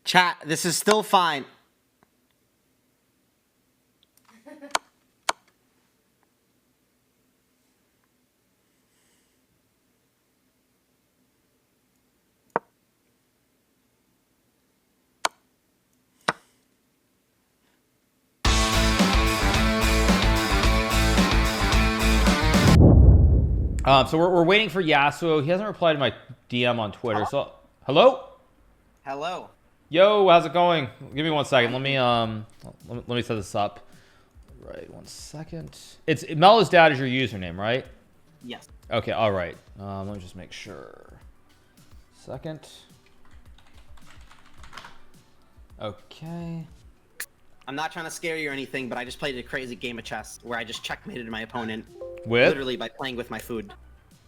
Chat, this is still fine. So we're waiting for Yassuo. He hasn't replied to my DM on Twitter. So, hello? Hello. Yo, how's it going? Give me 1 second. Let me set this up. Right, 1 second. It's Mella's dad is your username, right? Yes. Okay, all right. Let me just make sure. Second. Okay. I'm not trying to scare you or anything, but I just played a crazy game of chess where I just checkmated my opponent literally by playing with my food.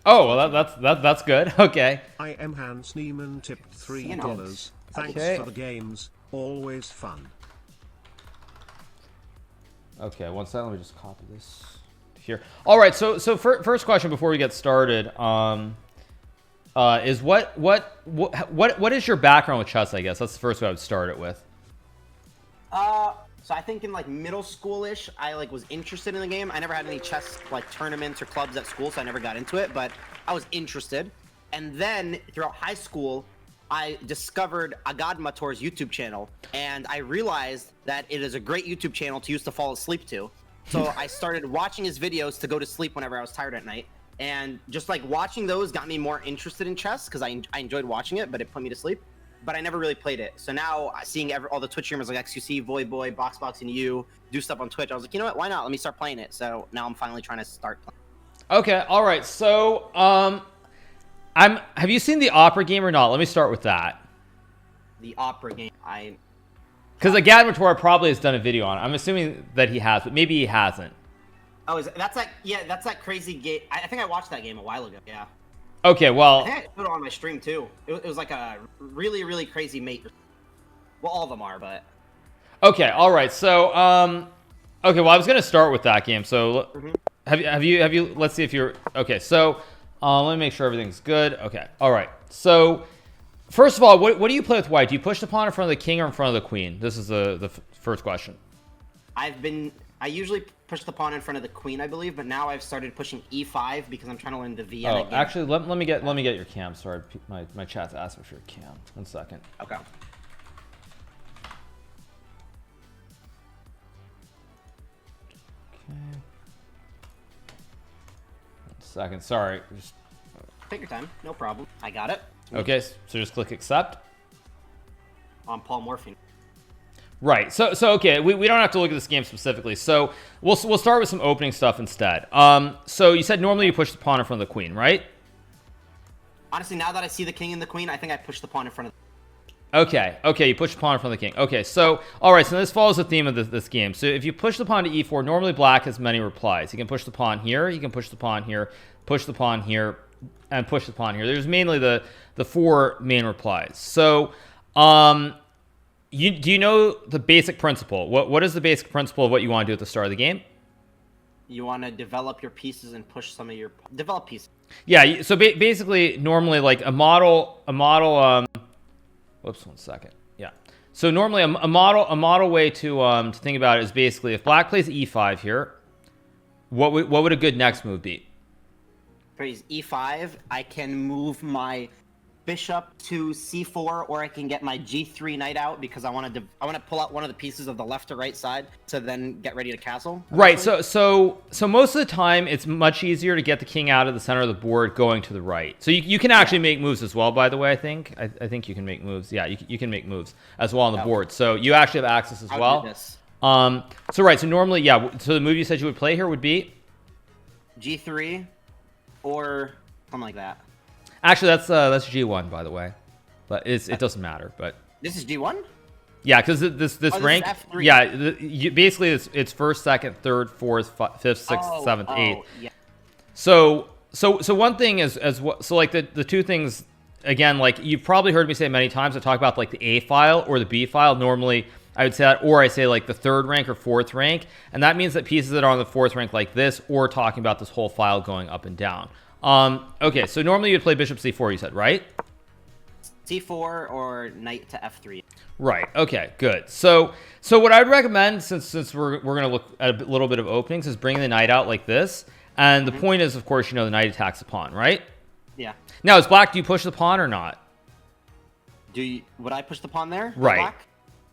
Oh, well, that's good. Okay. I am Hans Niemann, tipped $3. Thanks for the games. Always fun. Okay, 1 second. Let me just copy this here. All right. So first question before we get started, is what is your background with chess? I guess that's the first way I would start it with. So I think in like middle school-ish, I was interested in the game. I never had any chess tournaments or clubs at school, so I never got into it, but I was interested. And then throughout high school, I discovered Agadmator's YouTube channel, and I realized that it is a great YouTube channel to use to fall asleep to. So I started watching his videos to go to sleep whenever I was tired at night. And just watching those got me more interested in chess because I enjoyed watching it, but it put me to sleep. But I never really played it. So now seeing all the Twitch streamers like XQC, Void Boy, Boxboxing You do stuff on Twitch, I was like, you know what? Why not? Let me start playing it. So now I'm finally trying to start playing. Okay. All right. So have you seen the Opera game or not? Let me start with that. The Opera game, because Agadmator probably has done a video on it. I'm assuming that he has, but maybe he hasn't. Oh, that's that crazy game. I think I watched that game a while ago. Yeah. Okay, well, I think I put it on my stream too. It was like a really, really crazy mate. Well, all of them are, but okay, all right. So, okay, well, I was gonna start with that game. So, have you? Let's see if you're okay. So, let me make sure everything's good. Okay, all right. So, first of all, what do you play with white? Do you push the pawn in front of the king or in front of the queen? This is the first question. I usually push the pawn in front of the queen, I believe, but now I've started pushing e5 because I'm trying to learn the Vienna game. Actually, let me get your cam. Sorry, my chat's asking for your cam. 1 second. Okay. Okay. 1 second. Sorry. Take your time. No problem. I got it. Okay, so just click accept. On Paul Morphine. Right. So okay, we don't have to look at this game specifically. So we'll start with some opening stuff instead. So you said normally you push the pawn in front of the queen, right? Honestly, now that I see the king and the queen, I think I push the pawn in front of Okay, you push the pawn in front of the king. Okay, so all right, so this follows the theme of this game. So if you push the pawn to e4, normally black has many replies. You can push the pawn here, you can push the pawn here, push the pawn here, and push the pawn here. There's mainly the 4 main replies. So do you know the basic principle? What is the basic principle of what you want to do at the start of the game? You want to develop your pieces and push some of your develop pieces. Yeah. So basically, normally like a model. Whoops, 1 second. Yeah. So normally a model way to think about it is basically if black plays e5 here, what would a good next move be? Plays e5. I can move my bishop to c4, or I can get my g3 knight out because I want to pull out one of the pieces of the left or right side to then get ready to castle. Right. So most of the time it's much easier to get the king out of the center of the board going to the right. So you can actually make moves as well. By the way, I think you can make moves. Yeah, you can make moves as well on the board. So you actually have access as well. So right. So normally, yeah. So the move you said you would play here would be g3 or something like that. Actually, that's G1, by the way, but it doesn't matter. But this is G1. Yeah, because this rank, this is F3. Yeah, basically it's first, second, third, fourth, fifth, sixth, seventh, eighth. Yeah. So one thing is so like the two things again, like you've probably heard me say many times. I talk about like the A file or the B file. Normally I would say that, or I say like the third rank or fourth rank, and that means that pieces that are on the fourth rank like this, or talking about this whole file going up and down. Okay, so normally you'd play bishop c4, you said, right? C4 or knight to F3. Right. Okay. Good. So what I'd recommend, since we're gonna look at a little bit of openings, is bringing the knight out like this. And the point is, of course, the knight attacks the pawn, right? Yeah. Now, as black, do you push the pawn or not? Would I push the pawn there? Right.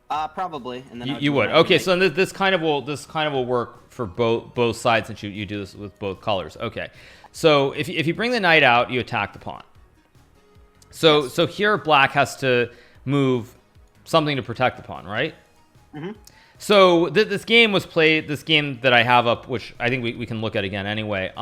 Black? Probably. And then you would. Okay. So this kind of will work for both sides since you do this with both colors. Okay. So if you bring the knight out, you attack the pawn. So here black has to move something to protect the pawn, right? So this game was played. This game that I have up, which I think we can look at again anyway,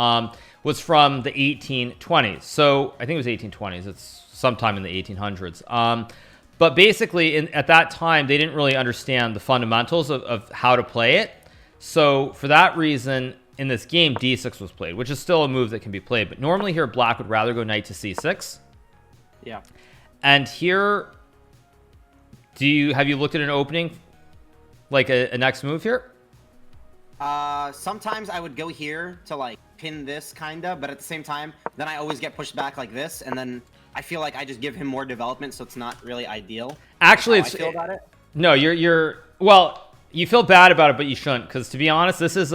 was from the 1820s. So I think it was 1820s. It's sometime in the 1800s. But basically, at that time, they didn't really understand the fundamentals of how to play it. So for that reason, in this game, d6 was played, which is still a move that can be played. But normally here, black would rather go knight to c6. Yeah. And here, have you looked at an opening, like a next move here? Sometimes I would go here to like pin this kinda, but at the same time, then I always get pushed back like this, and then I feel like I just give him more development, so it's not really ideal. Actually, I feel about it. No, well, you feel bad about it, but you shouldn't, because to be honest, this is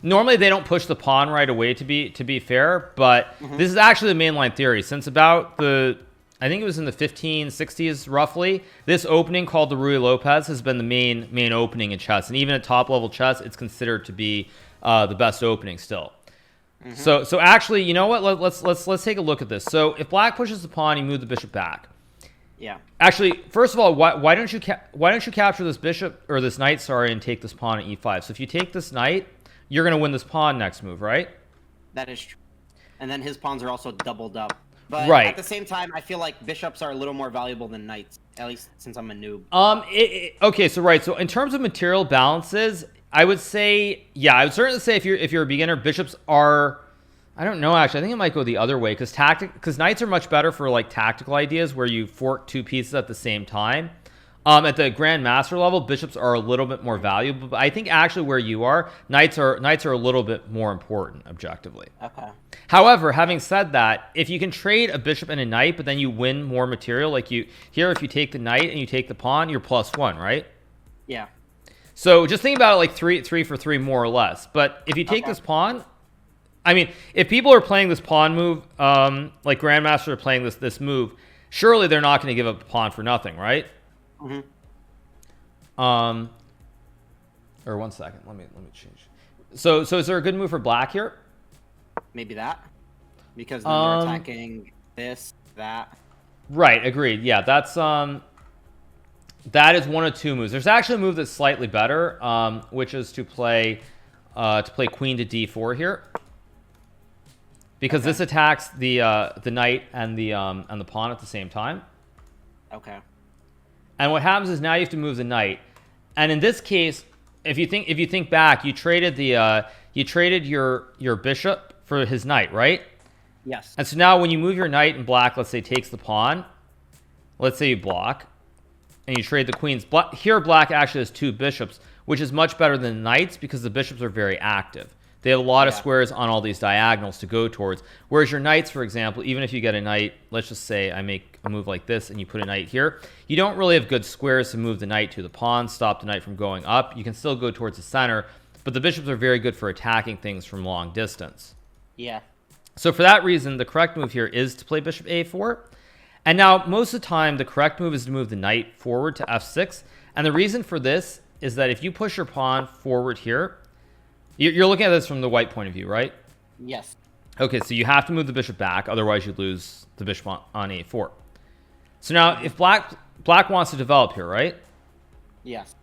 normally they don't push the pawn right away. To be fair, but this is actually the mainline theory since about I think it was in the 1560s roughly. This opening called the Ruy Lopez has been the main opening in chess, and even at top level chess, it's considered to be the best opening still. So actually, you know what? Let's take a look at this. So if black pushes the pawn, you move the bishop back. Yeah. Actually, first of all, why don't you capture this bishop or this knight, sorry, and take this pawn at e5? So if you take this knight, you're gonna win this pawn next move, right? That is true. And then his pawns are also doubled up. But right. At the same time, I feel like bishops are a little more valuable than knights, at least since I'm a noob. Okay, so right. So in terms of material balances, I would say, yeah, I would certainly say if you're a beginner, bishops are, I don't know, actually. I think it might go the other way because knights are much better for like tactical ideas where you fork two pieces at the same time. At the grandmaster level, bishops are a little bit more valuable, but I think actually where you are, knights are a little bit more important objectively. Okay. However, having said that, if you can trade a bishop and a knight, but then you win more material, like if you take the knight and you take the pawn, you're +1, right? Yeah. So just think about it like three for three more or less. But if you take this pawn, I mean, if people are playing this pawn move, like grandmasters are playing this move, surely they're not going to give up a pawn for nothing, right? Or 1 second, let me change. So is there a good move for black here? Maybe that, because then they're attacking this, that. Right, agreed. Yeah, that is one of two moves. There's actually a move that's slightly better, which is to play queen to d4 here, because this attacks the knight and the pawn at the same time. Okay. And what happens is now you have to move the knight, and in this case, if you think back, you traded your bishop for his knight, right? Yes. And so now when you move your knight and black, let's say, takes the pawn, let's say you block, and you trade the queens. Here, black actually has two bishops, which is much better than knights because the bishops are very active. They have a lot of squares on all these diagonals to go towards. Whereas your knights, for example, even if you get a knight, let's just say I make a move like this and you put a knight here, you don't really have good squares to move the knight to. The pawn, stop the knight from going up. You can still go towards the center, but the bishops are very good for attacking things from long distance. Yeah. So for that reason, the correct move here is to play bishop a4. And now, most of the time, the correct move is to move the knight forward to f6. And the reason for this is that if you push your pawn forward here, you're looking at this from the white point of view, right? Yes. Okay, so you have to move the bishop back, otherwise you lose the bishop on a4. So now, if black wants to develop here, right? Yes.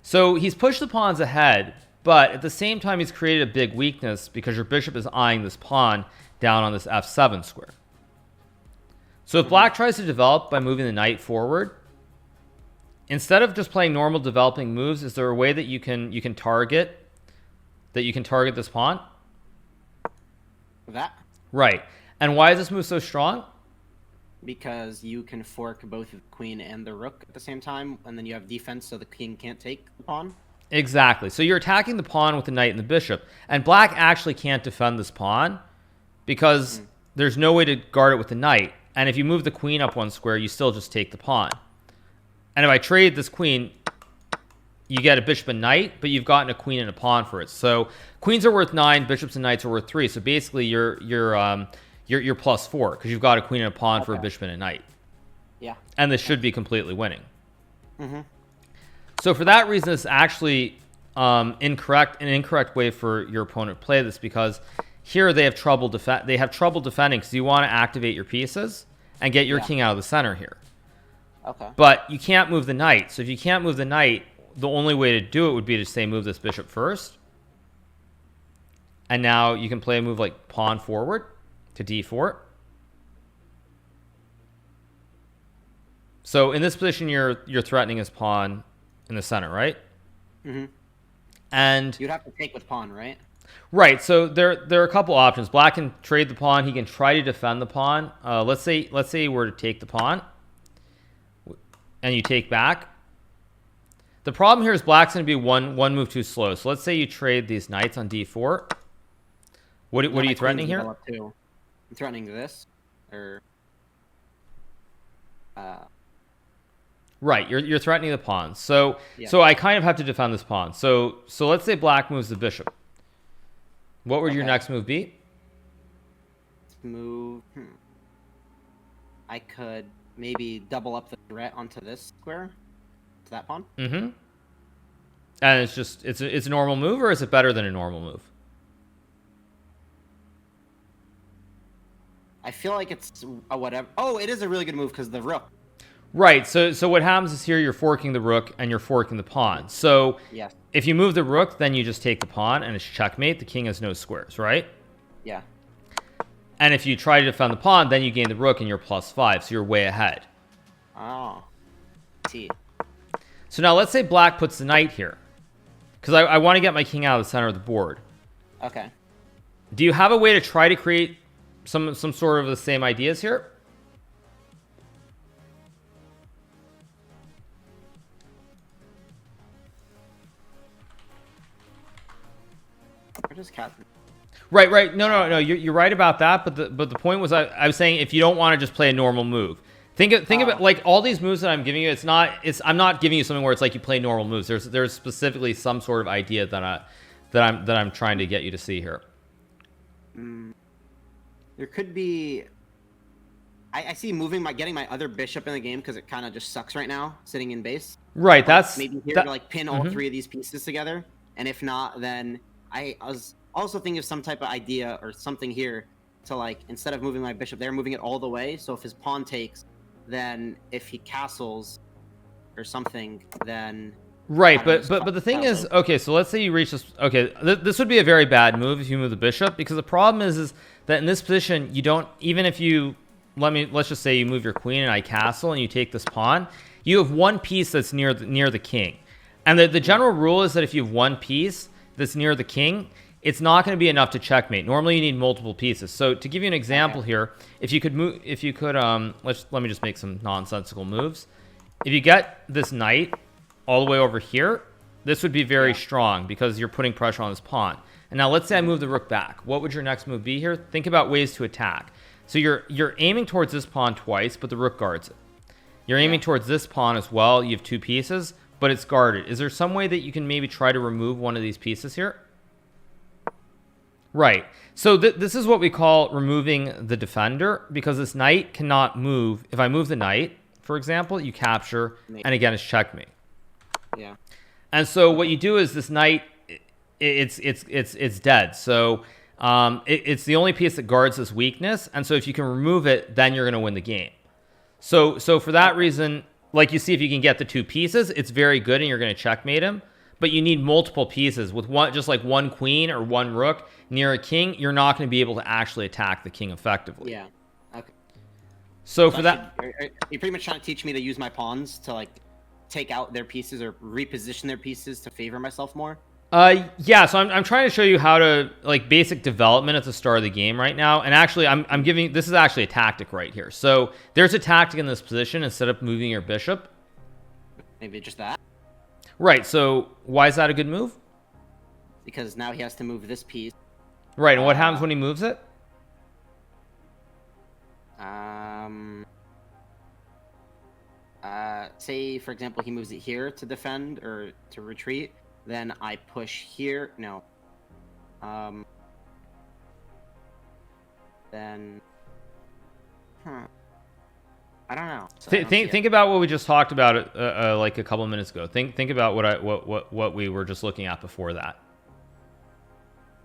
So he's pushed the pawns ahead, but at the same time, he's created a big weakness because your bishop is eyeing this pawn down on this f7 square. So if black tries to develop by moving the knight forward, instead of just playing normal developing moves, is there a way that you can target this pawn? That? Right. And why is this move so strong? Because you can fork both the queen and the rook at the same time, and then you have defense so the king can't take the pawn. Exactly. So you're attacking the pawn with the knight and the bishop, and black actually can't defend this pawn because there's no way to guard it with the knight. and if you move the queen up 1 square, you still just take the pawn. And if I trade this queen, you get a bishop and knight, but you've gotten a queen and a pawn for it. So queens are worth 9, bishops and knights are worth 3. So basically, you're +4 because you've got a queen and a pawn for a bishop and a knight. Yeah. And this should be completely winning. Mm-hmm. So for that reason, it's actually an incorrect way for your opponent to play this, because here they have trouble defending because you want to activate your pieces and get your king out of the center here. Okay. But you can't move the knight. So if you can't move the knight, the only way to do it would be to say move this bishop first. And now you can play a move like pawn forward to d4. So in this position, you're threatening his pawn in the center, right? Mm-hmm. And you'd have to take with pawn, right? Right. So there are a couple options. Black can trade the pawn. He can try to defend the pawn. Let's say you were to take the pawn, and you take back. The problem here is black's going to be one move too slow. So let's say you trade these knights on d4. What are you threatening here? I'm threatening this, or right. You're threatening the pawn. So I kind of have to defend this pawn. So let's say black moves the bishop. What would your next move be? I could maybe double up the threat onto this square, to that pawn. Mm-hmm. And it's a normal move, or is it better than a normal move? I feel like it's a whatever. Oh, it is a really good move because the rook. Right. So what happens is here you're forking the rook and you're forking the pawn. So yes. If you move the rook, then you just take the pawn and it's checkmate. The king has no squares, right? Yeah. And if you try to defend the pawn, then you gain the rook and you're +5, so you're way ahead. Oh. See. So now let's say black puts the knight here, because I want to get my king out of the center of the board. Okay. Do you have a way to try to create some sort of the same ideas here? Right. No. You're right about that. But the point was, I was saying if you don't want to just play a normal move, think of it like all these moves that I'm giving you. I'm not giving you something where it's like you play normal moves. There's specifically some sort of idea that I'm trying to get you to see here. There could be. I see getting my other bishop in the game because it kind of just sucks right now sitting in base. Right. That's maybe here to like pin all 3 of these pieces together, and if not, then I was also thinking of some type of idea or something here to like, instead of moving my bishop there, moving it all the way. So if his pawn takes, then if he castles or something, then right. But the thing is, okay, so let's say you reach this. Okay, this would be a very bad move if you move the bishop, because the problem is that in this position you don't, even if you let's just say you move your queen and I castle and you take this pawn, you have one piece that's near the king. And the general rule is that if you have one piece that's near the king, it's not going to be enough to checkmate. Normally you need multiple pieces. So to give you an example here, if you could let me just make some nonsensical moves. If you get this knight all the way over here, this would be very strong because you're putting pressure on this pawn. And now let's say I move the rook back. What would your next move be here? Think about ways to attack. So you're aiming towards this pawn twice, but the rook guards it. You're aiming towards this pawn as well. You have 2 pieces, but it's guarded. Is there some way that you can maybe try to remove one of these pieces here? Right. So this is what we call removing the defender, because this knight cannot move. If I move the knight, for example, you capture, and again, it's checkmate. Yeah. And so what you do is this knight, it's dead. So it's the only piece that guards this weakness, and so if you can remove it, then you're going to win the game. So for that reason, like you see, if you can get the 2 pieces, it's very good, and you're going to checkmate him. But you need multiple pieces. With just like one queen or one rook near a king, you're not going to be able to actually attack the king effectively. Yeah. Okay. So for that, you're pretty much trying to teach me to use my pawns to like take out their pieces or reposition their pieces to favor myself more. Yeah. So I'm trying to show you how to like basic development at the start of the game right now. And actually, I'm giving, this is actually a tactic right here. So there's a tactic in this position instead of moving your bishop. Maybe just that. Right, so why is that a good move? Because now he has to move this piece. Right, and what happens when he moves it? say, for example, he moves it here to defend or to retreat, then I push here. No. Then. I don't know. So think about what we just talked about like a couple minutes ago. Think about what we were just looking at before that.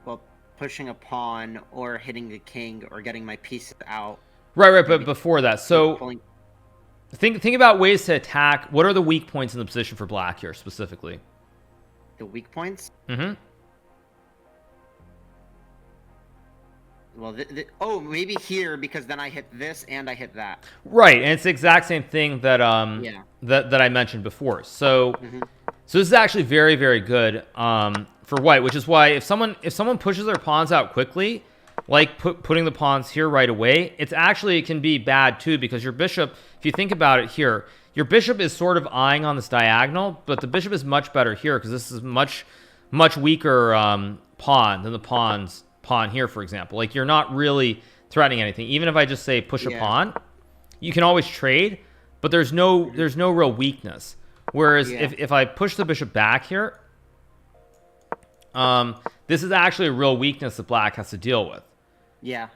Well, pushing a pawn or hitting a king or getting my pieces out. Right, but before that, so Pulling... think about ways to attack. What are the weak points in the position for black here specifically? The weak points? Mm-hmm. Well, oh, maybe here, because then I hit this and I hit that. Right, and it's the exact same thing that that I mentioned before. So so this is actually very, very good for white, which is why if someone pushes their pawns out quickly, like putting the pawns here right away, it can be bad too, because your bishop, if you think about it here, your bishop is sort of eyeing on this diagonal, but the bishop is much better here because this is much weaker pawn than the pawn here, for example. Like, you're not really threatening anything. Even if I just say push a pawn, you can always trade, but there's no real weakness. Whereas if I push the bishop back here, this is actually a real weakness that black has to deal with. Yeah.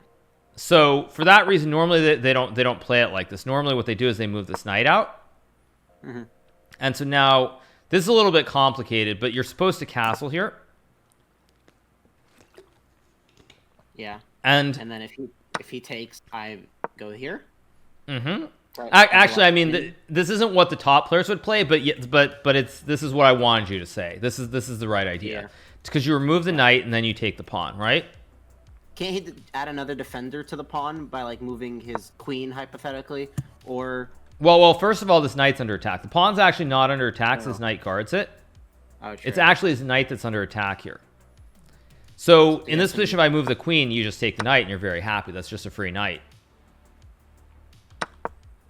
So for that reason, normally they don't play it like this. Normally what they do is they move this knight out. And so now this is a little bit complicated, but you're supposed to castle here. Yeah. And then if he takes, I go here. Actually, I mean, this isn't what the top players would play, but this is what I wanted you to say. This is the right idea. It's because you remove the knight and then you take the pawn, right? Can't he add another defender to the pawn by like moving his queen hypothetically, or? Well, first of all, this knight's under attack. The pawn's actually not under attack, so his knight guards it. Oh, true. It's actually his knight that's under attack here. So in this position, if I move the queen, you just take the knight and you're very happy. That's just a free knight.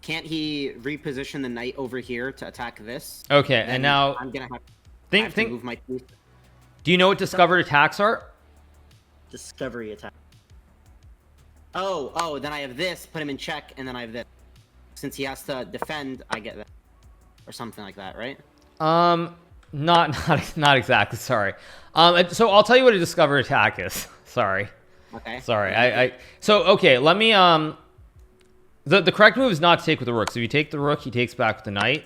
Can't he reposition the knight over here to attack this? Okay, Then and now I'm gonna have think to move my piece. Do you know what discovered attacks are? Discovery attack. Oh, then I have this, put him in check, and then I have this. Since he has to defend, I get that. Or something like that, right? Not exactly, sorry. So I'll tell you what a discovered attack is. Sorry. Okay. Sorry. So okay, let me the correct move is not to take with the rook. So if you take the rook, he takes back with the knight.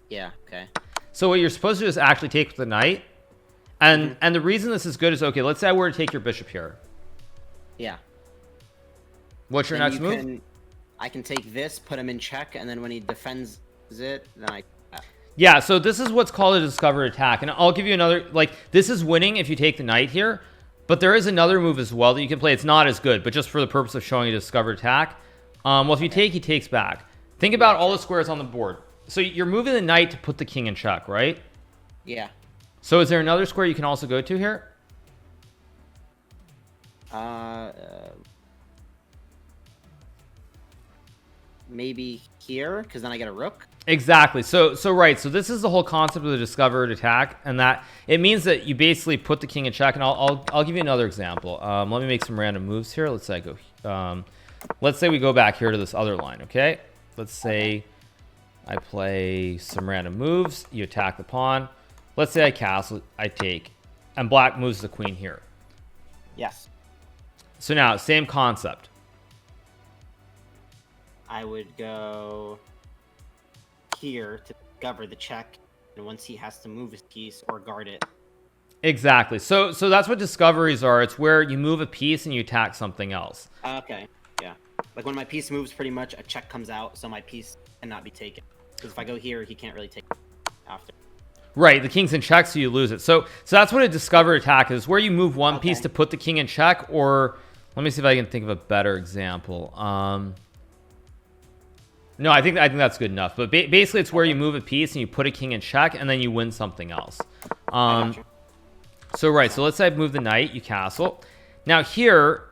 Yeah, okay. So what you're supposed to do is actually take with the knight. And the reason this is good is, okay, let's say I were to take your bishop here. Yeah. What's your next move? I can take this, put him in check, and then when he defends it, then I... Yeah, so this is what's called a discovered attack. And I'll give you another... Like, this is winning if you take the knight here. But there is another move as well that you can play. It's not as good, but just for the purpose of showing a discovered attack. Well, if you take, he takes back. Think about all the squares on the board. So you're moving the knight to put the king in check, right? Yeah. So is there another square you can also go to here? Maybe here, because then I get a rook. Exactly. So right. So this is the whole concept of the discovered attack, and that it means that you basically put the king in check. And I'll give you another example. Let me make some random moves here. Let's say I go. Let's say we go back here to this other line. Okay. Let's say I play some random moves. You attack the pawn. Let's say I castle. I take, and black moves the queen here. Yes. So now same concept. I would go here to discover the check, and once he has to move his piece or guard it. Exactly. So that's what discoveries are. It's where you move a piece and you attack something else. Okay. Yeah. Like when my piece moves, pretty much a check comes out, so my piece cannot be taken. Because if I go here, he can't really take it after. Right. The king's in check, so you lose it. So that's what a discovered attack is. Where you move one piece to put the king in check, or let me see if I can think of a better example. No, I think that's good enough. But basically, it's where you move a piece and you put a king in check, and then you win something else. So right. So let's say I move the knight, you castle. Now here,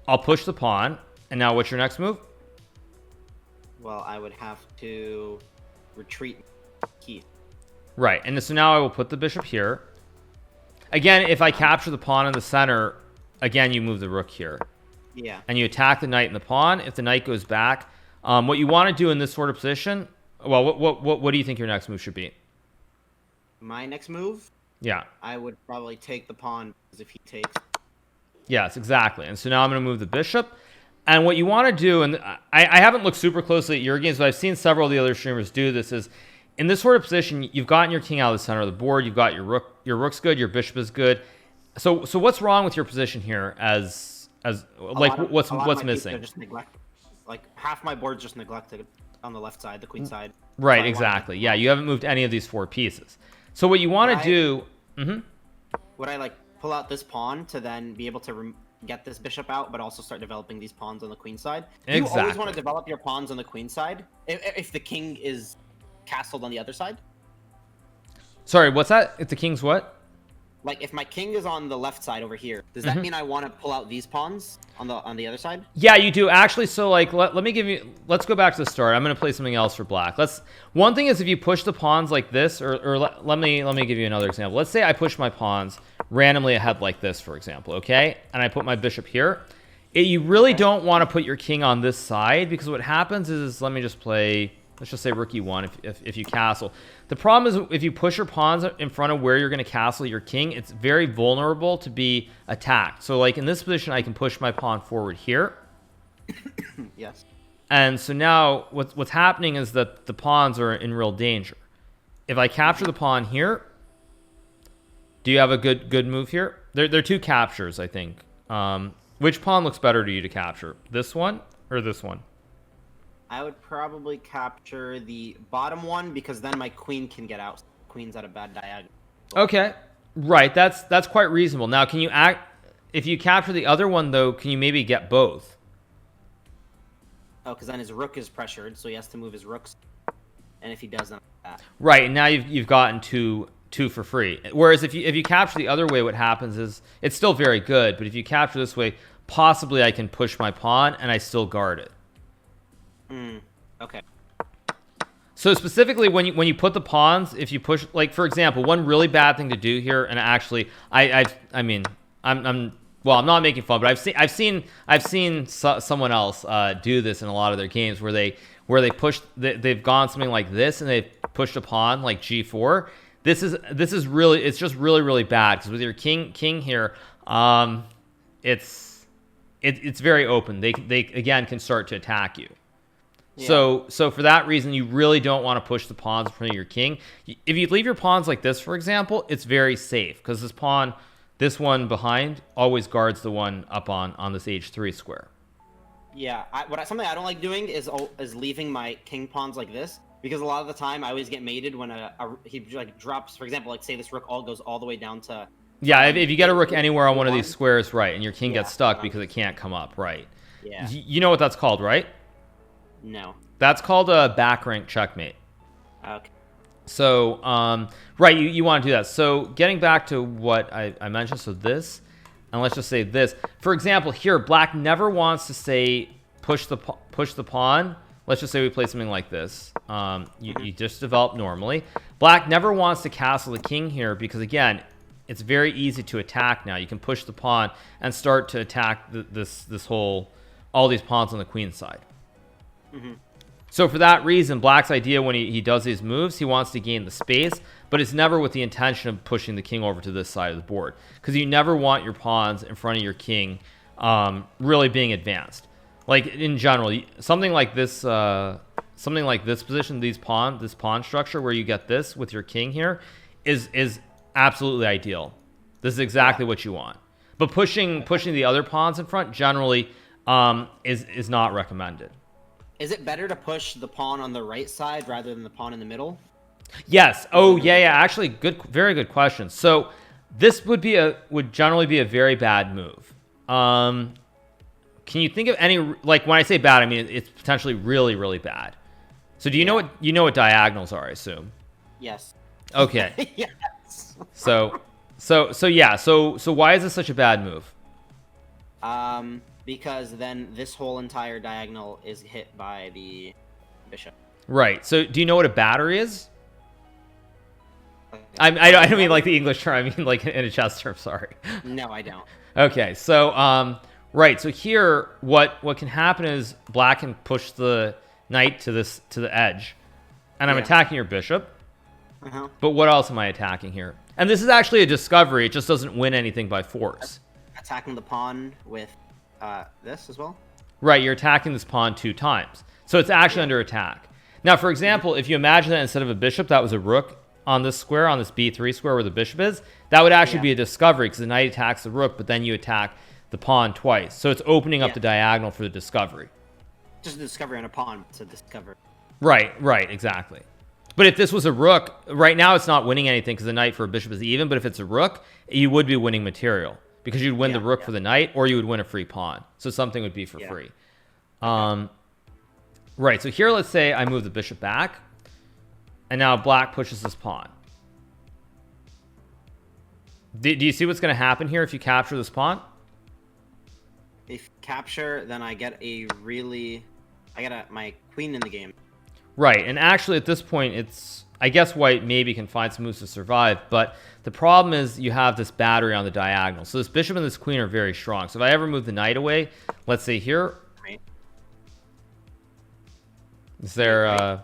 I'll push the pawn. And now what's your next move? Well, I would have to retreat key. Right. And so now I will put the bishop here. Again, if I capture the pawn in the center, again, you move the rook here. Yeah. And you attack the knight and the pawn. If the knight goes back, What you want to do in this sort of position, well, what do you think your next move should be? My next move? Yeah. I would probably take the pawn, because if he takes... Yes, exactly. And so now I'm going to move the bishop. And what you want to do, and I haven't looked super closely at your games, but I've seen several of the other streamers do this, is in this sort of position, you've gotten your king out of the center of the board, you've got your rook's good, your bishop is good. So what's wrong with your position here as like what's missing? Just like half my board's just neglected on the left side, the queen side. Right, exactly. Yeah, you haven't moved any of these 4 pieces. So what you want to do... Would I like pull out this pawn to then be able to get this bishop out, but also start developing these pawns on the queen side? Do you always want to develop your pawns on the queen side if the king is castled on the other side? Sorry, what's that? If the king's what? Like if my king is on the left side over here, does that mean I want to pull out these pawns on the other side? Yeah, you do actually. So like, let's go back to the start. I'm going to play something else for black. One thing is if you push the pawns like this, or let me give you another example. Let's say I push my pawns randomly ahead like this, for example, okay? And I put my bishop here. You really don't want to put your king on this side, because what happens is, let's just say rook e1 if you castle. The problem is if you push your pawns in front of where you're going to castle your king, it's very vulnerable to be attacked. So like in this position, I can push my pawn forward here. Yes. And so now what's happening is that the pawns are in real danger. If I capture the pawn here, do you have a good move here? There are 2 captures, I think. Which pawn looks better to you to capture? This one or this one? I would probably capture the bottom one, because then my queen can get out. Queen's at a bad diagonal. Okay, right. That's quite reasonable. Now, can you if you capture the other one though? Can you maybe get both? Oh, because then his rook is pressured, so he has to move his rooks. And if he does, then that. Right. And now you've gotten two for free. Whereas if you capture the other way, what happens is it's still very good. But if you capture this way, possibly I can push my pawn and I still guard it. Okay. So specifically, when you put the pawns, if you push, like for example, one really bad thing to do here, and actually, I'm not making fun, but I've seen someone else do this in a lot of their games where they push, they've gone something like this and they've pushed a pawn like g4. This is really, it's just really bad, because with your king here, it's very open. They again can start to attack you. Yeah. So for that reason, you really don't want to push the pawns in front of your king. If you leave your pawns like this, for example, it's very safe, because this one behind always guards the one up on this h3 square. Yeah, something I don't like doing is leaving my king pawns like this, because a lot of the time I always get mated when he like drops, for example, like say this rook goes all the way down to... Yeah, if you get a rook anywhere on one of these squares, right, and your king gets stuck because it can't come up, right. Yeah. You know what that's called, right? No. That's called a back rank checkmate. Okay. So, right, you want to do that. So getting back to what I mentioned, so this, and let's just say this. For example, here, black never wants to say push the pawn. Let's just say we play something like this. You just develop normally. Black never wants to castle the king here, because again, it's very easy to attack now. You can push the pawn and start to attack all these pawns on the queen side. So for that reason, black's idea when he does these moves, he wants to gain the space, but it's never with the intention of pushing the king over to this side of the board, because you never want your pawns in front of your king really being advanced. Like in general, something like this position, this pawn structure where you get this with your king here is absolutely ideal. This is exactly what you want. But pushing the other pawns in front generally is not recommended. Is it better to push the pawn on the right side rather than the pawn in the middle? Yes. Oh, yeah. Actually, very good question. So this would generally be a very bad move. Can you think of any, like when I say bad, I mean it's potentially really bad. So do you know what diagonals are, I assume? Yes. Okay. Yes. So why is this such a bad move? Because then this whole entire diagonal is hit by the bishop. Right. So do you know what a battery is? I don't mean like the English term. I mean like in a chess term. Sorry. No, I don't. Okay. So right. So here, what can happen is black can push the knight to the edge, and I'm Yeah. attacking your bishop. Uh-huh. But what else am I attacking here? And this is actually a discovery. It just doesn't win anything by force. Attacking the pawn with this as well. Right, you're attacking this pawn 2 times. So it's actually under attack. Now, for example, if you imagine that instead of a bishop, that was a rook on this square, on this b3 square where the bishop is, that would actually be a discovery because the knight attacks the rook, but then you attack the pawn twice. So it's opening up the diagonal for the discovery. Just a discovery on a pawn to discover. Right, exactly. But if this was a rook, right now it's not winning anything because the knight for a bishop is even, but if it's a rook, you would be winning material because you'd win the rook for the knight, or you would win a free pawn. So something would be for free. Right, so here let's say I move the bishop back, and now black pushes this pawn. Do you see what's going to happen here if you capture this pawn? If capture, then I get my queen in the game. Right, and actually at this point, I guess white maybe can find some moves to survive, but the problem is you have this battery on the diagonal. So this bishop and this queen are very strong. So if I ever move the knight away, let's say here, is there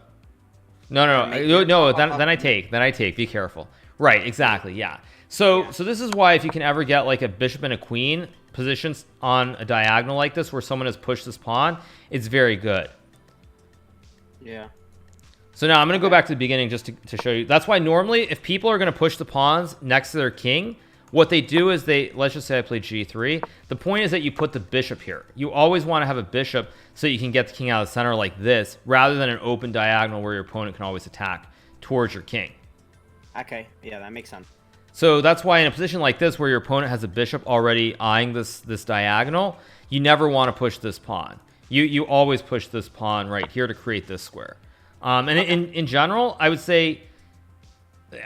no, then I take, be careful. Right, exactly, yeah. So this is why if you can ever get like a bishop and a queen positions on a diagonal like this where someone has pushed this pawn, it's very good. Yeah. So now I'm going to go back to the beginning just to show you. That's why normally if people are going to push the pawns next to their king, what they do is let's just say I play g3. The point is that you put the bishop here. You always want to have a bishop so you can get the king out of the center like this, rather than an open diagonal where your opponent can always attack towards your king. Okay, yeah, that makes sense. So that's why in a position like this where your opponent has a bishop already eyeing this diagonal, you never want to push this pawn. You always push this pawn right here to create this square. And in general, I would say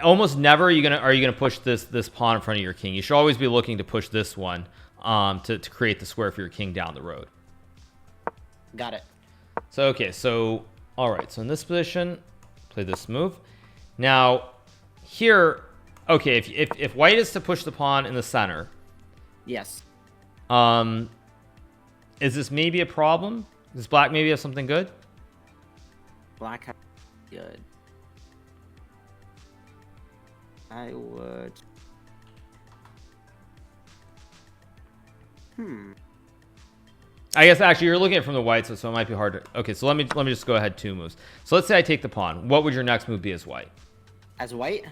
almost never are you gonna push this pawn in front of your king. You should always be looking to push this one to create the square for your king down the road. Got it. So okay, so all right, so in this position, play this move. Now here, okay, if white is to push the pawn in the center, yes. Is this maybe a problem? Does black maybe have something good? Black has good. I would. I guess actually you're looking at it from the white, so it might be hard to. Okay, so let me just go ahead 2 moves. So let's say I take the pawn. What would your next move be as white? As white?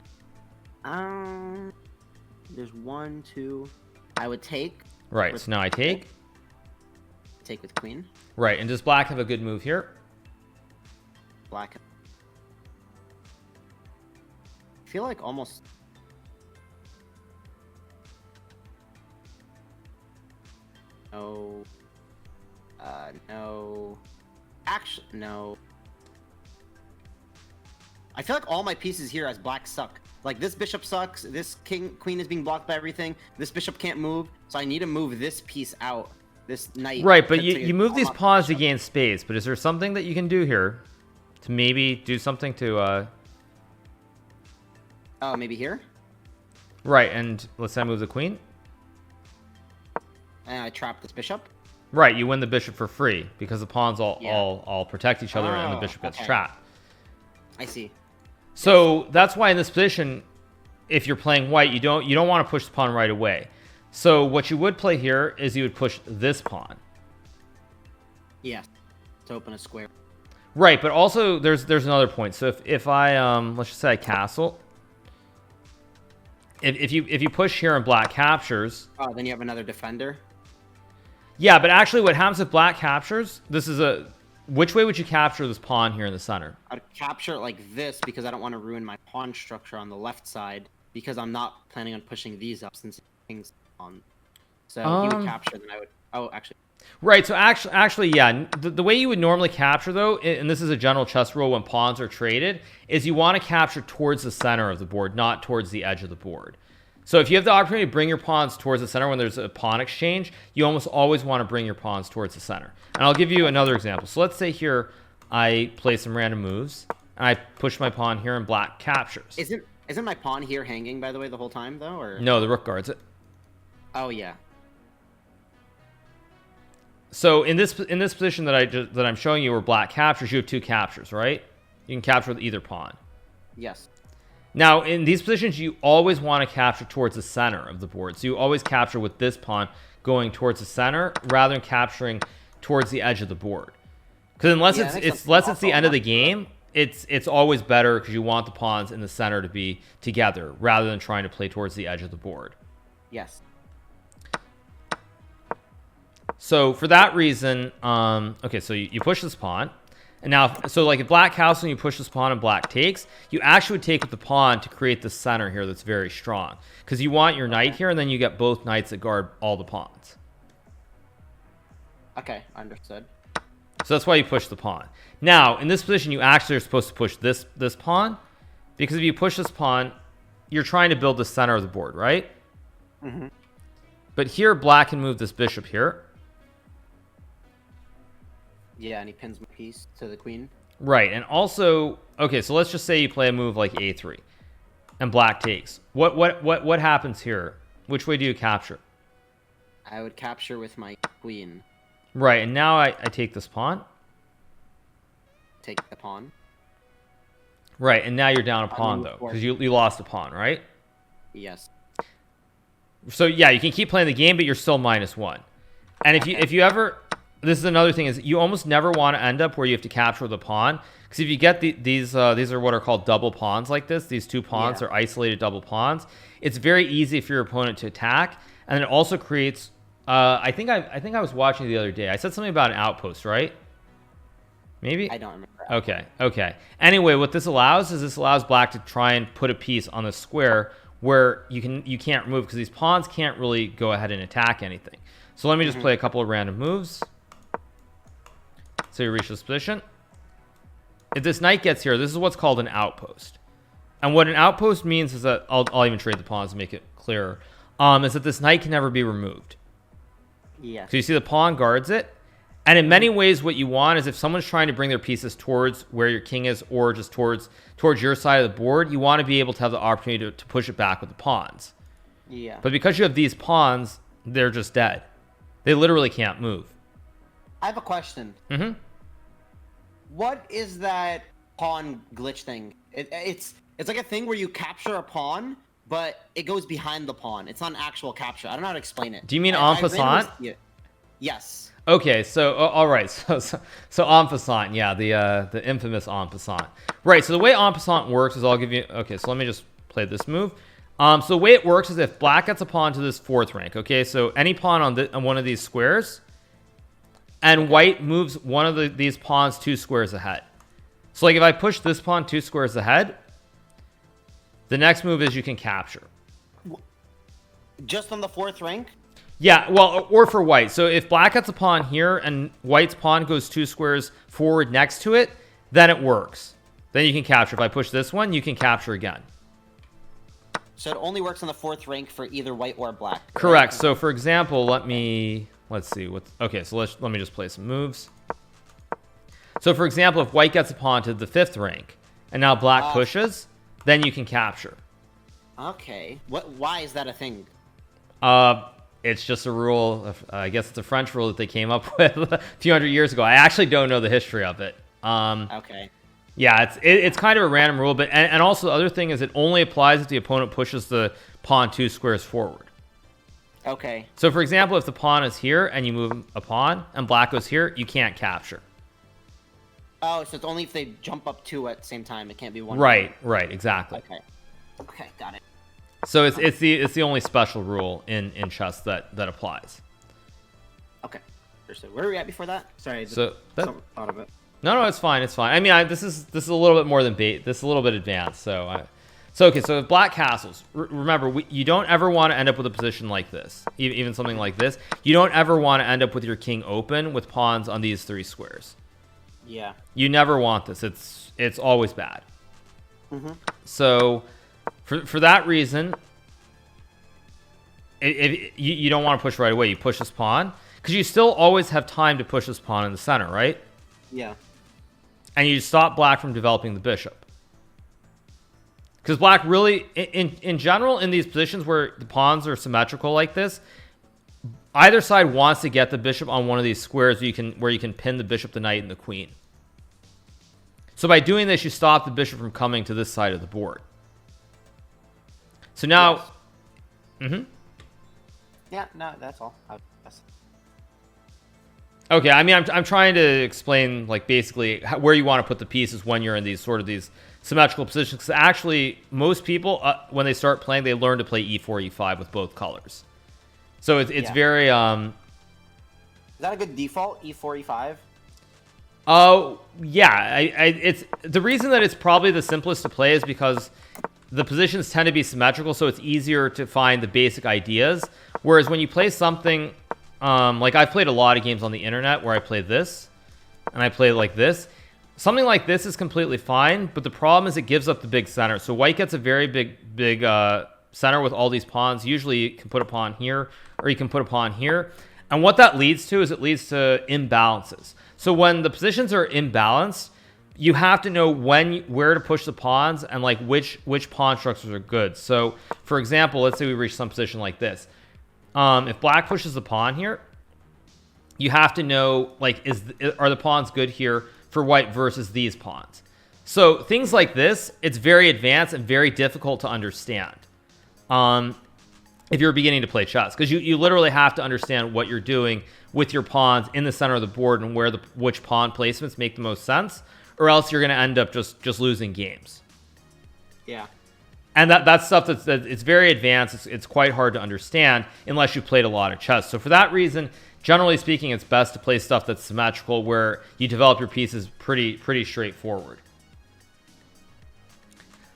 There's 1, 2. I would take. Right. So now I take. Take with queen. Right. And does black have a good move here? Black. I feel like almost. No. No. Actually, no. I feel like all my pieces here as black suck. Like this bishop sucks. This queen is being blocked by everything. This bishop can't move, so I need to move this piece out. This knight. Right, but you move these pawns to gain space. But is there something that you can do here to maybe do something to? Oh, maybe here. Right, and let's say I move the queen. And I trap this bishop. Right, you win the bishop for free because the pawns all protect each other and the bishop gets trapped. I see. So that's why in this position, if you're playing white, you don't want to push the pawn right away. So what you would play here is you would push this pawn. Yes, to open a square. Right, but also there's another point. So if I let's just say I castle. If you push here and black captures. Oh, then you have another defender. Yeah, but actually what happens if black captures, which way would you capture this pawn here in the center? I'd capture it like this because I don't want to ruin my pawn structure on the left side because I'm not planning on pushing these up since things on. So he would capture, then I would. Oh, actually. Right. So actually, yeah. The way you would normally capture, though, and this is a general chess rule when pawns are traded, is you want to capture towards the center of the board, not towards the edge of the board. So if you have the opportunity to bring your pawns towards the center when there's a pawn exchange, you almost always want to bring your pawns towards the center. And I'll give you another example. So let's say here I play some random moves, and I push my pawn here, and black captures. Isn't my pawn here hanging, by the way, the whole time, though? Or no, the rook guards it. Oh, yeah. So in this position that I'm showing you where black captures, you have 2 captures, right? You can capture with either pawn. Yes. Now, in these positions, you always want to capture towards the center of the board. So you always capture with this pawn going towards the center rather than capturing towards the edge of the board. Because unless it's the end of the game, it's always better because you want the pawns in the center to be together rather than trying to play towards the edge of the board. Yes. So for that reason, okay, so you push this pawn. And now, so like if black castles and you push this pawn and black takes, you actually would take with the pawn to create the center here that's very strong. Because you want your knight here, and then you get both knights that guard all the pawns. Okay, understood. So that's why you push the pawn. Now, in this position, you actually are supposed to push this pawn. Because if you push this pawn, you're trying to build the center of the board, right? Mm-hmm. But here, black can move this bishop here. Yeah, and he pins my piece to the queen. Right, and also, okay, so let's just say you play a move like a3, and black takes. What happens here? Which way do you capture? I would capture with my queen. Right, and now I take this pawn. Take the pawn. Right, and now you're down a pawn though, because you lost a pawn, right? Yes. So yeah, you can keep playing the game, but you're still -1. And if you ever, this is another thing, is you almost never want to end up where you have to capture the pawn, because if you get these are what are called double pawns like this. These 2 pawns are isolated double pawns. It's very easy for your opponent to attack, and it also creates. I think I was watching the other day. I said something about an outpost, right? Maybe? I don't remember. Okay. Anyway, what this allows black to try and put a piece on the square where you can't remove, because these pawns can't really go ahead and attack anything. So let me just play a couple of random moves. So you reach this position. If this knight gets here, this is what's called an outpost. And what an outpost means is that I'll even trade the pawns to make it clearer. Is that this knight can never be removed. Yeah. So you see the pawn guards it. And in many ways, what you want is if someone's trying to bring their pieces towards where your king is, or just towards your side of the board, you want to be able to have the opportunity to push it back with the pawns. Yeah. But because you have these pawns, they're just dead. They literally can't move. I have a question. Mm-hmm. What is that pawn glitch thing? It's like a thing where you capture a pawn, but it goes behind the pawn. It's not an actual capture. I don't know how to explain it. Do you mean en passant? Yes. Okay, so all right, so en passant, yeah, the infamous en passant. Right, so the way en passant works is I'll give you. Okay, so let me just play this move. So the way it works is if black gets a pawn to this 4th rank. Okay, so any pawn on one of these squares, and white moves one of these pawns 2 squares ahead. So like if I push this pawn 2 squares ahead, the next move is you can capture. Just on the 4th rank? Yeah, well, or for white. So if black gets a pawn here and white's pawn goes 2 squares forward next to it, then it works. Then you can capture. If I push this one, you can capture again. So it only works on the 4th rank for either white or black. Correct. So for example, let's see what. Okay, so let me just play some moves. So for example, if white gets a pawn to the 5th rank and now black pushes, then you can capture. Okay. Why is that a thing? It's just a rule. I guess it's a French rule that they came up with a few hundred years ago. I actually don't know the history of it. Okay. Yeah, it's kind of a random rule, but and also the other thing is it only applies if the opponent pushes the pawn 2 squares forward. Okay. So for example, if the pawn is here and you move a pawn and black goes here, you can't capture. Oh, so it's only if they jump up 2 at the same time. It can't be one. Right, exactly. Okay, got it. So it's the only special rule in chess that applies. Okay. So where were we at before that? Sorry. So thought of it. No, it's fine. It's fine. I mean, this is a little bit more than bait. This is a little bit advanced. So okay. So if black castles, remember, you don't ever want to end up with a position like this. Even something like this, you don't ever want to end up with your king open with pawns on these 3 squares. Yeah. You never want this. It's always bad. Mm-hmm. So for that reason, if you don't want to push right away. You push this pawn because you still always have time to push this pawn in the center, right? Yeah. And you stop black from developing the bishop. Because black really, in general, in these positions where the pawns are symmetrical like this, either side wants to get the bishop on one of these squares where you can pin the bishop, the knight, and the queen. So by doing this, you stop the bishop from coming to this side of the board. So now, yes. Yeah, no, that's all. Okay, I mean, I'm trying to explain, like, basically where you want to put the pieces when you're in these symmetrical positions. Because actually, most people, when they start playing, they learn to play e4, e5 with both colors. So it's very... Is that a good default, e4, e5? Oh, yeah. It's the reason that it's probably the simplest to play is because the positions tend to be symmetrical, so it's easier to find the basic ideas. Whereas when you play something... like I've played a lot of games on the internet where I play this and I play like this. Something like this is completely fine, but the problem is it gives up the big center. So white gets a very big center with all these pawns. Usually you can put a pawn here or you can put a pawn here. And what that leads to is it leads to imbalances. So when the positions are imbalanced, you have to know where to push the pawns and like which pawn structures are good. So for example, let's say we reach some position like this. If black pushes the pawn here, you have to know, like, are the pawns good here for white versus these pawns? So things like this, it's very advanced and very difficult to understand if you're beginning to play chess, because you literally have to understand what you're doing with your pawns in the center of the board and which pawn placements make the most sense, or else you're going to end up just losing games. Yeah. And that's stuff it's very advanced. It's quite hard to understand unless you played a lot of chess. So for that reason, generally speaking, it's best to play stuff that's symmetrical where you develop your pieces pretty straightforward.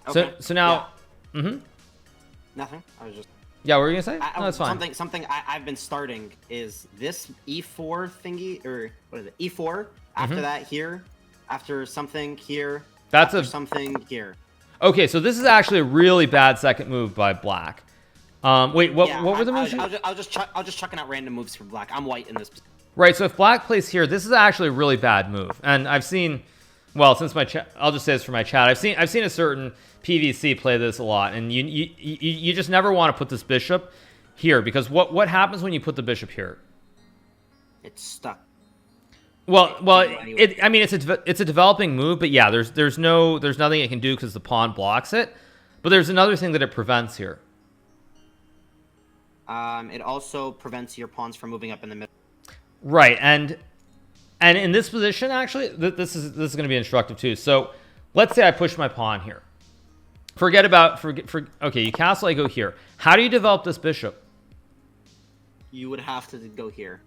Okay. So now, Nothing. I was just. Yeah, what were you gonna say? No, that's fine. Something I've been starting is this e4 thingy, or what is it? E4. After that here, after something here. That's something here. Okay, so this is actually a really bad second move by black. Wait, what were the moves? I was just chucking out random moves for black. I'm white in this. Right, so if black plays here, this is actually a really bad move. And I've seen, well, since my chat, I'll just say this for my chat. I've seen a certain PVC play this a lot, and you just never want to put this bishop here, because what happens when you put the bishop here? It's stuck. Well, I mean, it's a developing move, but yeah, there's nothing it can do because the pawn blocks it. But there's another thing that it prevents here. It also prevents your pawns from moving up in the middle. Right, and in this position, actually, this is going to be instructive too. So, let's say I push my pawn here. Okay, you castle, I go here. How do you develop this bishop? You would have to go here.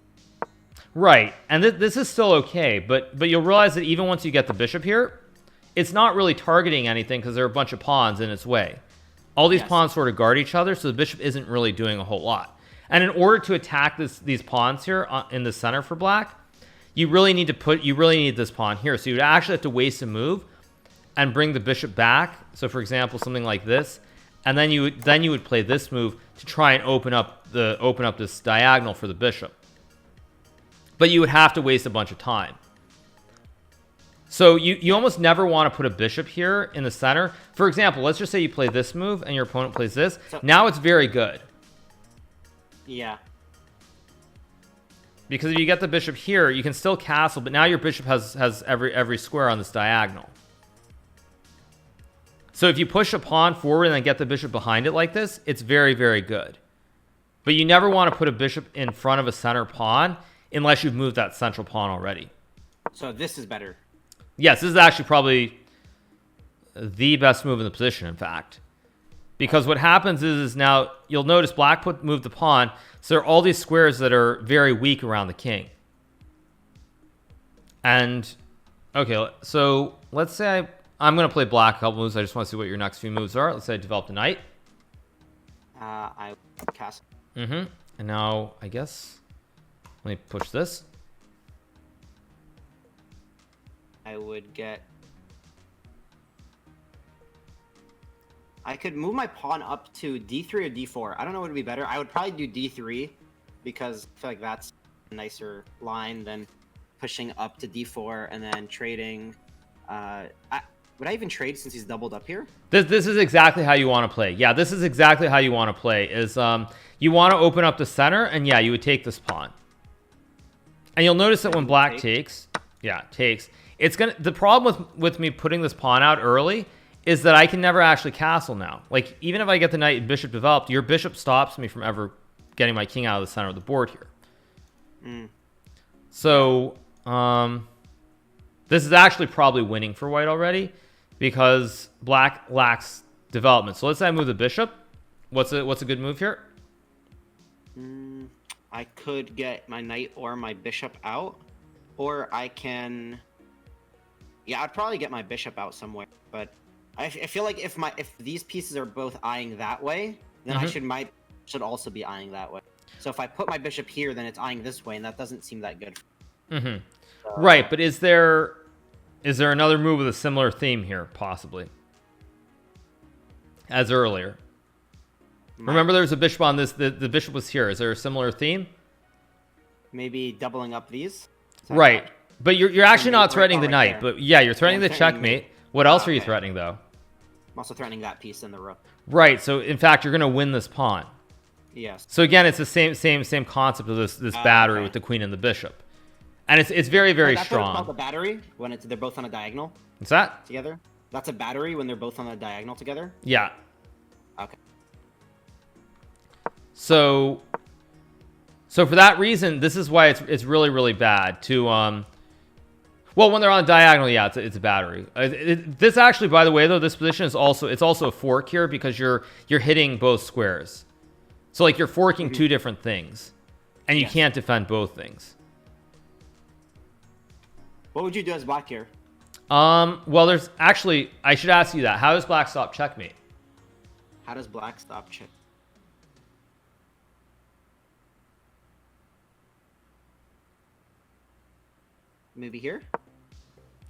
Right, and this is still okay, but you'll realize that even once you get the bishop here, it's not really targeting anything because there are a bunch of pawns in its way. All these pawns sort of guard each other, so the bishop isn't really doing a whole lot. And in order to attack these pawns here in the center for black, you really need this pawn here. So you'd actually have to waste a move and bring the bishop back. So for example, something like this, and then you would play this move to try and open up this diagonal for the bishop. But you would have to waste a bunch of time. So you almost never want to put a bishop here in the center. For example, let's just say you play this move and your opponent plays this. So, now it's very good. Yeah. Because if you get the bishop here, you can still castle, but now your bishop has every square on this diagonal. So if you push a pawn forward and then get the bishop behind it like this, it's very, very good. But you never want to put a bishop in front of a center pawn unless you've moved that central pawn already. So this is better. Yes, this is actually probably the best move in the position, in fact. Because what happens is now you'll notice black moved the pawn, so there are all these squares that are very weak around the king. And, okay, so let's say I'm going to play black a couple moves. I just want to see what your next few moves are. Let's say I develop the knight. I castle. And now, I guess, let me push this. I would get... I could move my pawn up to d3 or d4. I don't know what would be better. I would probably do d3 because I feel like that's a nicer line than pushing up to d4 and then trading. Would I even trade since he's doubled up here? This is exactly how you want to play. Yeah, this is exactly how you want to play. Is you want to open up the center, and yeah, you would take this pawn. And you'll notice that when black takes, it's gonna. The problem with me putting this pawn out early is that I can never actually castle now. Like, even if I get the knight and bishop developed, your bishop stops me from ever getting my king out of the center of the board here. So, this is actually probably winning for white already because black lacks development. So let's say I move the bishop. What's a good move here? I could get my knight or my bishop out, or I can... Yeah, I'd probably get my bishop out somewhere, but I feel like if these pieces are both eyeing that way, then I should also be eyeing that way. So if I put my bishop here, then it's eyeing this way, and that doesn't seem that good. Right, but is there another move with a similar theme here, possibly? As earlier. Remember there was a bishop on this, the bishop was here. Is there a similar theme? Maybe doubling up these? Right. But you're actually not threatening the knight, but yeah, you're threatening the checkmate. What else are you threatening, though? I'm also threatening that piece and the rook. Right, so in fact, you're going to win this pawn. Yes. So again, it's the same concept of this battery with the queen and the bishop. And it's very, very that's strong. That's called the battery, when they're both on a diagonal. What's that? Together? That's a battery when they're both on a diagonal together? Yeah. Okay. So for that reason, this is why it's really, really bad to well, when they're on a diagonal, yeah, it's a battery. This actually, by the way, though, this position is also a fork here because you're hitting both squares. So like you're forking two different things, and you can't defend both things. What would you do as black here? Well, there's actually, I should ask you that. How does black stop checkmate? How does black stop check? Maybe here?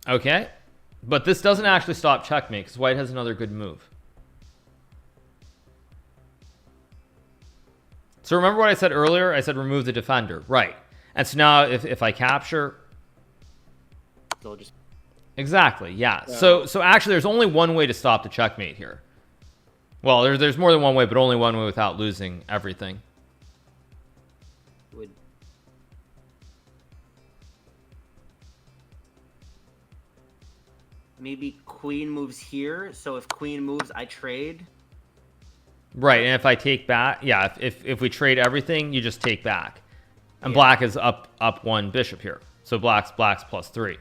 Okay. But this doesn't actually stop checkmate because white has another good move. So remember what I said earlier? I said remove the defender. Right. And so now if I capture... They'll just... Exactly, yeah. So actually there's only one way to stop the checkmate here. Well, there's more than one way, but only one way without losing everything. Would... Maybe queen moves here, so if queen moves, I trade. Right, and if I take back, yeah, if we trade everything, you just take back. And black is up one bishop here. So black's +3.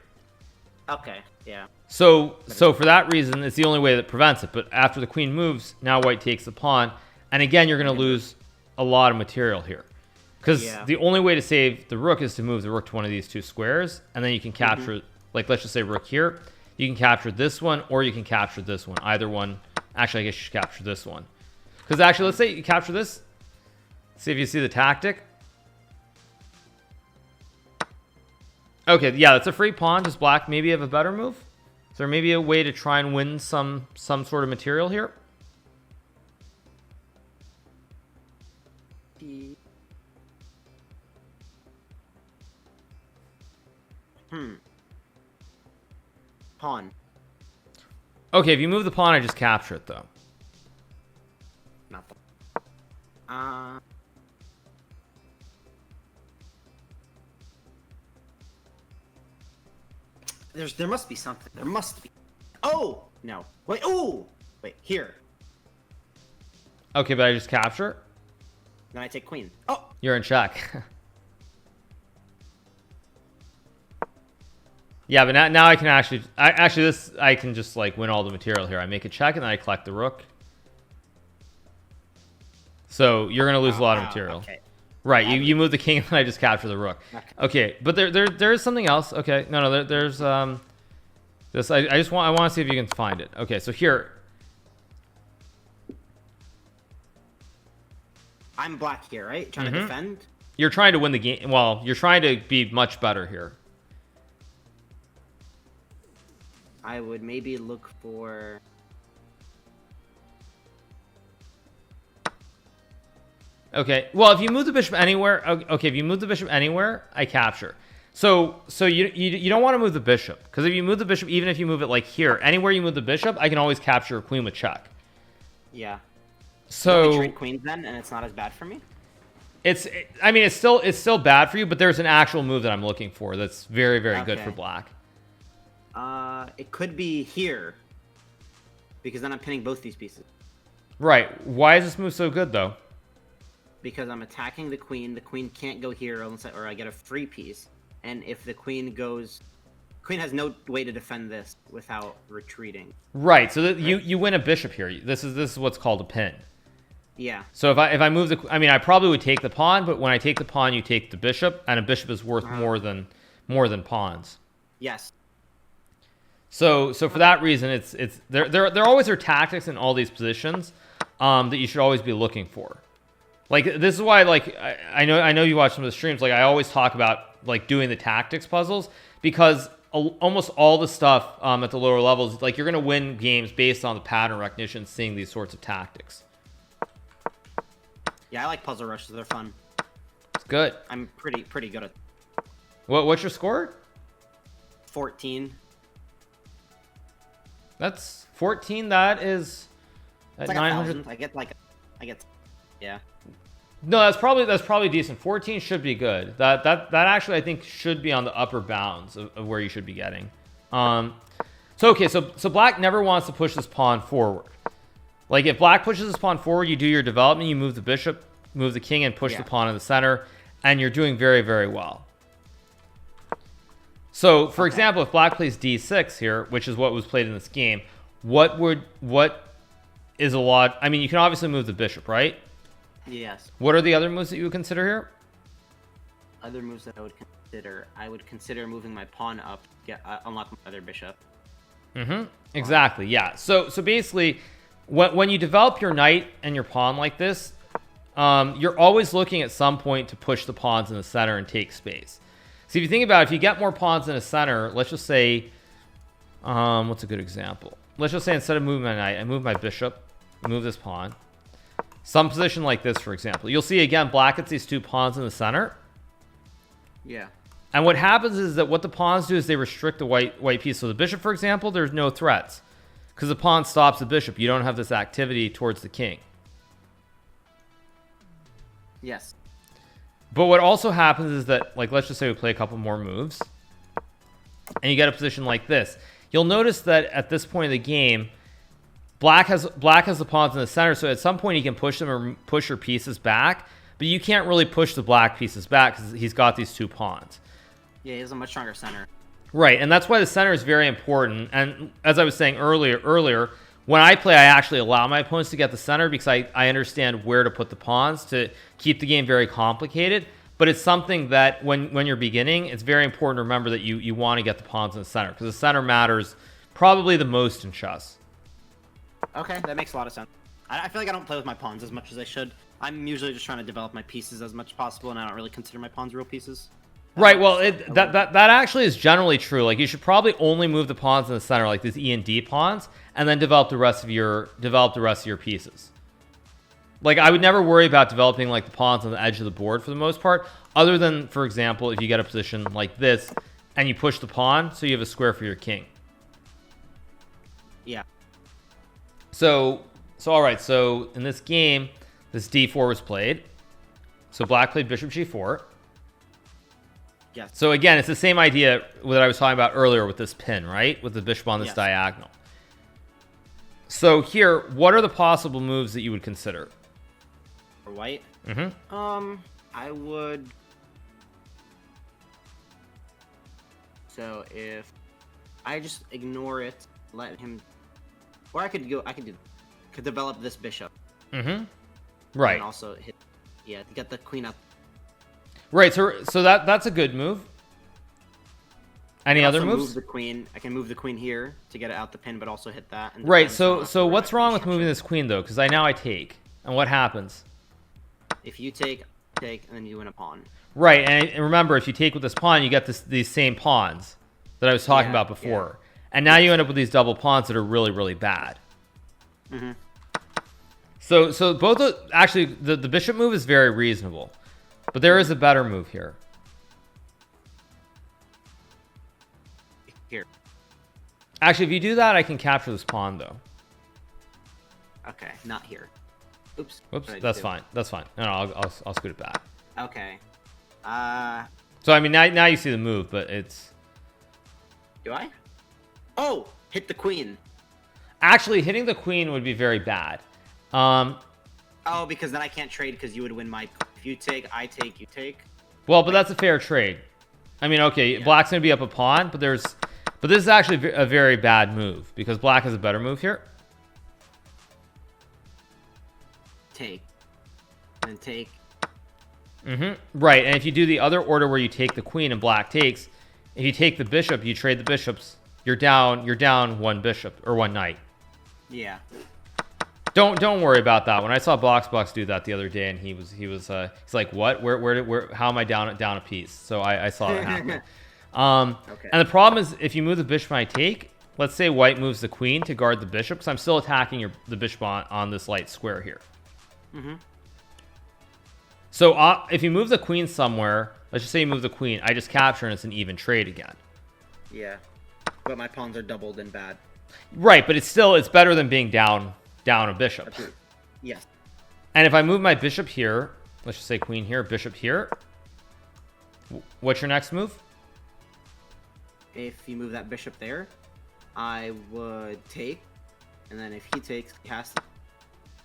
Okay, yeah. So for that reason, it's the only way that prevents it. But after the queen moves, now white takes the pawn. And again, you're going to lose a lot of material here. Because the only way to save the rook is to move the rook to one of these two squares. And then you can capture, like let's just say rook here. You can capture this one, or you can capture this one. Either one. Actually, I guess you should capture this one. Because actually, let's say you capture this. See if you see the tactic. Okay, yeah, that's a free pawn. Does black maybe have a better move? Is there maybe a way to try and win some sort of material here? Pawn. Okay, if you move the pawn, I just capture it, though. Not the... There must be something. There must be. Oh! No. Wait, oh! Wait, here. Okay, but I just capture? Then I take queen. Oh! You're in check. Yeah, but now I can actually I can just like win all the material here. I make a check and then I collect the rook. So you're gonna lose a lot of material. Okay. Right, you move the king and then I just capture the rook. Okay, but there is something else. Okay, no, there's this. I want to see if you can find it. Okay, so here. I'm black here, right? Trying to defend. You're trying to win the game. Well, you're trying to be much better here. I would maybe look for... Okay, well, if you move the bishop anywhere... Okay, if you move the bishop anywhere, I capture. So you don't want to move the bishop, because if you move the bishop, even if you move it like here, anywhere you move the bishop, I can always capture a queen with check. Yeah. So we trade queens then, and it's not as bad for me. I mean, it's still bad for you, but there's an actual move that I'm looking for that's very, very good for black. It could be here, because then I'm pinning both these pieces. Right. Why is this move so good though? Because I'm attacking the queen. The queen can't go here unless I get a free piece. And if the queen goes, queen has no way to defend this without retreating. Right. So you win a bishop here. This is what's called a pin. Yeah. So if I move I mean, I probably would take the pawn, but when I take the pawn, you take the bishop, and a bishop is worth more than pawns. Yes. So for that reason, it's there always are tactics in all these positions that you should always be looking for. Like, this is why, like, I know you watch some of the streams. Like, I always talk about like doing the tactics puzzles, because almost all the stuff at the lower levels, like, you're gonna win games based on the pattern recognition, seeing these sorts of tactics. Yeah, I like puzzle rushes. They're fun. It's good. I'm pretty good at. What's your score? 14. That's 14. That is at like 900. I get. Yeah. No, that's probably decent. 14 should be good. That actually I think should be on the upper bounds of where you should be getting. So black never wants to push this pawn forward. Like, if black pushes this pawn forward, you do your development, you move the bishop, move the king, and push the pawn in the center, and you're doing very, very well. So, for example, if black plays d6 here, which is what was played in this game, what is a lot? I mean, you can obviously move the bishop, right? Yes. What are the other moves that you would consider here? Other moves that I would consider moving my pawn up to unlock my other bishop. Exactly. Yeah. So basically, when you develop your knight and your pawn like this, you're always looking at some point to push the pawns in the center and take space. So if you think about it, if you get more pawns in the center, let's just say, what's a good example? Let's just say instead of moving my knight, I move my bishop, move this pawn. Some position like this, for example. You'll see, again, black gets these two pawns in the center. Yeah. And what happens is that what the pawns do is they restrict the white piece. So the bishop, for example, there's no threats, because the pawn stops the bishop. You don't have this activity towards the king. Yes. But what also happens is that, like, let's just say we play a couple more moves, and you get a position like this. You'll notice that at this point of the game, Black has the pawns in the center, so at some point he can push them or push your pieces back, but you can't really push the black pieces back because he's got these two pawns. Yeah, he has a much stronger center. Right, and that's why the center is very important. And as I was saying earlier, when I play, I actually allow my opponents to get the center because I understand where to put the pawns to keep the game very complicated. But it's something that when you're beginning, it's very important to remember that you want to get the pawns in the center, because the center matters probably the most in chess. Okay, that makes a lot of sense. I feel like I don't play with my pawns as much as I should. I'm usually just trying to develop my pieces as much as possible, and I don't really consider my pawns real pieces. Right, well, that actually is generally true. Like, you should probably only move the pawns in the center, like these E and D pawns, and then develop the rest of your pieces. Like, I would never worry about developing like the pawns on the edge of the board for the most part, other than, for example, if you get a position like this and you push the pawn, so you have a square for your king. Yeah. So all right. So in this game, this d4 was played. So black played bishop g4. Yes. So again, it's the same idea that I was talking about earlier with this pin, right? With the bishop on this diagonal. So here, what are the possible moves that you would consider? For white? Mm-hmm. I would... So if I just ignore it, let him... Or I could develop this bishop. Mm-hmm. Right. And also hit... Yeah, to get the queen up. Right, so that's a good move. Any other moves? Move the queen. I can move the queen here to get it out the pin, but also hit that. And right. So what's wrong with moving this queen though? Because now I take, and what happens? If you take, and then you win a pawn. Right, and remember, if you take with this pawn, you get these same pawns that I was talking about before, and now you end up with these double pawns that are really, really bad. Mm-hmm. So both actually the bishop move is very reasonable, but there is a better move here. here. Actually, if you do that, I can capture this pawn though. Okay, not here. Oops. Whoops, that's fine. That's fine. No, I'll scoot it back. Okay. So I mean, now you see the move, but it's. Do I? Oh, hit the queen. Actually, hitting the queen would be very bad. Oh, because then I can't trade because you would win my. If you take, I take, you take. Well, but that's a fair trade. I mean, okay, yeah. Black's gonna be up a pawn, but this is actually a very bad move because black has a better move here. Take. And take. Right, and if you do the other order where you take the queen and black takes, if you take the bishop, you trade the bishops. You're down one bishop or one knight. Yeah. Don't worry about that. When I saw Box do that the other day, and he's like, what? Where? How am I down a piece? So I saw that happen. Okay. And the problem is if you move the bishop and I take, let's say white moves the queen to guard the bishop, because I'm still attacking the bishop on this light square here. So if you move the queen somewhere, let's just say you move the queen, I just capture and it's an even trade again. Yeah, but my pawns are doubled and bad. Right, but it's better than being down a bishop. Yes. And if I move my bishop here, let's just say queen here, bishop here. What's your next move? If you move that bishop there, I would take, and then if he takes, he has to,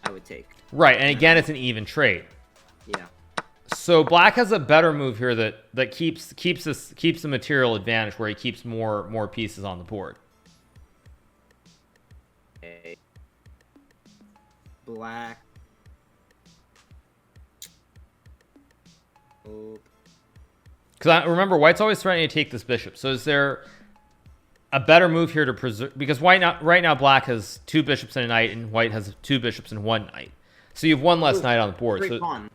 I would take. Right, and again, it's an even trade. Yeah. So black has a better move here that keeps the material advantage, where he keeps more pieces on the board. Okay. Black. Oh. Because I remember white's always threatening to take this bishop. So is there a better move here to preserve? Because right now black has 2 bishops and a knight, and white has 2 bishops and 1 knight. So you have 1 less knight on the board. Great pawn.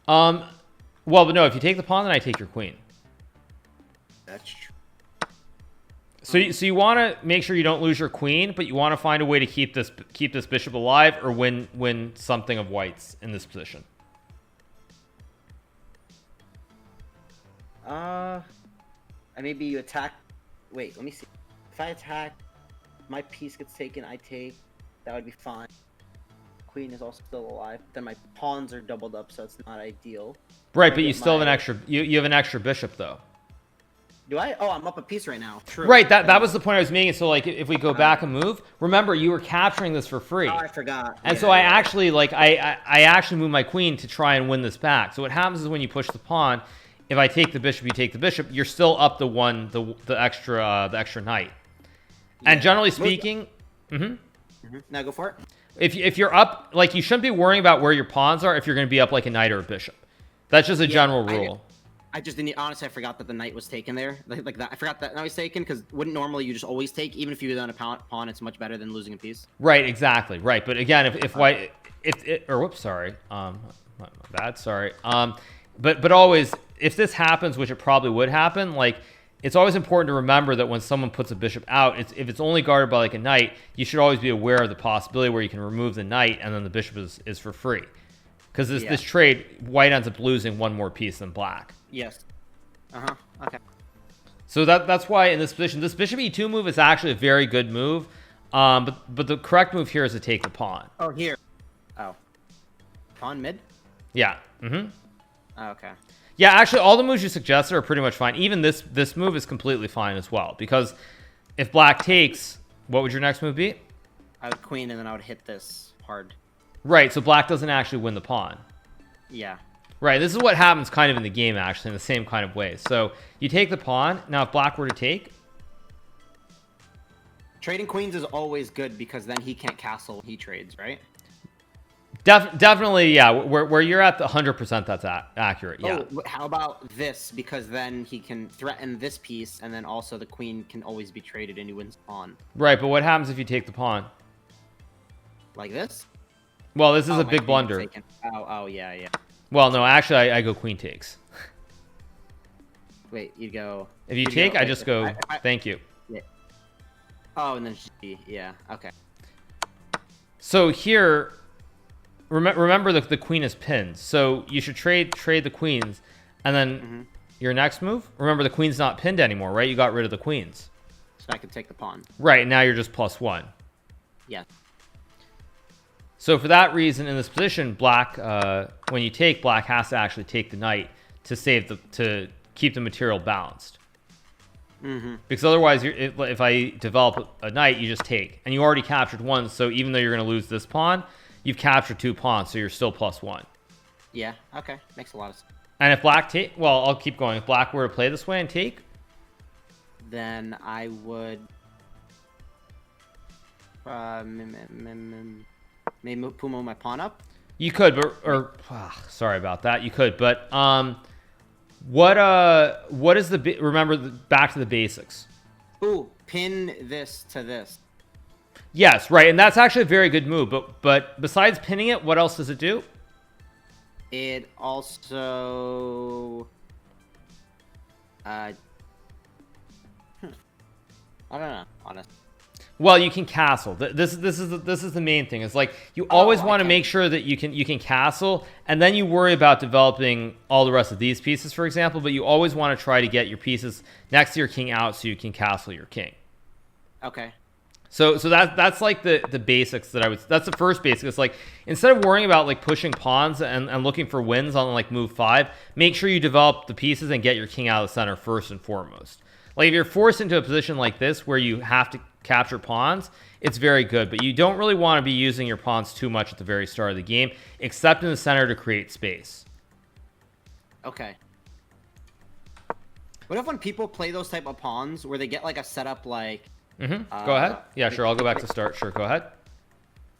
Well, but no, if you take the pawn, then I take your queen. That's true. So you want to make sure you don't lose your queen, but you want to find a way to keep this bishop alive or win something of white's in this position. Maybe you attack. Wait, let me see. If I attack, my piece gets taken. I take. That would be fine. Queen is also still alive. Then my pawns are doubled up, so it's not ideal. Right, but you still have an extra. You have an extra bishop though. Do I? Oh, I'm up a piece right now. True. Right, that was the point I was making. So like, if we go back and move, remember you were capturing this for free. Oh, I forgot. And so I actually I actually moved my queen to try and win this back. So what happens is when you push the pawn, if I take the bishop, you take the bishop. You're still up the extra knight. Yeah. And generally speaking, Now go for it. If you're up, like, you shouldn't be worrying about where your pawns are if you're going to be up like a knight or a bishop. That's just a general rule. I just didn't. Honestly, I forgot that the knight was taken there. Like that, I forgot that was taken because wouldn't normally you just always take, even if you go down a pawn, it's much better than losing a piece. Right. Exactly. Right. But again, if white, whoops, sorry, my bad, sorry. But always, if this happens, which it probably would happen, like, it's always important to remember that when someone puts a bishop out, if it's only guarded by like a knight, you should always be aware of the possibility where you can remove the knight and then the bishop is for free. Because this trade, white ends up losing 1 more piece than black. Yes. Okay. So that's why in this position, this bishop e2 move is actually a very good move. But the correct move here is to take the pawn. Oh, here. Oh. Pawn mid? Yeah. Oh, okay. Yeah, actually, all the moves you suggested are pretty much fine. Even this move is completely fine as well. Because if black takes, what would your next move be? I would queen, and then I would hit this hard. Right, so black doesn't actually win the pawn. Yeah. Right, this is what happens kind of in the game, actually, in the same kind of way. So you take the pawn. Now, if black were to take... Trading queens is always good because then he can't castle when he trades, right? Definitely, yeah. Where you're at the 100%, that's accurate. Yeah. Oh, how about this? Because then he can threaten this piece, and then also the queen can always be traded, and he wins pawn. Right, but what happens if you take the pawn? Like this? Well, this is a big blunder. Oh, yeah. Well, no, actually, I go queen takes. Wait, you go. If you take, I just go. Thank you. Yeah. Oh, and then yeah. Okay. So here. Remember the queen is pinned, so you should trade the queens, and then your next move, remember the queen's not pinned anymore, right? You got rid of the queens. So I can take the pawn. Right, now you're just +1. Yeah. So for that reason, in this position, black, when you take, black has to actually take the knight to to keep the material balanced. Because otherwise, if I develop a knight, you just take, and you already captured one. So even though you're going to lose this pawn, you've captured 2 pawns, so you're still +1. Yeah. Okay. Makes a lot of sense. And if black take, well, I'll keep going. If black were to play this way and take, then I would maybe move my pawn up. you could, but sorry about that. You could, but what is the remember back to the basics? Ooh, pin this to this. Yes, right, and that's actually a very good move. But besides pinning it, what else does it do? It also I don't know, honestly. Well, you can castle. This is the main thing. It's like you always want to make sure that you can castle, and then you worry about developing all the rest of these pieces, for example. But you always want to try to get your pieces next to your king out so you can castle your king. Okay. So that's like the basics that I would. That's the first basic. It's like instead of worrying about like pushing pawns and looking for wins on like move 5, make sure you develop the pieces and get your king out of the center first and foremost. Like if you're forced into a position like this where you have to capture pawns, it's very good, but you don't really want to be using your pawns too much at the very start of the game, except in the center to create space. Okay. What if when people play those type of pawns where they get like a setup like Go ahead. Yeah, sure. I'll go back to start. Sure, go ahead.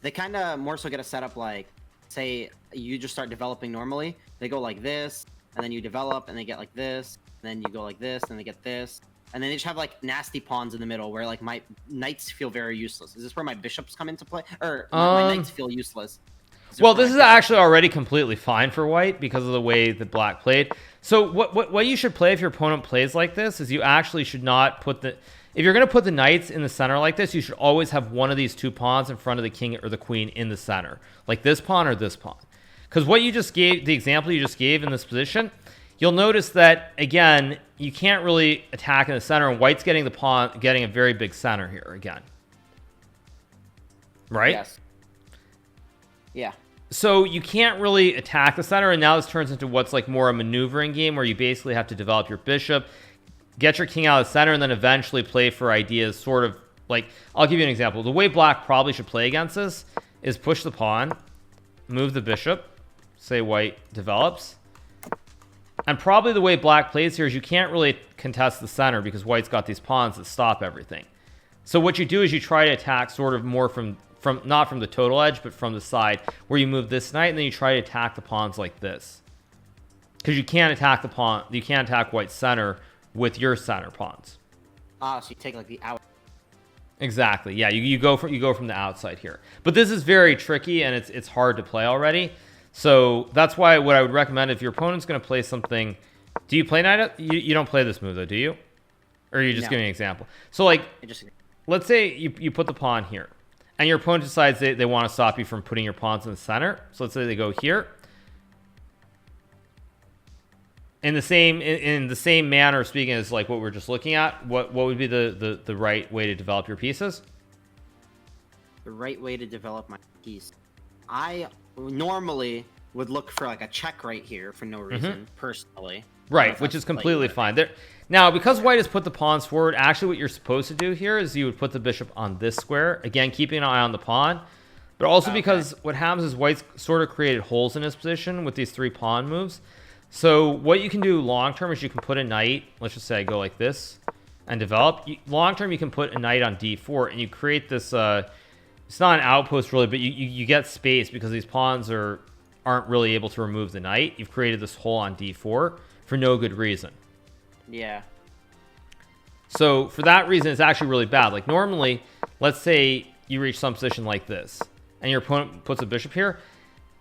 They kind of more so get a setup like, say you just start developing normally. They go like this, and then you develop, and they get like this, and then you go like this, and they get this. And then they just have like nasty pawns in the middle where like my knights feel very useless. Is this where my bishops come into play? Or my knights feel useless? Well, this is actually already completely fine for white because of the way that black played. So what you should play if your opponent plays like this is you actually should not put the... If you're going to put the knights in the center like this, you should always have one of these 2 pawns in front of the king or the queen in the center. Like this pawn or this pawn. Because what you just gave, the example you just gave in this position... You'll notice that, again, you can't really attack in the center, and white's getting the pawn, getting a very big center here again. Right? Yes. Yeah. So you can't really attack the center, and now this turns into what's like more a maneuvering game where you basically have to develop your bishop, get your king out of the center, and then eventually play for ideas sort of like... I'll give you an example. The way black probably should play against this is push the pawn, move the bishop, say white develops... And probably the way black plays here is you can't really contest the center because white's got these pawns that stop everything. So what you do is you try to attack sort of more from not from the total edge, but from the side where you move this knight, and then you try to attack the pawns like this. Because you can't attack the pawn, you can't attack white's center with your center pawns. So you take like the out. Exactly. Yeah, you go from the outside here. But this is very tricky and it's hard to play already. So that's why what I would recommend if your opponent's going to play something... Do you play knight? You don't play this move, though, do you? Or are you just giving an example? So, like, let's say you put the pawn here. And your opponent decides they want to stop you from putting your pawns in the center. So let's say they go here. In the same manner, speaking as like what we're just looking at, what would be the right way to develop your pieces? The right way to develop my piece. I normally would look for like a check right here for no reason, personally. Right, which is completely fine. Now, because white has put the pawns forward, actually what you're supposed to do here is you would put the bishop on this square. Again, keeping an eye on the pawn. But also because what happens is white's sort of created holes in his position with these 3 pawn moves. So what you can do long term is you can put a knight, let's just say I go like this, and develop. Long term, you can put a knight on d4, and you create this... it's not an outpost really, but you get space because these pawns aren't really able to remove the knight. You've created this hole on d4 for no good reason. Yeah. So for that reason, it's actually really bad. Like normally, let's say you reach some position like this, and your opponent puts a bishop here.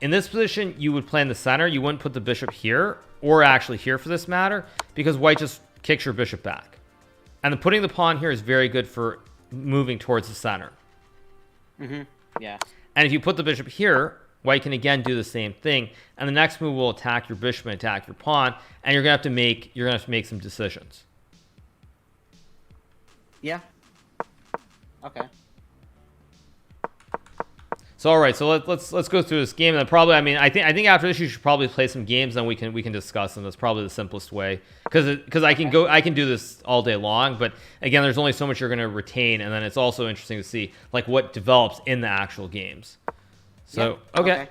In this position, you would play in the center. You wouldn't put the bishop here, or actually here for this matter, because white just kicks your bishop back. And then putting the pawn here is very good for moving towards the center. Yeah. And if you put the bishop here, White can again do the same thing, and the next move will attack your bishop and attack your pawn, and you're gonna have to make some decisions. Yeah. Okay. So all right, so let's go through this game, and then probably, I think after this you should probably play some games, and we can discuss them. That's probably the simplest way, because I can do this all day long, but again, there's only so much you're going to retain, and then it's also interesting to see like what develops in the actual games. So okay.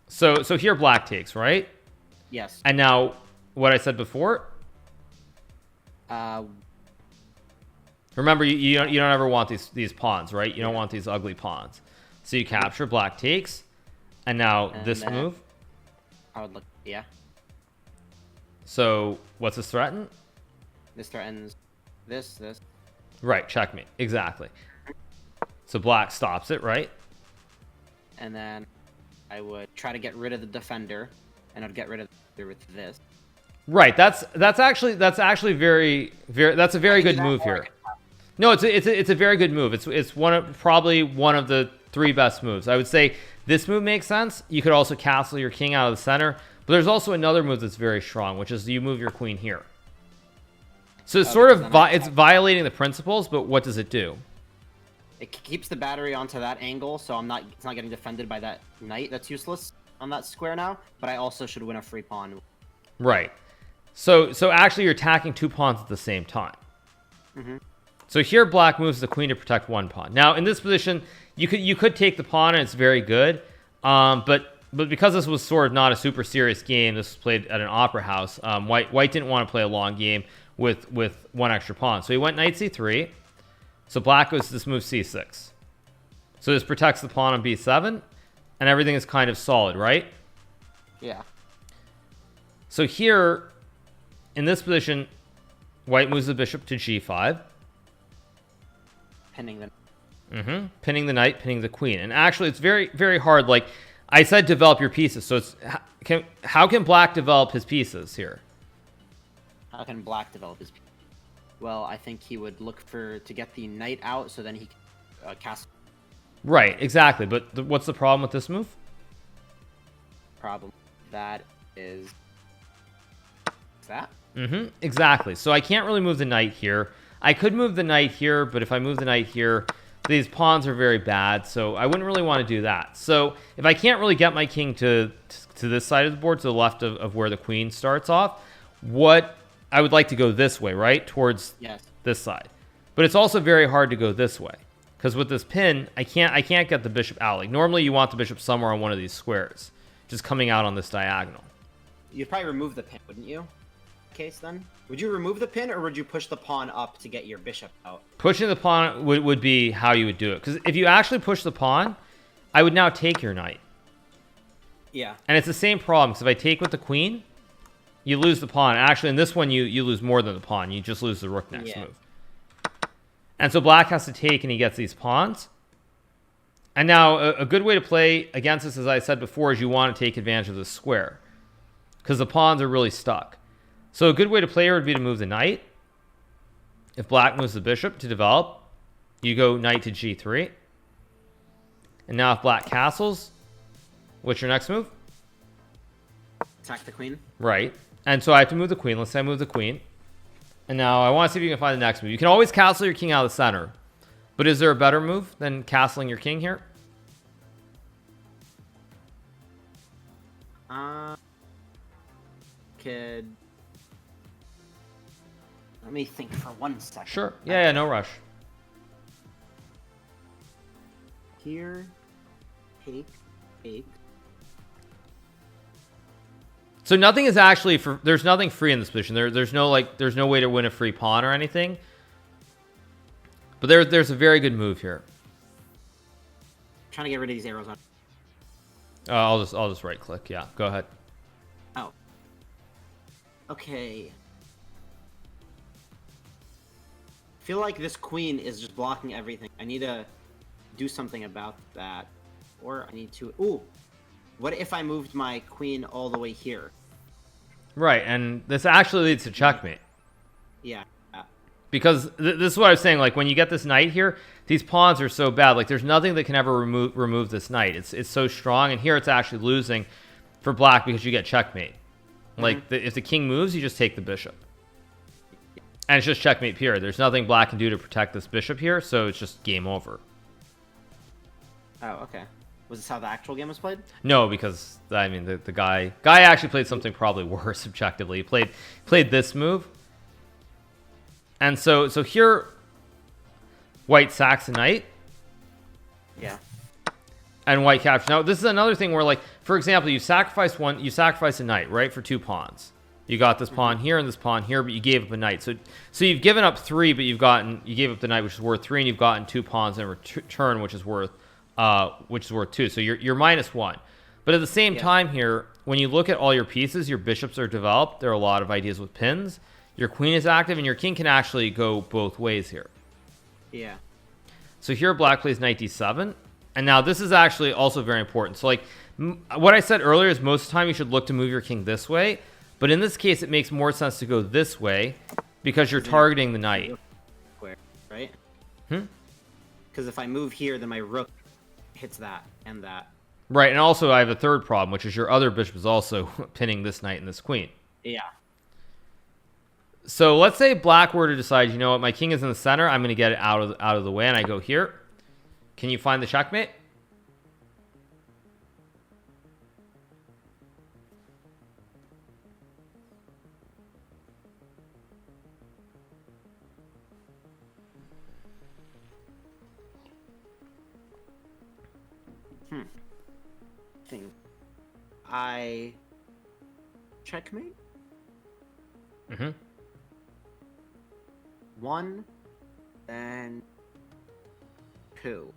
So here black takes, right? Yes. And now what I said before. Remember, you don't ever want these pawns, right? You don't want these ugly pawns. So you capture, black takes, and now this move. I would look, yeah. So what's this threaten? This threatens this. Right, checkmate, exactly. So black stops it, right? And then I would try to get rid of the defender, and I'd get rid of the with this. Right, that's actually very that's a very good move here. No, it's a very good move. It's probably one of the 3 best moves. I would say this move makes sense. You could also castle your king out of the center, but there's also another move that's very strong, which is you move your queen here. So it's sort of it's violating the principles, but what does it do? It keeps the battery onto that angle, so it's not getting defended by that knight that's useless on that square now, but I also should win a free pawn. Right. So actually you're attacking 2 pawns at the same time. Mm-hmm. So here black moves the queen to protect 1 pawn. Now in this position, you could take the pawn and it's very good. But because this was sort of not a super serious game, this was played at an opera house. White didn't want to play a long game with 1 extra pawn. So he went knight c3. So black goes to this move c6. So this protects the pawn on b7, and everything is kind of solid, right? Yeah. So here, in this position, white moves the bishop to g5. Pinning the knight, pinning the queen. And actually, it's very, very hard. Like I said, develop your pieces. So how can black develop his pieces here? How can black develop his pieces? Well, I think he would look to get the knight out, so then he can cast. Right, exactly. But what's the problem with this move? Problem that is that. Exactly. So I can't really move the knight here. I could move the knight here, but if I move the knight here, these pawns are very bad, so I wouldn't really want to do that. So if I can't really get my king to this side of the board, to the left of where the queen starts off, what I would like to go this way, right? Towards this side. But it's also very hard to go this way, because with this pin, I can't get the bishop out. Like normally you want the bishop somewhere on one of these squares, just coming out on this diagonal. You'd probably remove the pin, wouldn't you? Case then, would you remove the pin, or would you push the pawn up to get your bishop out? Pushing the pawn would be how you would do it, because if you actually push the pawn, I would now take your knight. Yeah. And it's the same problem, because if I take with the queen, you lose the pawn. Actually, in this one, you lose more than the pawn. You just lose the rook next move. And so black has to take, and he gets these pawns. And now a good way to play against this, as I said before, is you want to take advantage of the square, because the pawns are really stuck. So a good way to play here would be to move the knight. If black moves the bishop to develop, you go knight to g3. And now if black castles, what's your next move? Attack the queen. Right. And so I have to move the queen. Let's say I move the queen. And now I want to see if you can find the next move. You can always castle your king out of the center. But is there a better move than castling your king here? Let me think for 1 second. Sure. Yeah, no rush. Here, take. So nothing is actually there's nothing free in this position. There's no way to win a free pawn or anything. But there's a very good move here. Trying to get rid of these arrows on. I'll just right click. Yeah, go ahead. Oh. Okay. I feel like this queen is just blocking everything. I need to do something about that. Or I need to... Ooh! What if I moved my queen all the way here? Right, and this actually leads to checkmate. Yeah. Because this is what I was saying. Like, when you get this knight here, these pawns are so bad. Like, there's nothing that can ever remove this knight. It's so strong. And here it's actually losing for black because you get checkmate. Like, if the king moves, you just take the bishop. And it's just checkmate period. There's nothing black can do to protect this bishop here, so it's just game over. Oh, okay. Was this how the actual game was played? No, because, I mean, the guy actually played something probably worse objectively. He played this move. And so here, white sacks a knight. Yeah. And white captures. Now, this is another thing where, like, for example, you sacrifice a knight, right, for 2 pawns. You got this pawn here and this pawn here, but you gave up a knight. So you've given up 3, but you gave up the knight, which is worth 3, and you've gotten 2 pawns in return, which is worth 2. So you're -1. But at the same time here, when you look at all your pieces, your bishops are developed. There are a lot of ideas with pins. Your queen is active, and your king can actually go both ways here. Yeah. So here black plays knight d7. And now this is actually also very important. So, like, what I said earlier is most of the time you should look to move your king this way. But in this case, it makes more sense to go this way because you're targeting the knight. Right? Because if I move here, then my rook hits that and that. Right, and also I have a third problem, which is your other bishop is also pinning this knight and this queen. Yeah. So let's say black were to decide, you know what, my king is in the center. I'm going to get it out of the way, and I go here. Can you find the checkmate? I checkmate. 1, then 2.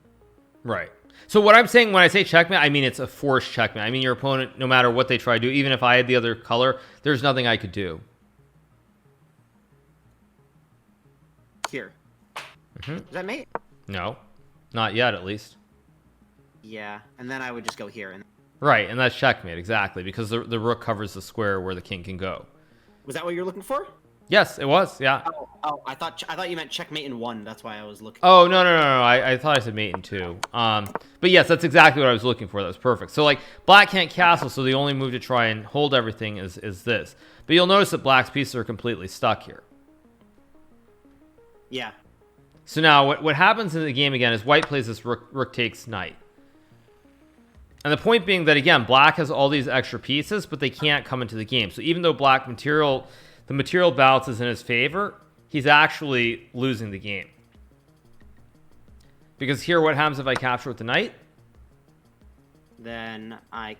Right. So what I'm saying when I say checkmate, I mean it's a forced checkmate. I mean your opponent, no matter what they try to do, even if I had the other color, there's nothing I could do. Here. Is that mate? No. Not yet, at least. Yeah, and then I would just go here. And Right, and that's checkmate, exactly, because the rook covers the square where the king can go. Was that what you're looking for? Yes, it was, yeah. Oh, I thought you meant checkmate in 1. That's why I was looking. Oh, no. I thought I said mate in 2. But yes, that's exactly what I was looking for. That was perfect. So, like, black can't castle, so the only move to try and hold everything is this. But you'll notice that black's pieces are completely stuck here. Yeah. So now what happens in the game again is white plays this rook takes knight. And the point being that, again, black has all these extra pieces, but they can't come into the game. So even though the material balance is in his favor, he's actually losing the game. Because here, what happens if I capture with the knight? Then I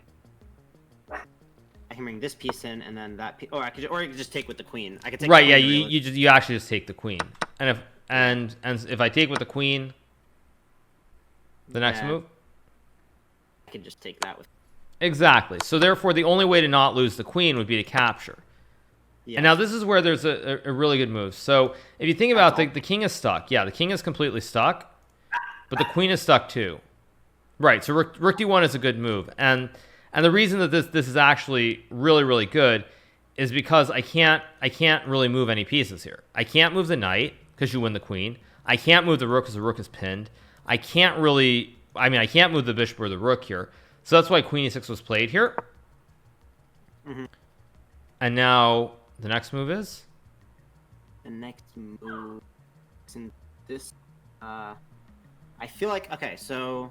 can bring this piece in, and then that piece. Or I could just take with the queen. I could take. Right? Yeah. You actually just take the queen. And if I take with the queen, the next move. I could just take that with. Exactly. So therefore, the only way to not lose the queen would be to capture. Yeah. And now this is where there's a really good move. So if you think about the king is stuck. Yeah, the king is completely stuck, but the queen is stuck too. Right. So rook d1 is a good move, and the reason that this is actually really, really good is because I can't really move any pieces here. I can't move the knight because you win the queen. I can't move the rook because the rook is pinned. I can't move the bishop or the rook here. So that's why queen e6 was played here. And now the next move is? The next move is in this. I feel like, okay, so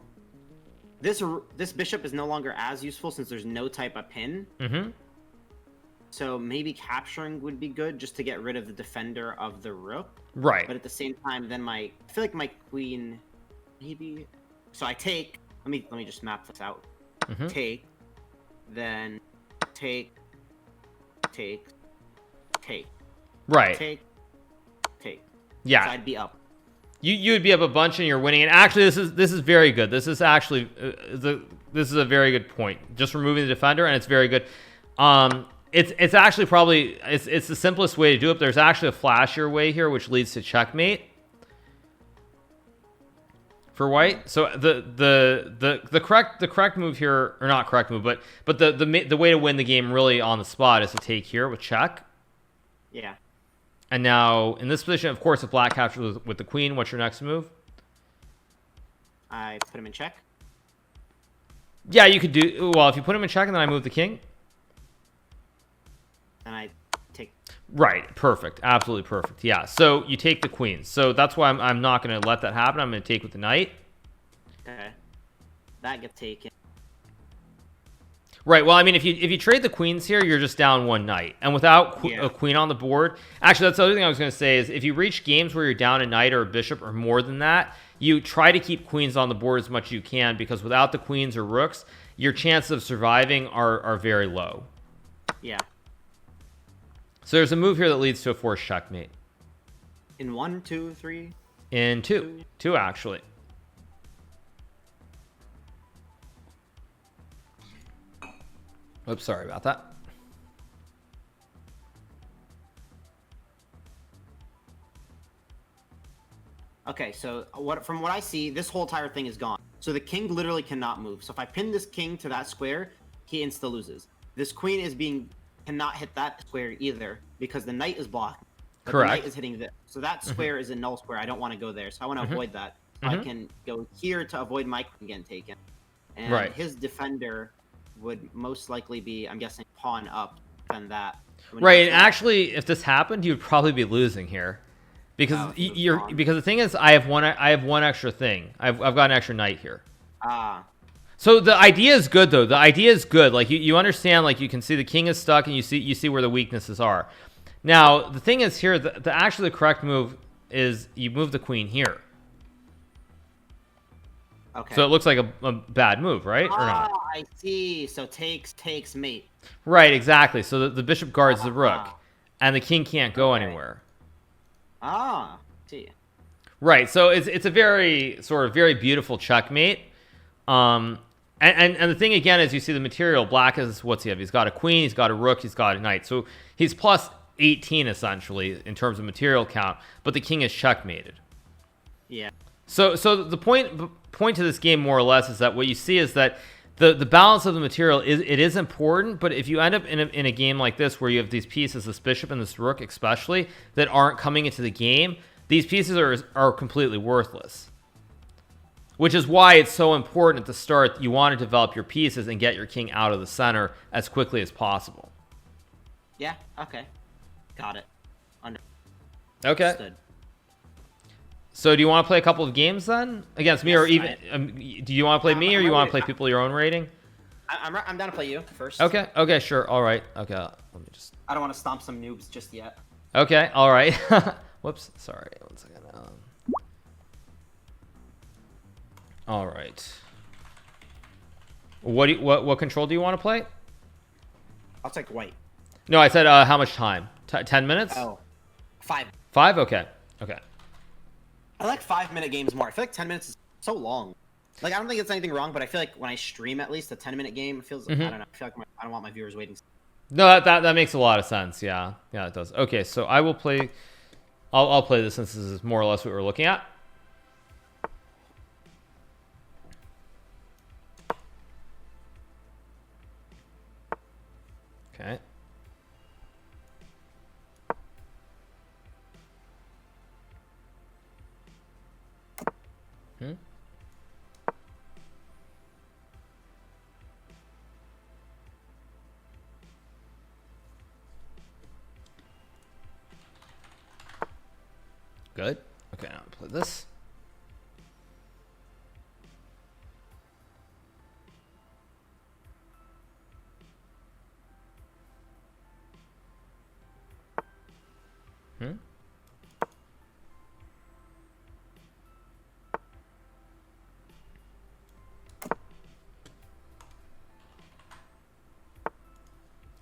this bishop is no longer as useful since there's no type of pin. So maybe capturing would be good just to get rid of the defender of the rook. Right. But at the same time, then I feel like my queen maybe. So I take. Let me just map this out. Take, then take. Right. Take. Yeah. So I'd be up. You would be up a bunch and you're winning. And actually, this is very good. This is actually this is a very good point. Just removing the defender, and it's very good. It's actually probably it's the simplest way to do it. There's actually a flashier way here, which leads to checkmate for white. So the correct move here, or not correct move, but the way to win the game really on the spot is to take here with check. Yeah. And now in this position, of course, if black captures with the queen, what's your next move? I put him in check. Yeah, you could do... Well, if you put him in check and then I move the king. And I take... Right, perfect. Absolutely perfect. Yeah, so you take the queen. So that's why I'm not going to let that happen. I'm going to take with the knight. Okay. That gets taken. Right, well, I mean, if you trade the queens here, you're just down one knight. And without a queen on the board... Actually, that's the other thing I was going to say is if you reach games where you're down a knight or a bishop or more than that, you try to keep queens on the board as much as you can, because without the queens or rooks, your chances of surviving are very low. Yeah. So there's a move here that leads to a forced checkmate. In 1, 2, 3? In two. Two, actually. Oops, sorry about that. Okay, so from what I see, this whole entire thing is gone. So the king literally cannot move. So if I pin this king to that square, he insta loses. This queen cannot hit that square either because the knight is blocked. But Correct. The knight is hitting this. So that square is a null square. I don't want to go there. So I want to avoid that. So I can go here to avoid my queen getting taken. And his defender would most likely be, I'm guessing, pawn up than that. Right, and actually, if this happened, you'd probably be losing here, because because the thing is, I have one extra thing. I've got an extra knight here. So the idea is good, though. The idea is good. Like you understand, like you can see the king is stuck, and you see where the weaknesses are. Now the thing is here, the correct move is you move the queen here. Okay. So it looks like a bad move, right? Or not? I see. So takes mate. Right, exactly. So the bishop guards the rook, and the king can't go anywhere. See. Right. So it's a very very beautiful checkmate. And the thing again is, you see the material. Black is, what's he have? He's got a queen, he's got a rook, he's got a knight. So he's plus 18 essentially in terms of material count, but the king is checkmated. Yeah. So the point to this game more or less is that what you see is that the balance of the material is important, but if you end up in a game like this where you have these pieces, this bishop and this rook especially, that aren't coming into the game, these pieces are completely worthless. Which is why it's so important at the start. You want to develop your pieces and get your king out of the center as quickly as possible. Yeah, okay. Got it. Okay. Understood. So do you want to play a couple of games then against me, or even do you want to play me, or you want to play people your own rating? I'm down to play you first. Okay, sure. All right. Okay, let me just... I don't want to stomp some noobs just yet. Okay, all right. Whoops, sorry. 1 second. All right. What control do you want to play? I'll take white. No, I said how much time? 10 minutes? Oh, 5. 5? Okay. I like 5-minute games more. I feel like 10 minutes is so long. Like, I don't think it's anything wrong, but I feel like when I stream at least a 10-minute game, it feels, I don't know, I feel like I don't want my viewers waiting. No, that makes a lot of sense. Yeah, it does. Okay, so I will play... I'll play this since this is more or less what we're looking at. Okay. Good. Okay, now I'll play this.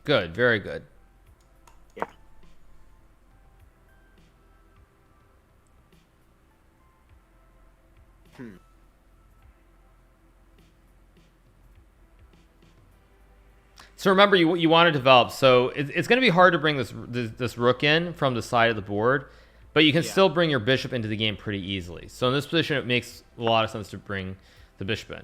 Good, very good. Yeah. So remember, you want to develop. So it's going to be hard to bring this rook in from the side of the board, but you can still bring your bishop into the game pretty easily. So in this position, it makes a lot of sense to bring the bishop in.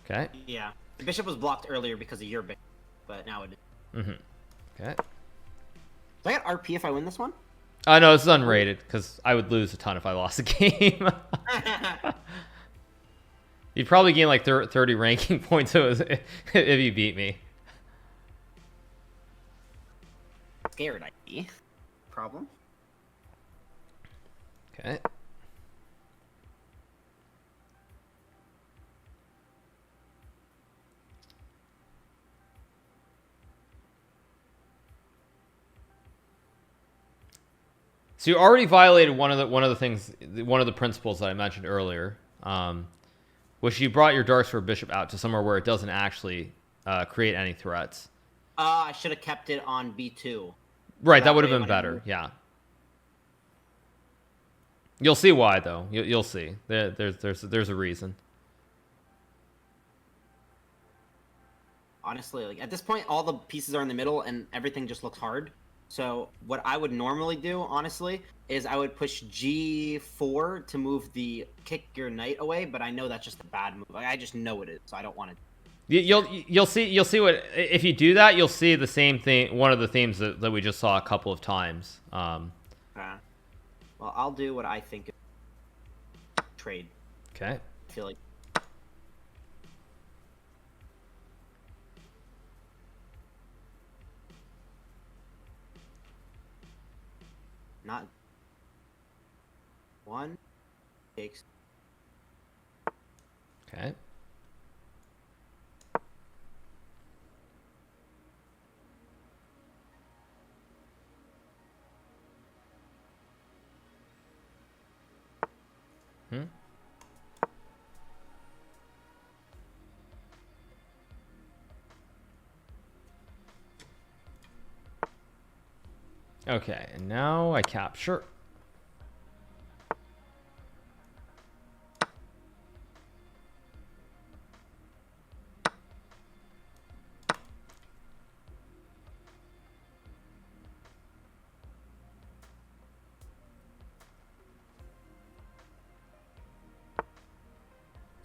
Okay. Yeah. The bishop was blocked earlier because of your bishop, but now it is. Okay. Do I get RP if I win this one? I know this is unrated because I would lose a ton if I lost a game. You'd probably gain like 30 ranking points if you beat me. Scared, I'd be. Problem. Okay. So you already violated one of the principles that I mentioned earlier, which you brought your Darksword Bishop out to somewhere where it doesn't actually create any threats. I should have kept it on B2. Right, that would have been better. Yeah. You'll see why, though. You'll see. There's a reason. Honestly, like at this point, all the pieces are in the middle, and everything just looks hard. So what I would normally do, honestly, is I would push G4 to kick your knight away. But I know that's just a bad move. Like, I just know it is, so I don't want to. You'll see what if you do that. You'll see the same thing. One of the themes that we just saw a couple of times. Well, I'll do what I think. Trade. Okay. I feel like. Not one takes. Okay. Okay, and now I capture.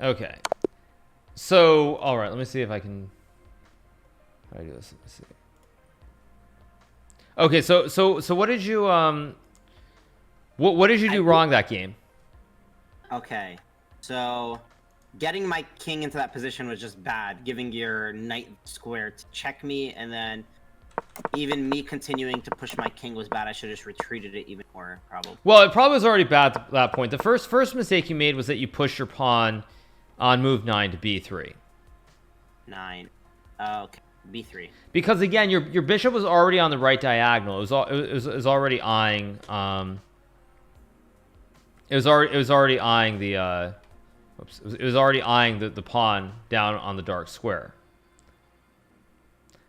Okay. So, all right, let me see if I can. How do I do this? Let me see. Okay, so what did you what did you do wrong that game? Okay, so getting my king into that position was just bad. Giving your knight square to check me, and then even me continuing to push my king was bad. I should have just retreated it even more, probably. Well, it probably was already bad at that point. The first mistake you made was that you pushed your pawn on move 9 to b3. 9. Okay. B3. Because again, your bishop was already on the right diagonal. It was already eyeing it was already eyeing the it was already eyeing the pawn down on the dark square.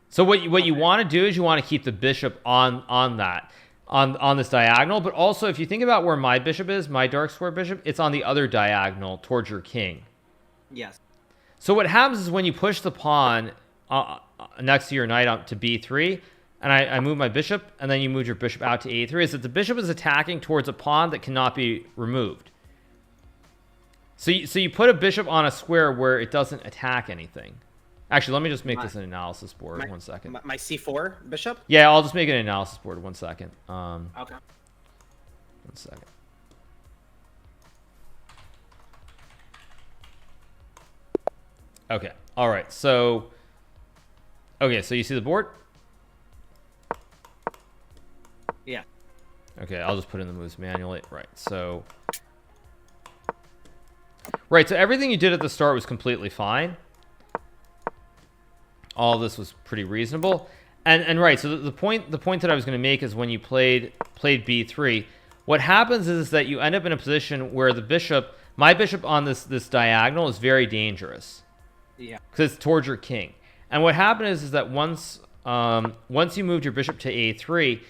So what you want to do is you want to keep the bishop on this diagonal, but also if you think about where my bishop is, my dark square bishop, it's on the other diagonal towards your king. Yes. So what happens is when you push the pawn next to your knight up to b3, and I move my bishop, and then you move your bishop out to a3, is that the bishop is attacking towards a pawn that cannot be removed. So you put a bishop on a square where it doesn't attack anything. Actually, let me just make this an analysis board. 1 second. My c4 bishop? Yeah, I'll just make it an analysis board. 1 second. Okay. 1 second. Okay. All right. So, okay. So you see the board? Yeah. Okay. I'll just put in the moves manually. Right. So, right. So everything you did at the start was completely fine. All of this was pretty reasonable. And right. So the point that I was going to make is when you played b3, what happens is that you end up in a position where the bishop, my bishop on this diagonal is very dangerous. Yeah. Because it's towards your king. And what happened is that once you moved your bishop to a3,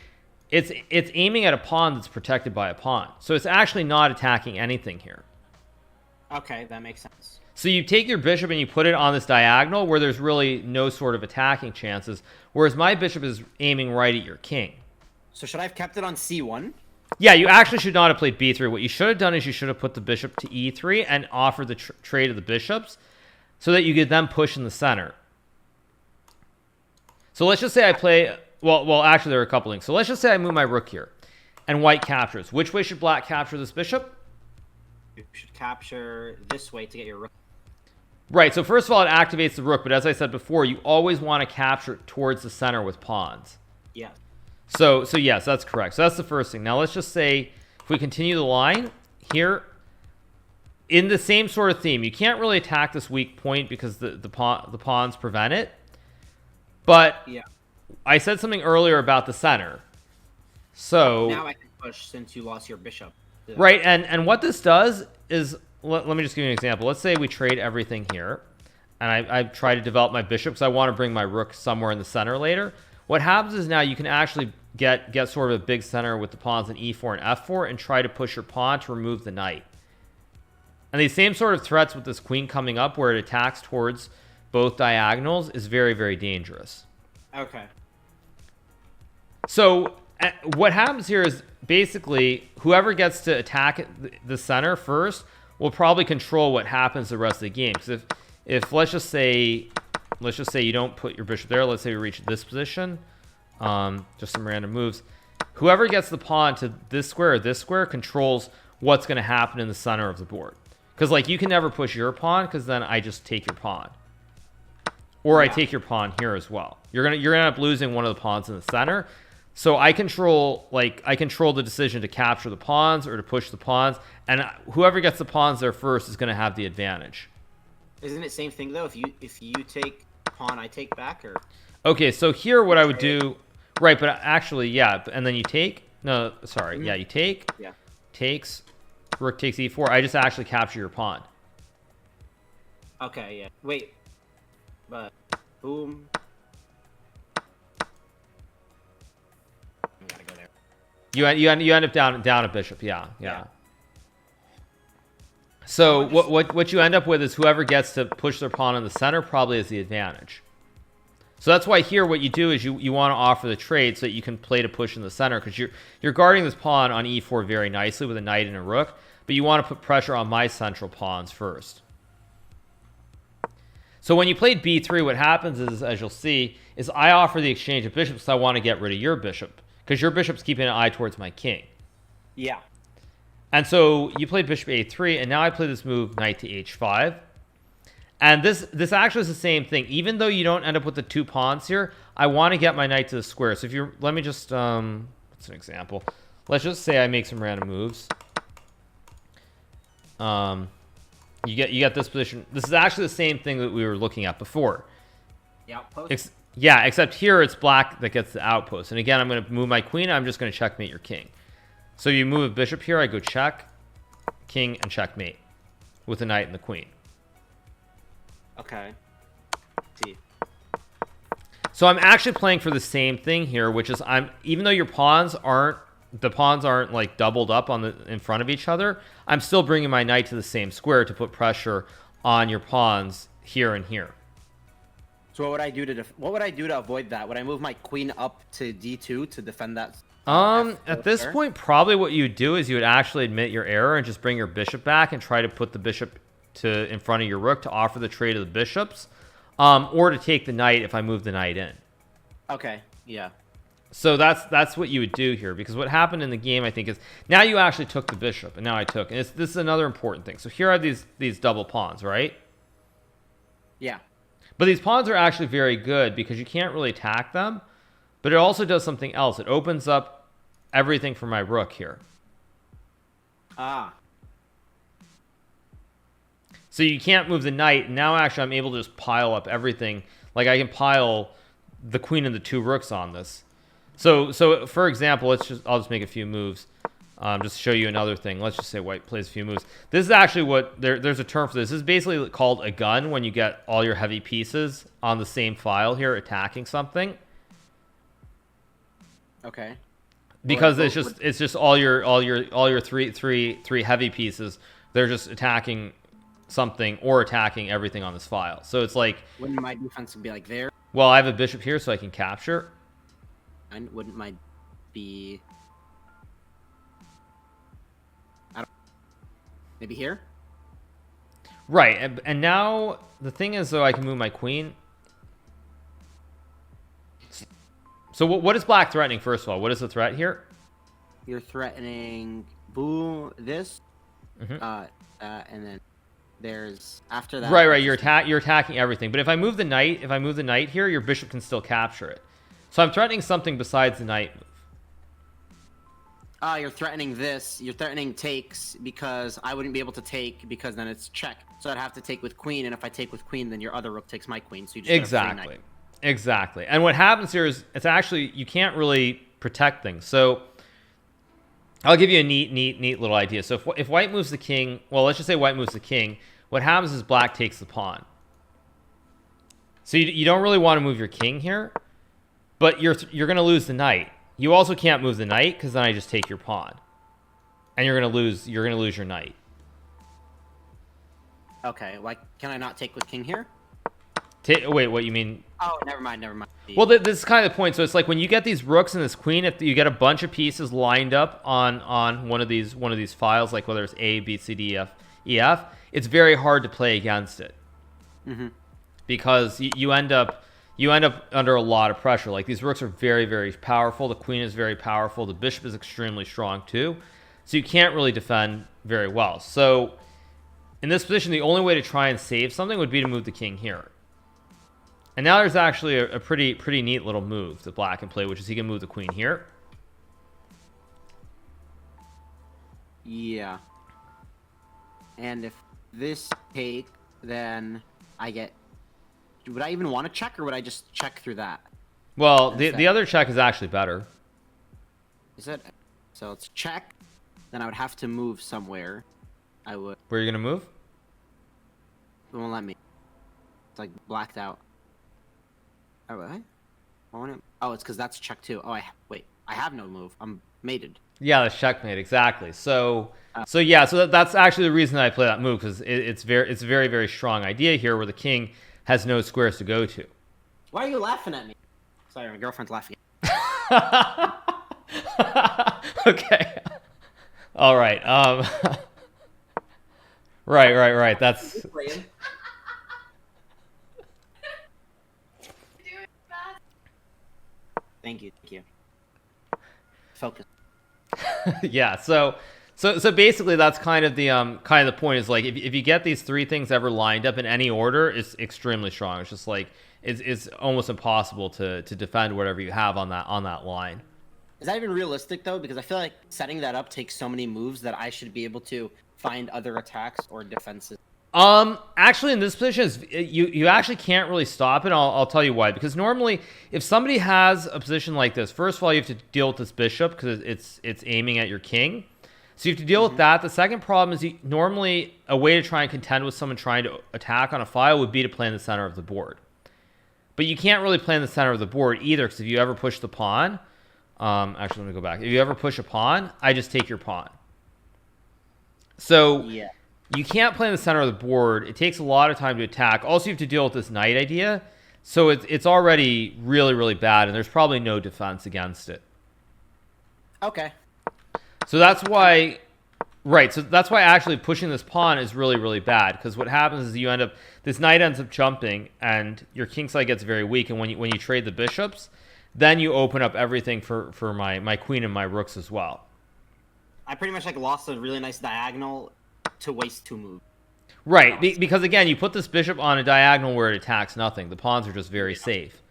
it's aiming at a pawn that's protected by a pawn. So it's actually not attacking anything here. Okay, that makes sense. So you take your bishop and you put it on this diagonal where there's really no sort of attacking chances, whereas my bishop is aiming right at your king. So should I have kept it on c1? Yeah, you actually should not have played b3. What you should have done is you should have put the bishop to e3 and offered the trade of the bishops so that you could then push in the center. So let's just say I play... Well, actually, there are a couple things. So let's just say I move my rook here. and white captures. Which way should black capture this bishop? You should capture this way to get your rook. Right, so first of all, it activates the rook, but as I said before, you always want to capture it towards the center with pawns. Yeah. So yes, that's correct. So that's the first thing. Now let's just say, if we continue the line here, in the same sort of theme, you can't really attack this weak point because the pawns prevent it. But yeah, I said something earlier about the center. So now I can push since you lost your bishop. Right, and what this does is, let me just give you an example. Let's say we trade everything here, and I try to develop my bishop because I want to bring my rook somewhere in the center later. What happens is now you can actually get sort of a big center with the pawns in e4 and f4 and try to push your pawn to remove the knight. And these same sort of threats with this queen coming up where it attacks towards both diagonals is very, very dangerous. Okay. So what happens here is basically whoever gets to attack the center first will probably control what happens the rest of the game. Because if let's just say you don't put your bishop there, let's say we reach this position, just some random moves, whoever gets the pawn to this square or this square controls what's going to happen in the center of the board. Because like you can never push your pawn because then I just take your pawn, or I take your pawn here as well. You're gonna end up losing one of the pawns in the center. So I control the decision to capture the pawns or to push the pawns, and whoever gets the pawns there first is going to have the advantage. Isn't it same thing though? If you take pawn, I take back, or? Okay, so here what I would do, right? But actually, yeah, and then you take. No, sorry, yeah, you take. Yeah. Takes. Rook takes e4. I just actually capture your pawn. Okay, yeah. Wait. But boom. Gotta go there. You end up down a bishop. Yeah. So what you end up with is whoever gets to push their pawn in the center probably has the advantage. So that's why here what you do is you want to offer the trade so that you can play to push in the center, because you're guarding this pawn on e4 very nicely with a knight and a rook, but you want to put pressure on my central pawns first. So when you played b3, what happens is, as you'll see, is I offer the exchange of bishops, so I want to get rid of your bishop, because your bishop's keeping an eye towards my king. Yeah. And so you played bishop a3, and now I play this move knight to h5. And this actually is the same thing. Even though you don't end up with the two pawns here, I want to get my knight to the square. So if you let me just what's an example? Let's just say I make some random moves. You get this position. This is actually the same thing that we were looking at before. The outpost? Yeah, except here it's black that gets the outpost. And again, I'm going to move my queen. I'm just going to checkmate your king. So you move a bishop here. I go check, king, and checkmate with the knight and the queen. Okay. See. So I'm actually playing for the same thing here, which is even though your pawns aren't like doubled up in front of each other, I'm still bringing my knight to the same square to put pressure on your pawns here and here. So what would I do to avoid that? Would I move my queen up to d2 to defend that? At this point, probably what you would do is you would actually admit your error and just bring your bishop back and try to put the bishop in front of your rook to offer the trade of the bishops, or to take the knight if I move the knight in. Okay, yeah. So that's what you would do here, because what happened in the game, I think, is now you actually took the bishop, and now I took. And this is another important thing. So here are these double pawns, right? Yeah. But these pawns are actually very good because you can't really attack them, but it also does something else. It opens up everything for my rook here. Ah. So you can't move the knight. And now actually I'm able to just pile up everything. Like I can pile the queen and the two rooks on this. So for example, I'll just make a few moves. Just to show you another thing. Let's just say white plays a few moves. This is actually what there's a term for this. This is basically called a gun when you get all your heavy pieces on the same file here attacking something. Okay. Because it's just all your three heavy pieces. They're just attacking something or attacking everything on this file. So it's like, wouldn't my defense be like there? Well, I have a bishop here, so I can capture. And wouldn't my be? Maybe here? Right, and now the thing is, though, I can move my queen. So what is black threatening, first of all? What is the threat here? You're threatening this, and then there's after that. Right. You're attacking everything. But if I move the knight here, your bishop can still capture it. So I'm threatening something besides the knight move. You're threatening this. You're threatening takes because I wouldn't be able to take because then it's check. So I'd have to take with queen, and if I take with queen, then your other rook takes my queen. So you just Exactly. And what happens here is it's actually you can't really protect things. So I'll give you a neat little idea. So if white moves the king, well, let's just say white moves the king. What happens is black takes the pawn. So you don't really want to move your king here, but you're going to lose the knight. You also can't move the knight because then I just take your pawn, and you're going to lose your knight. Okay, why can I not take with king here? Wait, what you mean? Oh, never mind. Well, this is kind of the point. So it's like when you get these rooks and this queen, if you get a bunch of pieces lined up on one of these files, like whether it's A, B, C, D, E, F, it's very hard to play against it. Because you end up under a lot of pressure. Like these rooks are very, very powerful. The queen is very powerful. The bishop is extremely strong too. So you can't really defend very well. So in this position, the only way to try and save something would be to move the king here. And now there's actually a pretty neat little move that black can play, which is he can move the queen here. Yeah. And if this take, then I get... Would I even want to check, or would I just check through that? Well, the other check is actually better. Is it? So it's check. Then I would have to move somewhere. I would. Where are you going to move? It won't let me. It's like blacked out. Oh, what? Oh, it's because that's check too. Oh, wait. I have no move. I'm mated. Yeah, that's checkmate, exactly. So that's actually the reason I play that move, because it's a very, very strong idea here where the king has no squares to go to. Why are you laughing at me? Sorry, my girlfriend's laughing. Okay. All right. Right. That's. Thank you. Focus. Yeah. So basically, that's kind of the point is like if you get these three things ever lined up in any order, it's extremely strong. It's just like it's almost impossible to defend whatever you have on that line. Is that even realistic though? Because I feel like setting that up takes so many moves that I should be able to find other attacks or defenses. Actually, in this position, you actually can't really stop it. I'll tell you why. Because normally, if somebody has a position like this, first of all, you have to deal with this bishop because it's aiming at your king. So you have to deal with that. The second problem is normally a way to try and contend with someone trying to attack on a file would be to play in the center of the board. But you can't really play in the center of the board either, because if you ever push the pawn, actually, let me go back. If you ever push a pawn, I just take your pawn. So yeah. You can't play in the center of the board. It takes a lot of time to attack. Also, you have to deal with this knight idea. So it's already really, really bad, and there's probably no defense against it. Okay. So that's why... Right, so that's why actually pushing this pawn is really, really bad, because what happens is this knight ends up jumping, and your king side gets very weak, and when you trade the bishops, then you open up everything for my queen and my rooks as well. I pretty much lost a really nice diagonal to waste two moves. Right, because again, you put this bishop on a diagonal where it attacks nothing. The pawns are just very safe.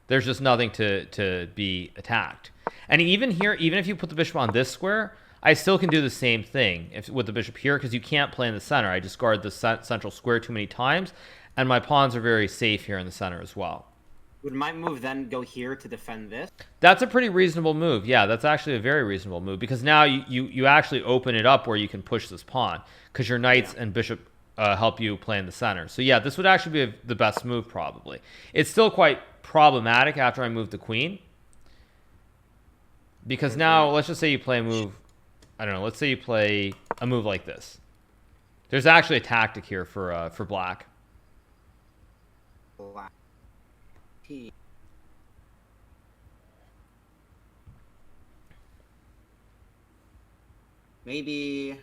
There's just nothing to be attacked. And even here, even if you put the bishop on this square, I still can do the same thing with the bishop here, because you can't play in the center. I discard the central square too many times, and my pawns are very safe here in the center as well. Would my move then go here to defend this? That's a pretty reasonable move. Yeah, that's actually a very reasonable move, because now you actually open it up where you can push this pawn, because your knights and bishop help you play in the center. So yeah, this would actually be the best move probably. It's still quite problematic after I move the queen, because now let's just say you play a move, I don't know, let's say you play a move like this. There's actually a tactic here for black. Black. Maybe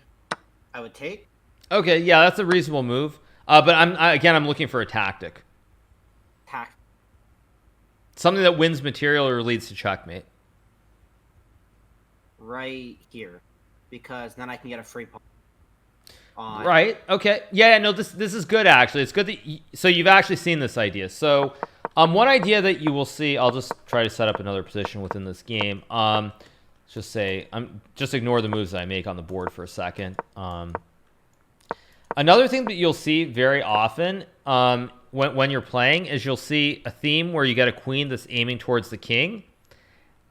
I would take. Okay, yeah, that's a reasonable move. But I'm looking for a tactic. Something that wins material or leads to checkmate. right here, because then I can get a free pawn. Right. Okay. Yeah. No. This is good actually. It's good that so you've actually seen this idea. So, one idea that you will see. I'll just try to set up another position within this game. Let's just say just ignore the moves that I make on the board for a second. Another thing that you'll see very often when you're playing is you'll see a theme where you get a queen that's aiming towards the king,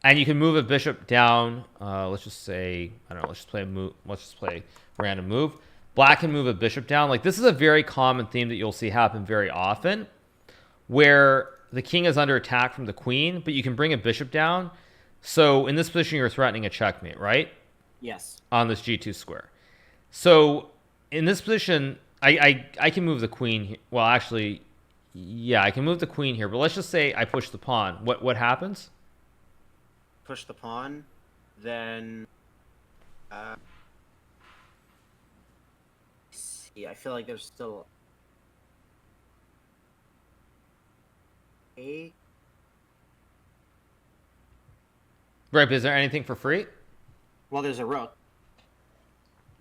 and you can move a bishop down. Let's just say I don't know. Let's just play a move. Let's just play a random move. Black can move a bishop down. Like, this is a very common theme that you'll see happen very often, where the king is under attack from the queen, but you can bring a bishop down. So in this position, you're threatening a checkmate, right? Yes. On this g2 square. So in this position, I can move the queen here. Well, actually, yeah, I can move the queen here. But let's just say I push the pawn. What happens? Push the pawn, then... Yeah, I feel like there's still a Right, but is there anything for free? well, there's a rook,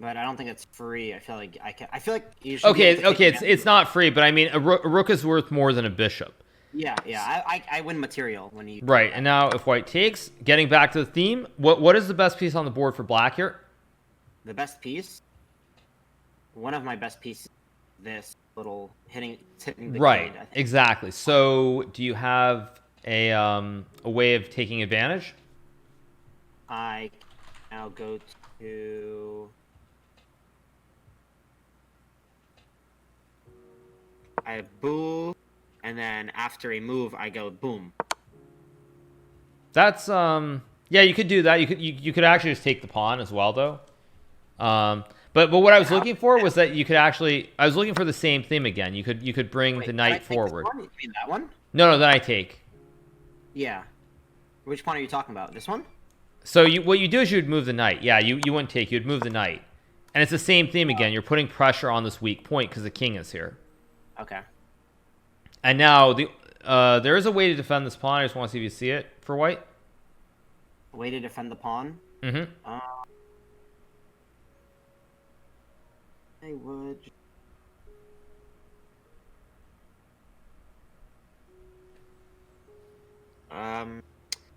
but I don't think it's free. I feel like I feel like you should. Okay, it's not free, but I mean a rook is worth more than a bishop. Yeah. I win material when you. Right, and now if white takes, getting back to the theme, what is the best piece on the board for black here? The best piece. One of my best pieces, this little hitting the right, kid, I think. exactly. So, do you have a way of taking advantage? I now go to. I boo, and then after a move, I go boom. That's yeah, you could do that. You could actually just take the pawn as well, though. But what I was looking for was that you could actually. I was looking for the same theme again. You could bring the knight forward. You mean that one? No, then I take. Yeah. Which pawn are you talking about? This one? So what you do is you'd move the knight. Yeah, you wouldn't take. You'd move the knight, and it's the same theme again. You're putting pressure on this weak point because the king is here. Okay. And now there is a way to defend this pawn. I just want to see if you see it for white. Way to defend the pawn. Mm-hmm. I would.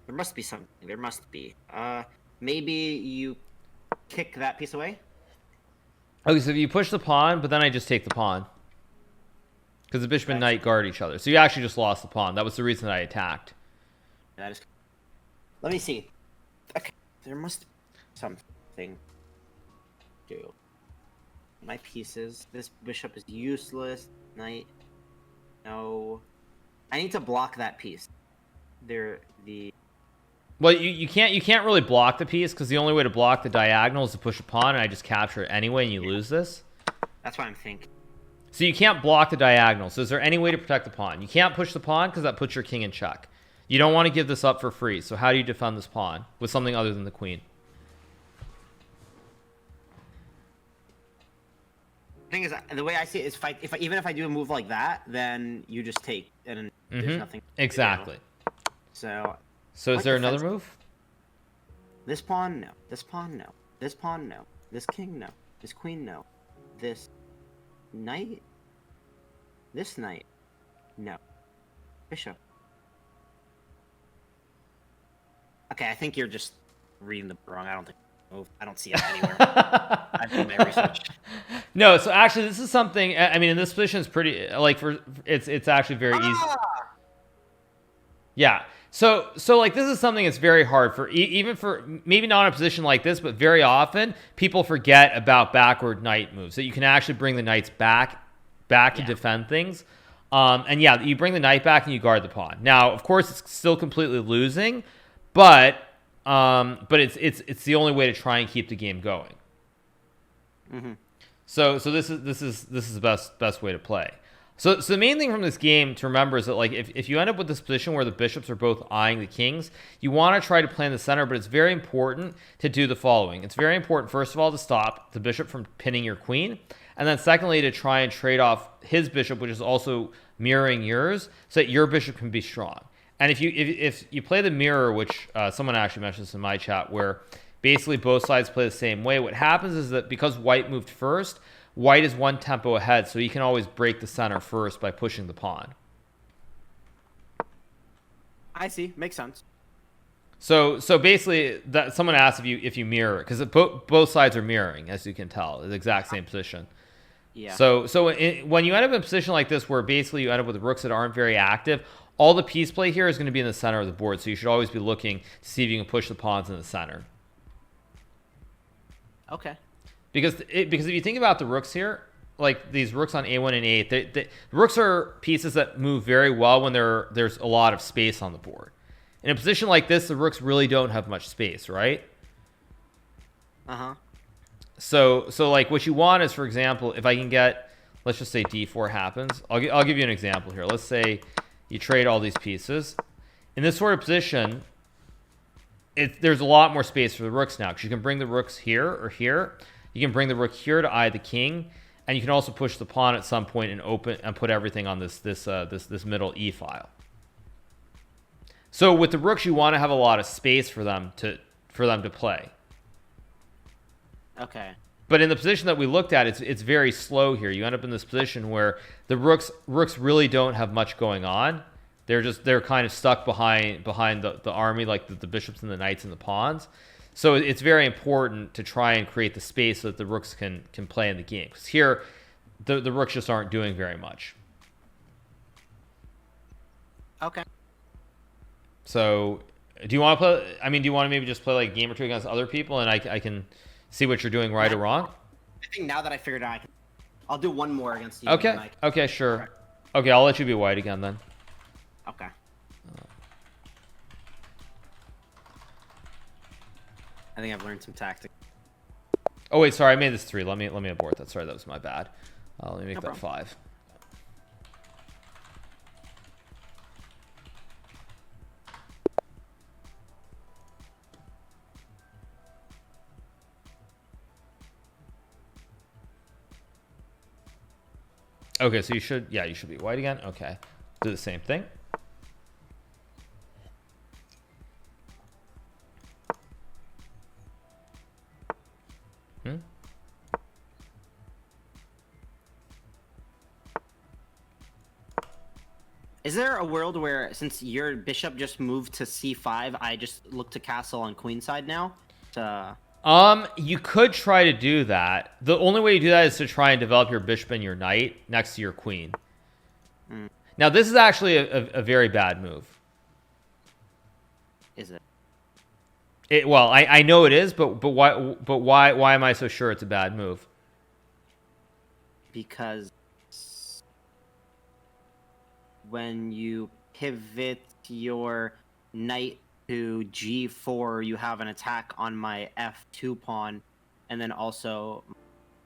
There must be something. There must be. Maybe you kick that piece away. Okay, so if you push the pawn, but then I just take the pawn. Because the bishop and knight guard each other. So you actually just lost the pawn. That was the reason that I attacked. That is. Let me see. Okay, there must be something. Do. My pieces. This bishop is useless. Knight. No. I need to block that piece. Well, you can't really block the piece because the only way to block the diagonal is to push a pawn, and I just capture it anyway, and you lose this. That's what I'm thinking. So you can't block the diagonal. So is there any way to protect the pawn? You can't push the pawn because that puts your king in check. You don't want to give this up for free. So how do you defend this pawn with something other than the queen? The thing is, the way I see it is, even if I do a move like that, then you just take, and there's nothing. Exactly. So is there another move? This pawn, no. This pawn, no. This pawn, no. This king, no. This queen, no. This knight. This knight, no. Bishop. Okay, I think you're just reading the wrong. I don't think. I don't see it anywhere. I've done my research. No, so actually, this is something. I mean, in this position, it's pretty like it's actually very easy. Yeah. So like this is something that's very hard for even for maybe not in a position like this, but very often people forget about backward knight moves that you can actually bring the knights back to defend things. And yeah, you bring the knight back and you guard the pawn. Now, of course, it's still completely losing, but it's the only way to try and keep the game going. Mm-hmm. So this is the best way to play. So the main thing from this game to remember is that like if you end up with this position where the bishops are both eyeing the kings, you want to try to play in the center, but it's very important to do the following. It's very important, first of all, to stop the bishop from pinning your queen, and then secondly, to try and trade off his bishop, which is also mirroring yours, so that your bishop can be strong. And if you play the mirror, which someone actually mentioned this in my chat, where basically both sides play the same way. What happens is that because white moved first, white is one tempo ahead, so he can always break the center first by pushing the pawn. I see. Makes sense. So basically, that someone asked if you mirror, because both sides are mirroring, as you can tell, the exact same position. Yeah. So when you end up in a position like this, where basically you end up with rooks that aren't very active, all the piece play here is going to be in the center of the board. So you should always be looking to see if you can push the pawns in the center. Okay. Because if you think about the rooks here, like these rooks on a1 and a8, the rooks are pieces that move very well when there's a lot of space on the board. In a position like this, the rooks really don't have much space, right? Uh-huh. So like what you want is, for example, if I can get, let's just say d4 happens. I'll give you an example here. Let's say you trade all these pieces. In this sort of position, there's a lot more space for the rooks now, because you can bring the rooks here or here. You can bring the rook here to eye the king, and you can also push the pawn at some point and open and put everything on this middle e file. So with the rooks, you want to have a lot of space for them to play. Okay. But in the position that we looked at, it's very slow here. You end up in this position where the rooks really don't have much going on. They're kind of stuck behind the army, like the bishops and the knights and the pawns. So it's very important to try and create the space so that the rooks can play in the game. Because here, the rooks just aren't doing very much. Okay. So, do you want to play? I mean, do you want to maybe just play like a game or two against other people, and I can see what you're doing right or wrong? I think now that I figured out, I'll do one more against you. Okay. Okay, sure. Right. Okay, I'll let you be white again then. Okay. I think I've learned some tactics. Oh wait, sorry, I made this 3. Let me abort that. Sorry, that was my bad. Let me make that 5. Okay, so you should be white again. Okay, do the same thing. Is there a world where, since your bishop just moved to c5, I just look to castle on queenside now? You could try to do that. The only way you do that is to try and develop your bishop and your knight next to your queen. Now, this is actually a very bad move. Is it? Well, I know it is, but why am I so sure it's a bad move? Because when you pivot your knight to g4, you have an attack on my f2 pawn, and then also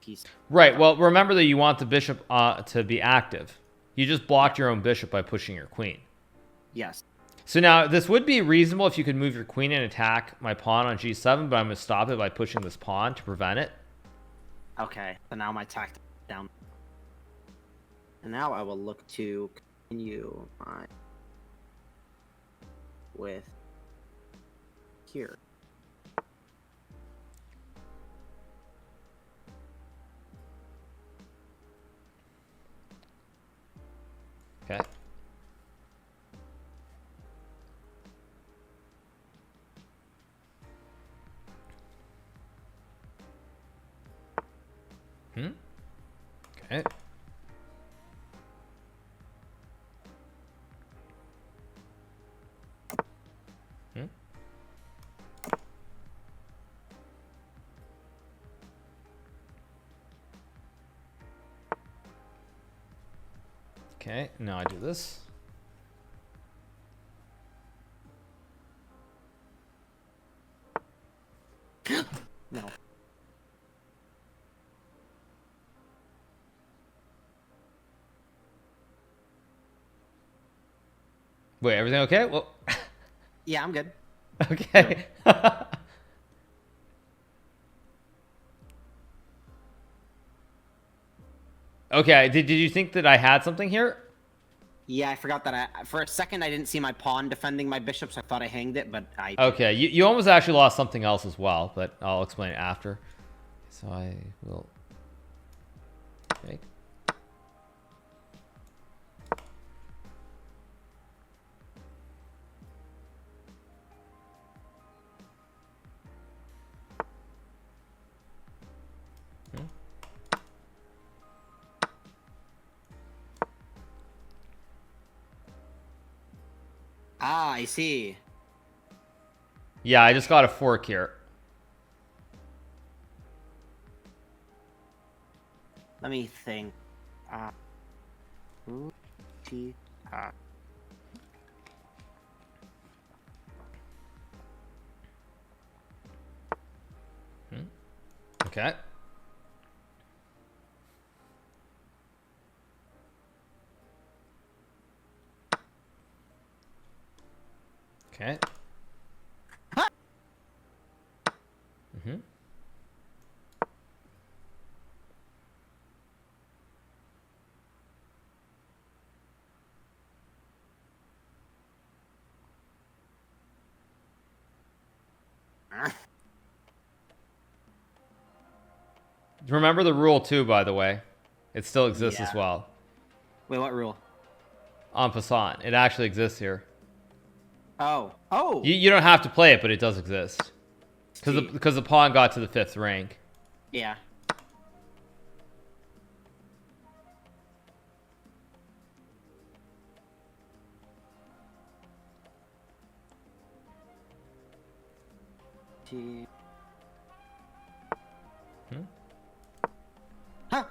piece. Right. Well, remember that you want the bishop to be active. You just blocked your own bishop by pushing your queen. Yes. So now this would be reasonable if you could move your queen and attack my pawn on g7, but I'm going to stop it by pushing this pawn to prevent it. Okay. So now my tactic down. And now I will look to continue my with here. Okay. Okay. Okay, now I do this. No. Wait, everything okay? Well, yeah, I'm good. Okay. Okay, did you think that I had something here? Yeah, I forgot that. For a second, I didn't see my pawn defending my bishop, so I thought I hanged it, but I... Okay, you almost actually lost something else as well, but I'll explain it after. So I will... Okay. Ah, I see. Yeah, I just got a fork here. Let me think. T. Okay. Okay. Mm-hmm. Remember the rule too, by the way. It still exists as well. Wait, what rule? En passant. It actually exists here. Oh. Oh! You don't have to play it, but it does exist. Because the pawn got to the 5th rank. Yeah. T. Huh?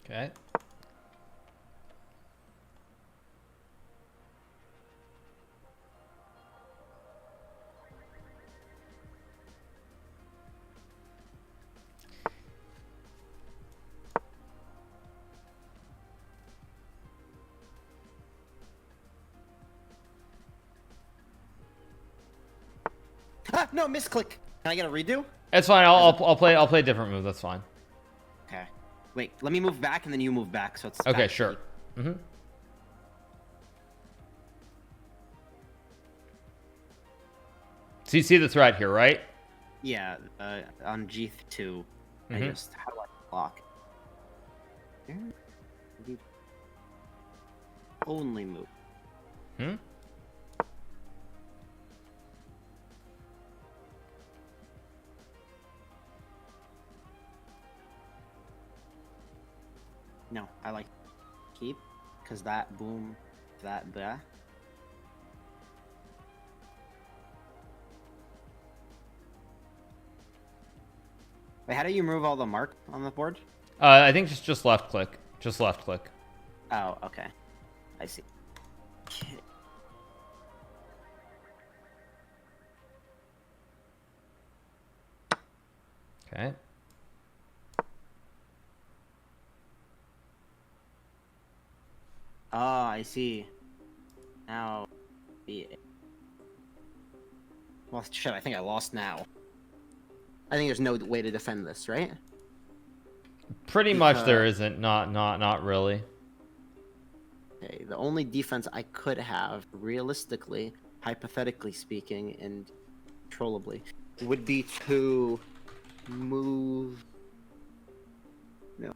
Okay. Ah, no, misclick. Can I get a redo? It's fine. I'll play a different move. That's fine. Okay. Wait, let me move back and then you move back, so it's Okay, back. sure. Mm-hmm. So you see the threat here, right? Yeah, on G2. How do I block? Only move. No, I like keep, because that boom, that blah. Wait, how do you remove all the mark on the board? I think just left click. Just left click. Oh, okay. I see. Okay. Oh, I see. Now, well, shit. I think I lost now. I think there's no way to defend this, right? Pretty much there isn't. Not really. Okay, the only defense I could have, realistically, hypothetically speaking, and controllably, would be to move. No.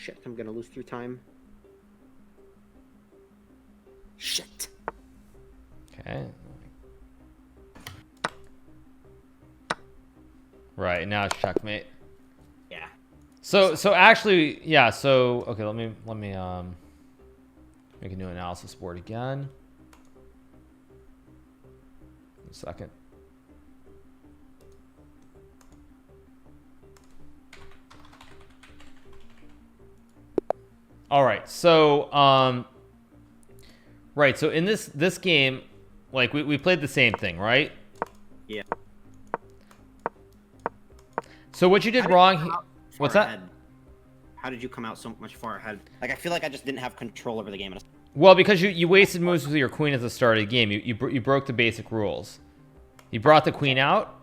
Shit, I'm gonna lose through time. Shit. Okay. Right, now it's checkmate. Yeah. So actually, yeah, so okay, let me make a new analysis board again. A second. All right, so right, so in this game, like we played the same thing, right? Yeah. So what you did wrong, what's that? Ahead? How did you come out so much far ahead? Like, I feel like I just didn't have control over the game. Well, because you wasted moves with your queen at the start of the game. You broke the basic rules. You brought the queen out.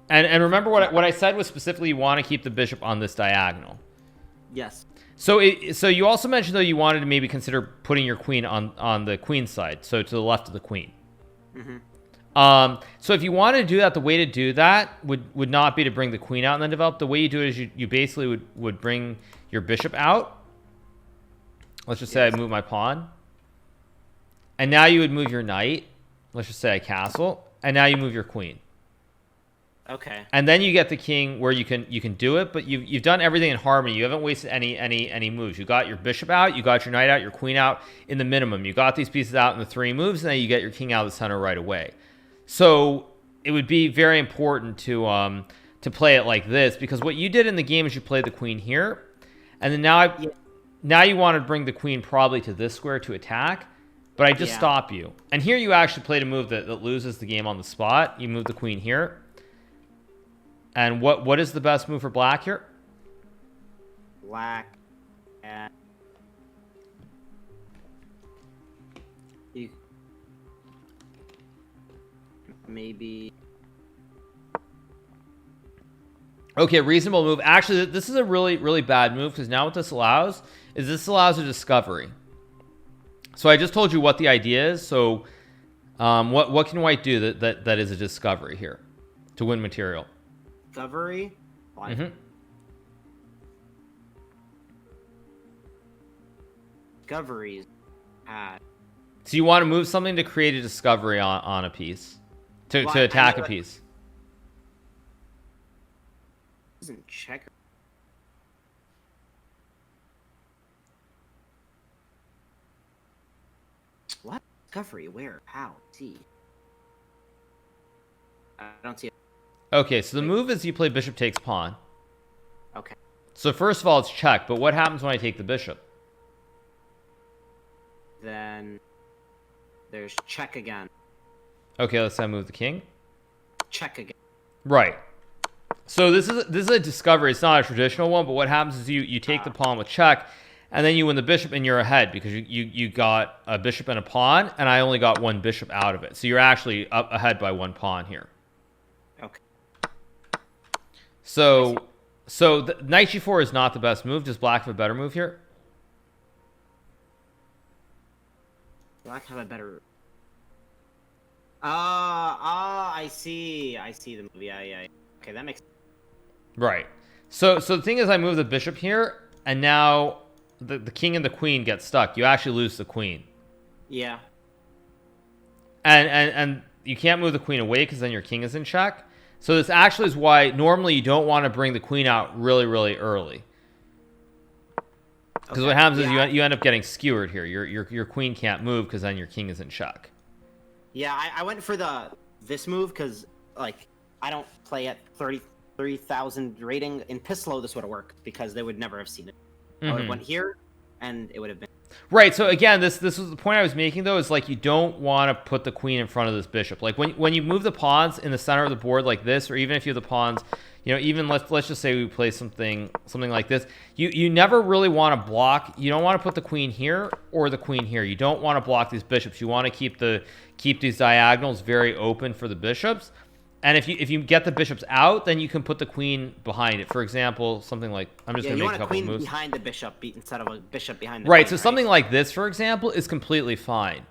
And remember what I said was specifically you want to keep the bishop on this diagonal. Yes. So you also mentioned though you wanted to maybe consider putting your queen on the queen side, so to the left of the queen. So if you wanted to do that, the way to do that would not be to bring the queen out and then develop. The way you do it is you basically would bring your bishop out. Let's just say I move my pawn. And now you would move your knight. Let's just say I castle. And now you move your queen. Okay. And then you get the king where you can do it, but you've done everything in harmony. You haven't wasted any moves. You got your bishop out, you got your knight out, your queen out in the minimum. You got these pieces out in the 3 moves, and then you get your king out of the center right away. So it would be very important to play it like this, because what you did in the game is you played the queen here, and then now you want to bring the queen probably to this square to attack, but I just stop you. And here you actually played a move that loses the game on the spot. You move the queen here. And what is the best move for black here? Black and maybe. Okay, reasonable move. Actually, this is a really bad move, because now what this allows is a discovery. So I just told you what the idea is. So what can white do that is a discovery here to win material? Discovery? Discoveries. So you want to move something to create a discovery on a piece. To attack a piece. Isn't checker. What? Discovery? Where? How? See. I don't see it. Okay, so the move is you play bishop takes pawn. Okay. So first of all, it's check, but what happens when I take the bishop? Then there's check again. Okay, let's say I move the king. Check again. Right. So this is a discovery. It's not a traditional one, but what happens is you take the pawn with check, and then you win the bishop, and you're ahead because you got a bishop and a pawn, and I only got 1 bishop out of it. So you're actually up ahead by 1 pawn here. Okay. So the knight g4 is not the best move. Does black have a better move here? Black have a better. I see the move. Yeah. Okay, that makes. Right. So the thing is, I move the bishop here, and now the king and the queen get stuck. You actually lose the queen. Yeah. And you can't move the queen away because then your king is in check. So this actually is why normally you don't want to bring the queen out really early. Because what happens is you end up getting skewered here. Your queen can't move because then your king is in check. Yeah, I went for this move because like I don't play at 33,000 rating. In Pislow, this would have worked because they would never have seen it. I would have went here, and it would have been. Right, so again, this was the point I was making, though, is like you don't want to put the queen in front of this bishop. Like when you move the pawns in the center of the board like this, or even if you have the pawns, even let's just say we play something like this, you never really want to block. You don't want to put the queen here or the queen here. You don't want to block these bishops. You want to keep these diagonals very open for the bishops. And if you get the bishops out, then you can put the queen behind it. For example, something like I'm just going to make a couple moves. You want a queen behind the bishop instead of a bishop behind the right. queen, So something like this, for example, is completely fine.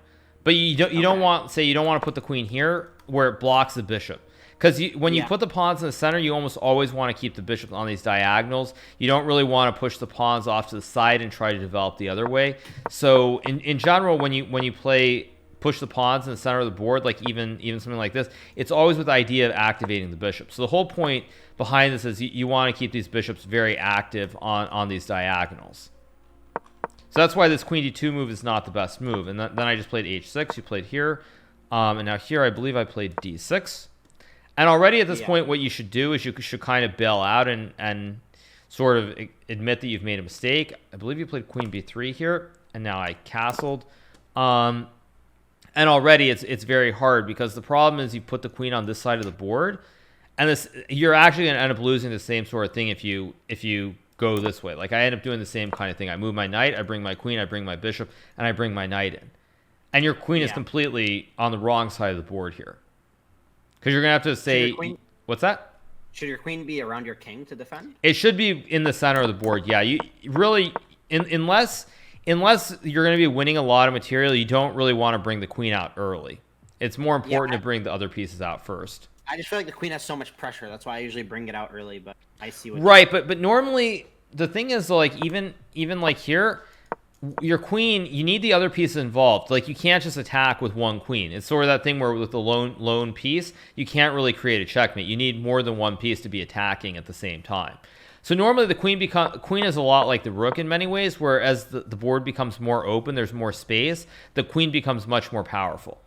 But you don't want to put the queen here where it blocks the bishop. Because when you put the pawns in the center, you almost always want to keep the bishops on these diagonals. You don't really want to push the pawns off to the side and try to develop the other way. So in general, when you play push the pawns in the center of the board, like even something like this, it's always with the idea of activating the bishop. So the whole point behind this is you want to keep these bishops very active on these diagonals. So that's why this queen d2 move is not the best move. And then I just played h6. You played here. And now here I believe I played d6. And already at this point, what you should do is you should kind of bail out and sort of admit that you've made a mistake. I believe you played queen b3 here. And now I castled. And already it's very hard because the problem is you put the queen on this side of the board. And you're actually going to end up losing the same sort of thing if you go this way. Like I end up doing the same kind of thing. I move my knight, I bring my queen, I bring my bishop, and I bring my knight in. And your queen is completely on the wrong side of the board here. Because you're going to have to say... What's that? Should your queen be around your king to defend? It should be in the center of the board, yeah. You really... Unless you're going to be winning a lot of material, you don't really want to bring the queen out early. It's more important to bring the other pieces out first. I just feel like the queen has so much pressure. That's why I usually bring it out early, but I see what... Right, but normally, the thing is, like, even like here, your queen, you need the other pieces involved. Like, you can't just attack with one queen. It's sort of that thing where with the lone piece, you can't really create a checkmate. You need more than one piece to be attacking at the same time. So normally the queen is a lot like the rook in many ways, where as the board becomes more open, there's more space, the queen becomes much more powerful.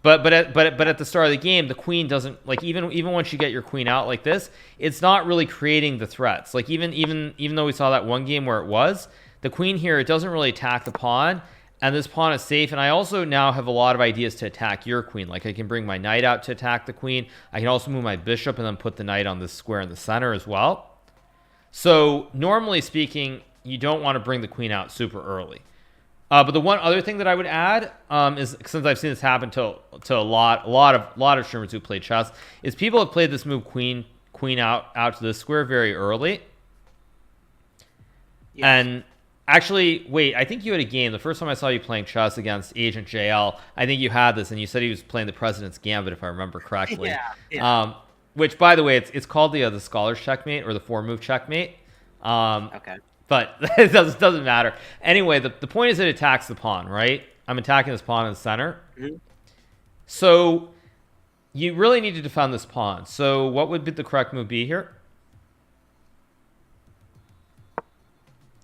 But at the start of the game, the queen doesn't, like, even once you get your queen out like this, it's not really creating the threats. Like even though we saw that one game where it was, the queen here, it doesn't really attack the pawn, and this pawn is safe. And I also now have a lot of ideas to attack your queen. Like I can bring my knight out to attack the queen. I can also move my bishop and then put the knight on this square in the center as well. So normally speaking, you don't want to bring the queen out super early. But the one other thing that I would add is, since I've seen this happen to a lot of streamers who play chess, is people have played this move queen out to this square very early. Yes. And actually, wait, I think you had a game. The first time I saw you playing chess against Agent JL, I think you had this, and you said he was playing the President's Gambit, if I remember correctly. Yeah. Which, by the way, it's called the Scholar's Checkmate, or the 4-move checkmate. Okay. But it doesn't matter. Anyway, the point is it attacks the pawn, right? I'm attacking this pawn in the center. Mm-hmm. So you really need to defend this pawn. So what would the correct move be here?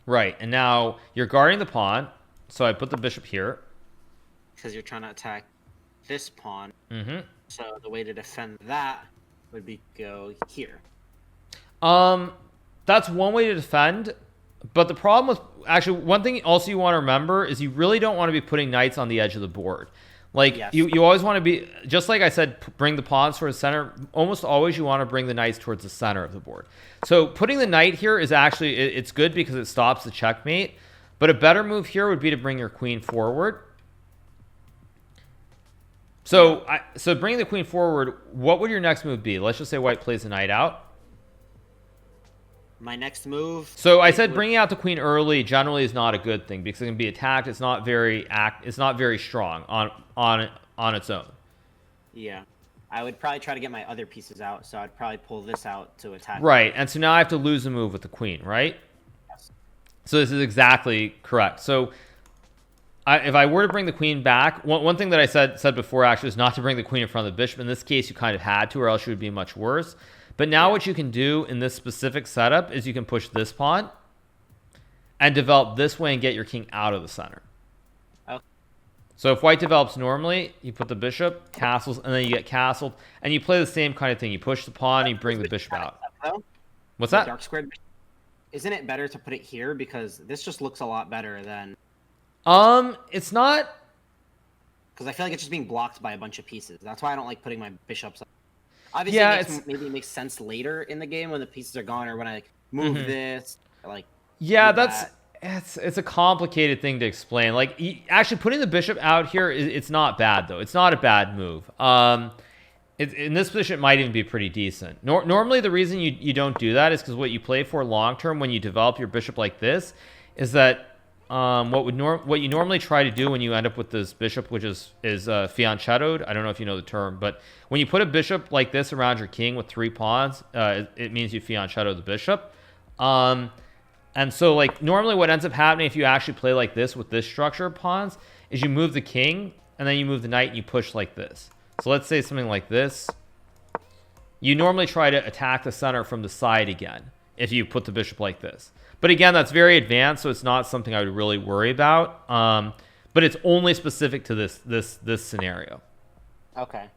Right, and now you're guarding the pawn. So I put the bishop here. Because you're trying to attack this pawn. Mm-hmm. So the way to defend that would be go here. That's one way to defend. But the problem with, actually, one thing also you want to remember is you really don't want to be putting knights on the edge of the board. Like, yes. you always want to be, just like I said, bring the pawns towards the center. Almost always you want to bring the knights towards the center of the board. So putting the knight here is actually, it's good because it stops the checkmate. But a better move here would be to bring your queen forward. So bringing the queen forward, what would your next move be? Let's just say white plays the knight out. My next move. So I said bringing out the queen early generally is not a good thing because it can be attacked. It's not very strong on its own. Yeah, I would probably try to get my other pieces out. So I'd probably pull this out to attack. Right, and so now I have to lose a move with the queen, right? Yes. So this is exactly correct. So if I were to bring the queen back, one thing that I said before actually is not to bring the queen in front of the bishop. In this case, you kind of had to, or else it would be much worse. But now what you can do in this specific setup is you can push this pawn and develop this way and get your king out of the center. Okay. So if white develops normally, you put the bishop, castles, and then you get castled, and you play the same kind of thing. You push the pawn, and you bring the bishop out. What's that? Dark squared. Isn't it better to put it here because this just looks a lot better than? It's not. Because I feel like it's just being blocked by a bunch of pieces. That's why I don't like putting my bishops up. Obviously, maybe it makes sense later in the game when the pieces are gone, or when I move this, like. Yeah, it's a complicated thing to explain. Like, actually, putting the bishop out here, it's not bad though. It's not a bad move. In this position, it might even be pretty decent. Normally, the reason you don't do that is because what you play for long term when you develop your bishop like this is that what you normally try to do when you end up with this bishop, which is fianchettoed. I don't know if you know the term, but when you put a bishop like this around your king with 3 pawns, it means you fianchetto the bishop. And so like normally what ends up happening if you actually play like this with this structure of pawns is you move the king and then you move the knight and you push like this. So let's say something like this. You normally try to attack the center from the side again if you put the bishop like this. But again, that's very advanced, so it's not something I would really worry about. But it's only specific to this scenario. Okay.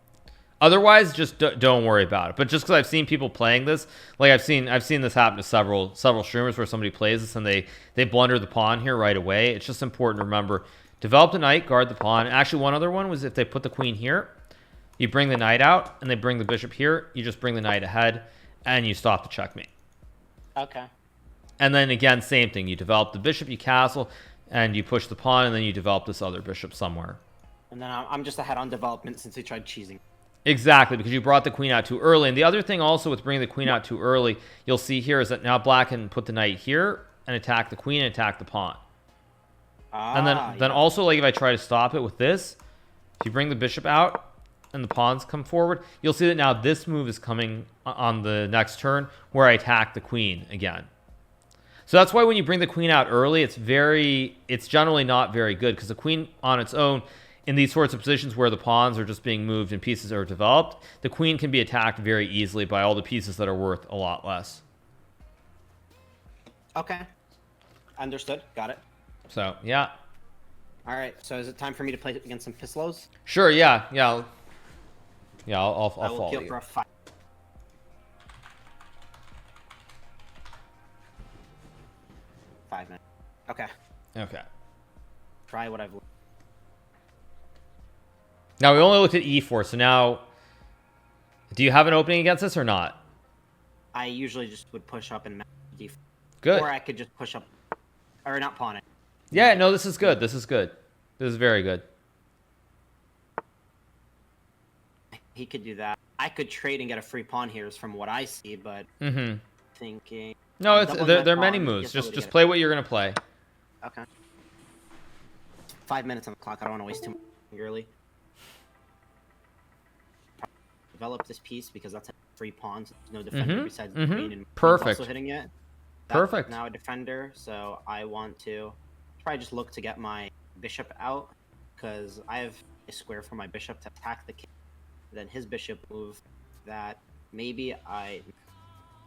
Otherwise, just don't worry about it. But just because I've seen people playing this, like I've seen this happen to several streamers where somebody plays this and they blunder the pawn here right away. It's just important to remember: develop the knight, guard the pawn. Actually, one other one was if they put the queen here, you bring the knight out, and they bring the bishop here. You just bring the knight ahead, and you stop the checkmate. Okay. And then again, same thing. You develop the bishop, you castle, and you push the pawn, and then you develop this other bishop somewhere. And then I'm just ahead on development since they tried cheesing. Exactly, because you brought the queen out too early. And the other thing also with bringing the queen out too early, you'll see here is that now black can put the knight here and attack the queen and attack the pawn. And then also, like if I try to stop it with this, if you bring the bishop out and the pawns come forward, you'll see that now this move is coming on the next turn where I attack the queen again. So that's why when you bring the queen out early, it's generally not very good, because the queen on its own, in these sorts of positions where the pawns are just being moved and pieces are developed, the queen can be attacked very easily by all the pieces that are worth a lot less. Okay. Understood. Got it. So, yeah. All right. So is it time for me to play against some Pislos? Sure, yeah. I'll I will follow queue you. for a fight. Okay. Okay. Try what I've learned. Now, we only looked at e4, so now, do you have an opening against this or not? I usually just would push up and d4. Good. Or I could just push up, or not pawn it. Yeah, no, this is good. This is good. This is very good. He could do that. I could trade and get a free pawn here, is from what I see, but thinking. No, I'm it's doubling there my are many pawn. moves. Guess I'll Just get play what you're gonna play. Okay. 5 minutes on the clock. I don't want to waste too much early. Develop this piece because that's a free pawn. So there's no defender besides the queen, and Perfect. queen's also hitting it. That's Perfect. now a defender, so I want to probably just look to get my bishop out because I have a square for my bishop to attack the king. Then his bishop move that maybe if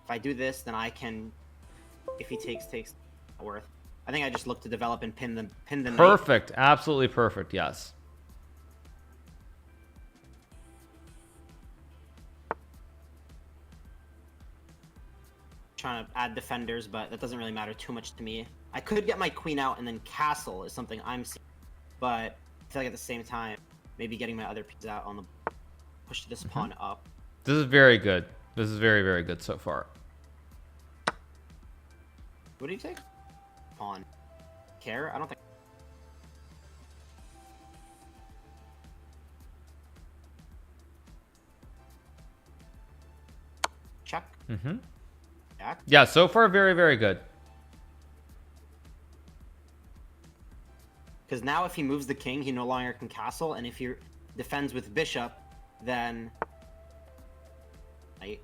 I do this, then I can, if he takes worth. I think I just look to develop and pin the knight. Perfect. Absolutely perfect. Yes. Trying to add defenders, but that doesn't really matter too much to me. I could get my queen out and then castle is something I'm seeing, but I feel like at the same time, maybe getting my other piece out on the push this pawn up. This is very good. This is very, very good so far. What do you take? Pawn. Care? I don't think. Check. Back. Yeah, so far very, very good. Because now if he moves the king, he no longer can castle, and if he defends with bishop, then knight.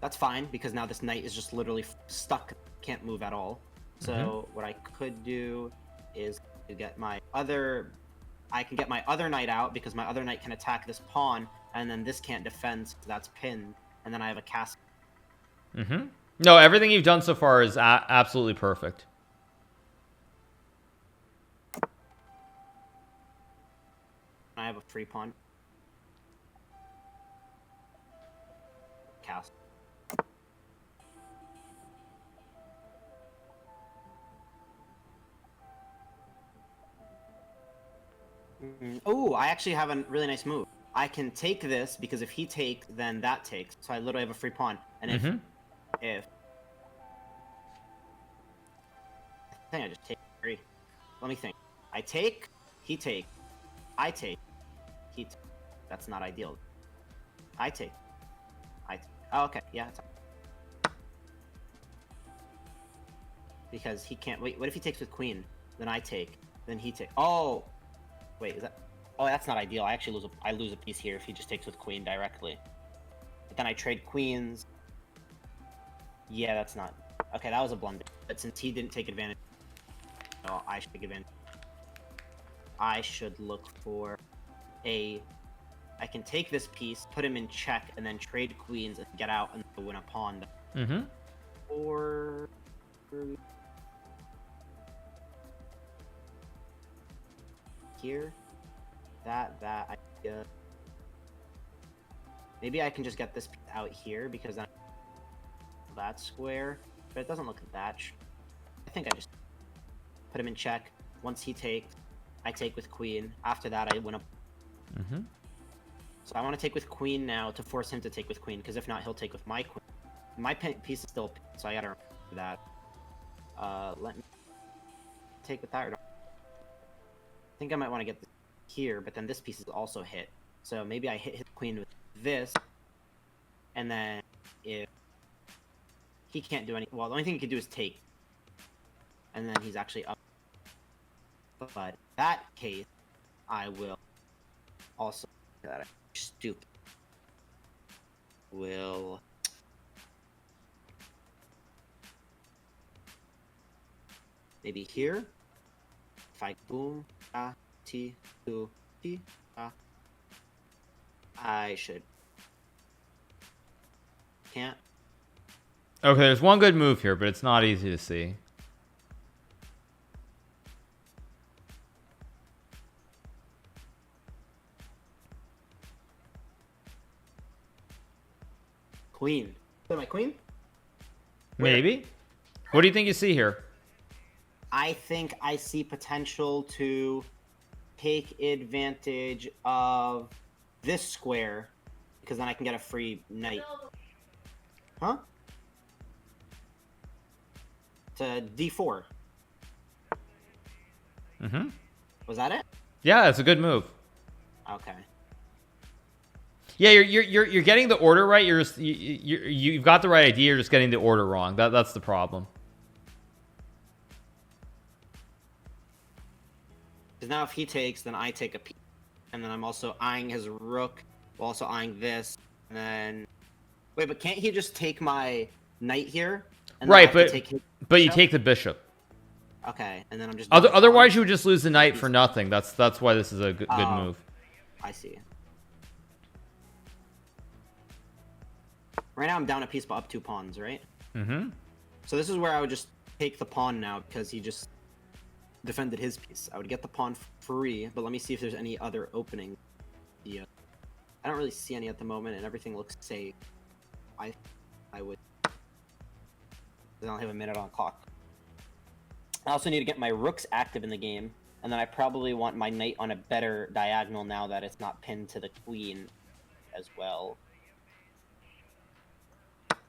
That's fine, because now this knight is just literally stuck, can't move at all. So what I could do is to get my other... I can get my other knight out, because my other knight can attack this pawn, and then this can't defend, so that's pinned, and then I have a castle. No, everything you've done so far is absolutely perfect. I have a free pawn. Castle. Oh, I actually have a really nice move. I can take this because if he takes, then that takes. So I literally have a free pawn. And if I think I just take 3. Let me think. I take, he take, I take, he take. That's not ideal. I take, I take. Oh, okay, yeah. It's... Because he can't. Wait, what if he takes with queen? then I take, then he takes. Oh, wait, is that? Oh, that's not ideal. I actually lose a piece here if he just takes with queen directly. But then I trade queens. Yeah, that's not. Okay, that was a blunder. But since he didn't take advantage, no, I should take advantage. I should look for a. I can take this piece, put him in check, and then trade queens and get out and win a pawn. Mm-hmm. Or here, that idea. Maybe I can just get this piece out here because then that square, but it doesn't look that. I think I just put him in check. Once he takes, I take with queen. After that, I win a. Mm-hmm. So I want to take with queen now to force him to take with queen, because if not, he'll take with my queen. My piece is still, so I gotta remember that. Let me take with that. I think I might want to get this here, but then this piece is also hit. So maybe I hit his queen with this, and then if he can't do any, well, the only thing he can do is take, and then he's actually up. But in that case, I will also that I'm stupid. Will maybe here. If I boom t to t I should can't. Okay, there's one good move here, but it's not easy to see. Queen. Is that my queen? Maybe. What do you think you see here? I think I see potential to take advantage of this square, because then I can get a free knight. Huh? To d4. Mm-hmm. Was that it? Yeah, it's a good move. Okay. Yeah, you're getting the order right. You're just you've got the right idea. You're just getting the order wrong. That's the problem. Because now if he takes, then I take a piece, and then I'm also eyeing his rook, while also eyeing this, and then wait, but can't he just take my knight here? And then I Right, have to take his but you bishop? take the bishop. Okay, and then I'm just Otherwise, you would just lose the knight for nothing. That's why this is a good move. I see. Right now I'm down a piece, but up 2 pawns, right? Mm-hmm. So this is where I would just take the pawn now, because he just defended his piece. I would get the pawn free, but let me see if there's any other opening. Yeah, I don't really see any at the moment, and everything looks safe. I would. I don't have a minute on the clock. I also need to get my rooks active in the game, and then I probably want my knight on a better diagonal now that it's not pinned to the queen as well.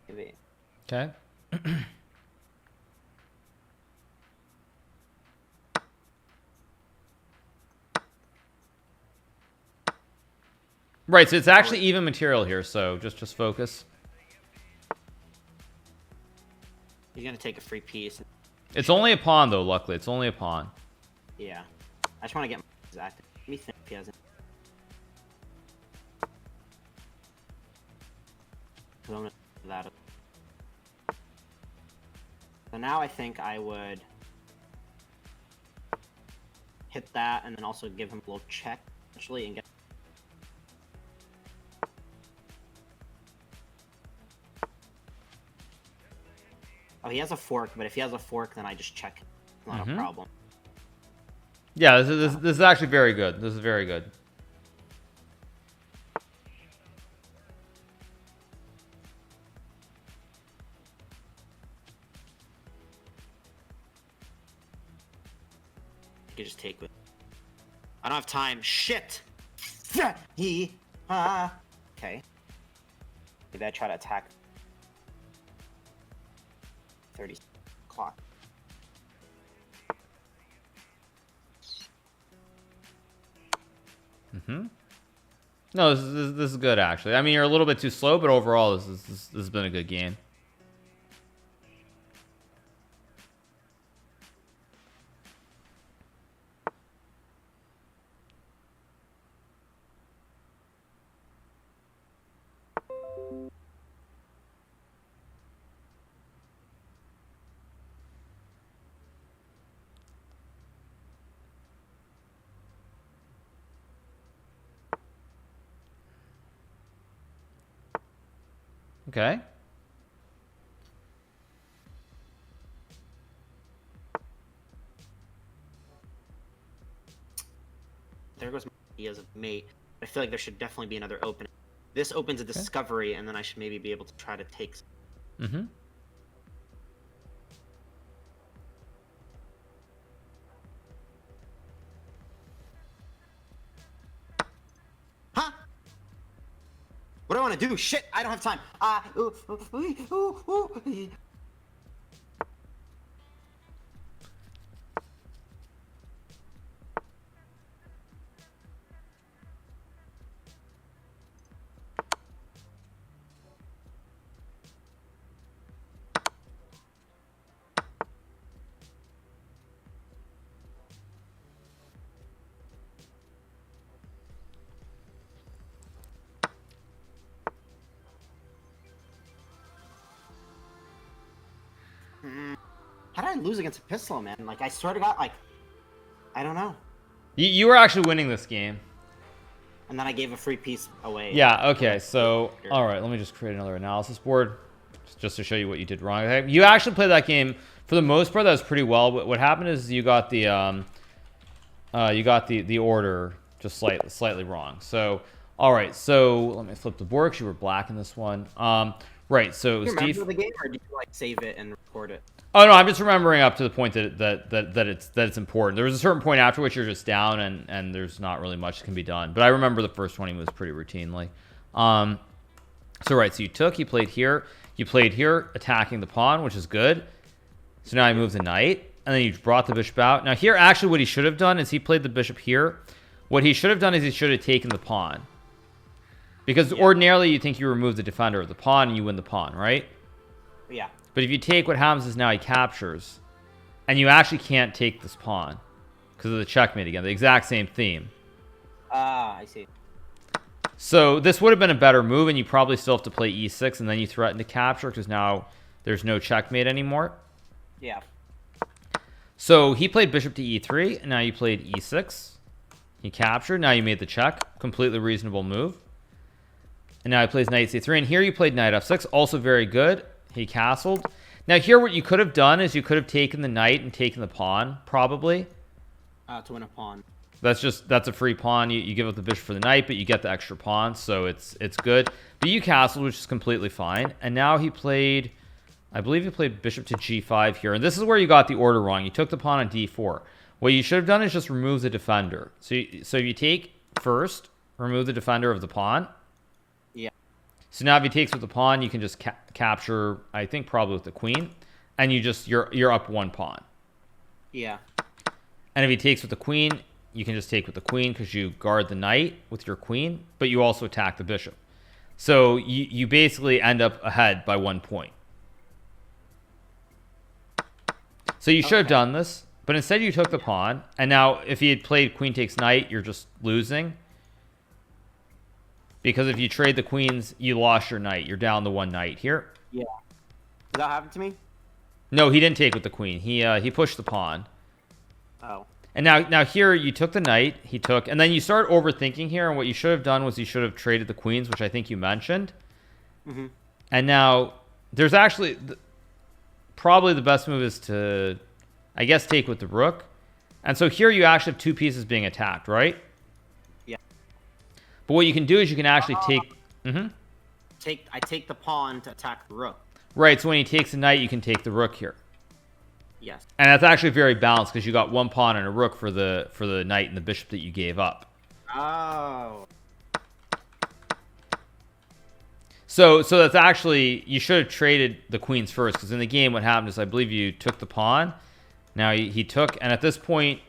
Maybe. Okay. Right, so it's actually even material here, so just focus. He's gonna take a free piece. It's only a pawn, though, luckily. It's only a pawn. Yeah. I just want to get my active. Let me think if he hasn't. That. So now I think I would hit that and then also give him a little check, actually, and get. Oh, he has a fork, but if he has a fork, then I just check. It's not a problem. Yeah, this is actually very good. This is very good. You could just take with. I don't have time. Shit. Okay. Maybe I try to attack. 30 clock. No, this is good, actually. I mean, you're a little bit too slow, but overall, this has been a good game. Okay. There goes my idea as a mate. I feel like there should definitely be another opening. This opens a discovery, and then I should maybe be able to try to take. Mm-hmm. Huh? What do I want to do? Shit, I don't have time. How did I lose against a pistol, man? Like, I swear to God, like, I don't know. You were actually winning this game. And then I gave a free piece away. Yeah, okay, so, alright, let me just create another analysis board, just to show you what you did wrong. Okay, you actually played that game, for the most part, that was pretty well. What happened is you got the order just slightly wrong. So, alright, so, let me flip the board, because you were black in this one. Right, so Do you remember the game, or did you, like, save it and record it? Oh no, I'm just remembering up to the point that it's important. There was a certain point after which you're just down and there's not really much that can be done. But I remember the first one he moves pretty routinely. So right, so you played here, attacking the pawn, which is good. So now he moves the knight, and then you brought the bishop out. Now here, actually, what he should have done is he played the bishop here. What he should have done is he should have taken the pawn, because ordinarily you think you remove the defender of the pawn and you win the pawn, right? Yeah. But if you take, what happens is now he captures, and you actually can't take this pawn because of the checkmate again. The exact same theme. Ah, I see. So this would have been a better move, and you probably still have to play e6, and then you threaten to capture because now there's no checkmate anymore. Yeah. So he played bishop to e3, and now you played e6. He captured. Now you made the check. Completely reasonable move. And now he plays knight c3, and here you played knight f6. Also very good. He castled. Now here what you could have done is you could have taken the knight and taken the pawn, probably. To win a pawn. That's a free pawn. You give up the bishop for the knight, but you get the extra pawn, so it's good. But you castled, which is completely fine. And now he played, I believe he played bishop to g5 here. And this is where you got the order wrong. You took the pawn on d4. What you should have done is just remove the defender. So you take first, remove the defender of the pawn. Yeah. So now if he takes with the pawn, you can just capture, I think probably with the queen, and you're up one pawn. Yeah. And if he takes with the queen, you can just take with the queen because you guard the knight with your queen, but you also attack the bishop. So you basically end up ahead by 1 point. So you should have done this, but instead you took the pawn, and now if he had played queen takes knight, you're just losing. Because if you trade the queens, you lost your knight. You're down to one knight here. Yeah. Did that happen to me? No, he didn't take with the queen. He pushed the pawn. Oh. And now here you took the knight. He took, and then you start overthinking here. And what you should have done was you should have traded the queens, which I think you mentioned. Mm-hmm. And now there's actually probably the best move is to, I guess, take with the rook. And so here you actually have two pieces being attacked, right? But what you can do is you can actually take... I take the pawn to attack the rook. Right, so when he takes the knight, you can take the rook here. Yes. And that's actually very balanced because you got one pawn and a rook for the knight and the bishop that you gave up. Oh. So that's actually... You should have traded the queens first, because in the game what happened is I believe you took the pawn. Now he took... And at this point,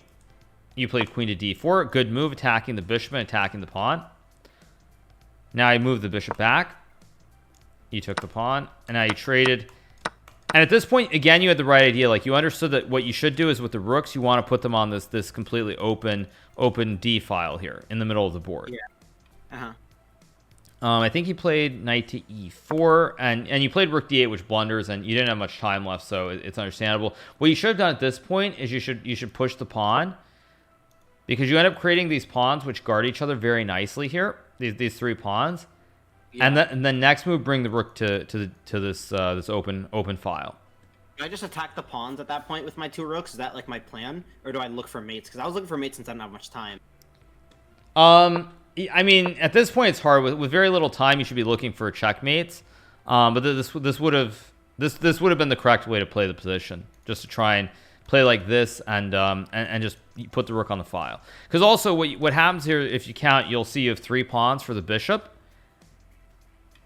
you played queen to d4. Good move, attacking the bishop and attacking the pawn. Now I moved the bishop back. You took the pawn, and now you traded. And at this point, again, you had the right idea. Like, you understood that what you should do is with the rooks, you want to put them on this completely open D file here in the middle of the board. Yeah. Uh-huh. I think he played knight to e4, and you played rook d8, which blunders, and you didn't have much time left, so it's understandable. What you should have done at this point is you should push the pawn, because you end up creating these pawns which guard each other very nicely here. These three pawns. Yeah. And then next move, bring the rook to this this open file. Do I just attack the pawns at that point with my 2 rooks? Is that like my plan, or do I look for mates? Because I was looking for mates since I didn't have much time. I mean, at this point, it's hard. With very little time, you should be looking for checkmates. But this would have been the correct way to play the position, just to try and play like this and just put the rook on the file. Because also, what happens here, if you count, you'll see you have 3 pawns for the bishop,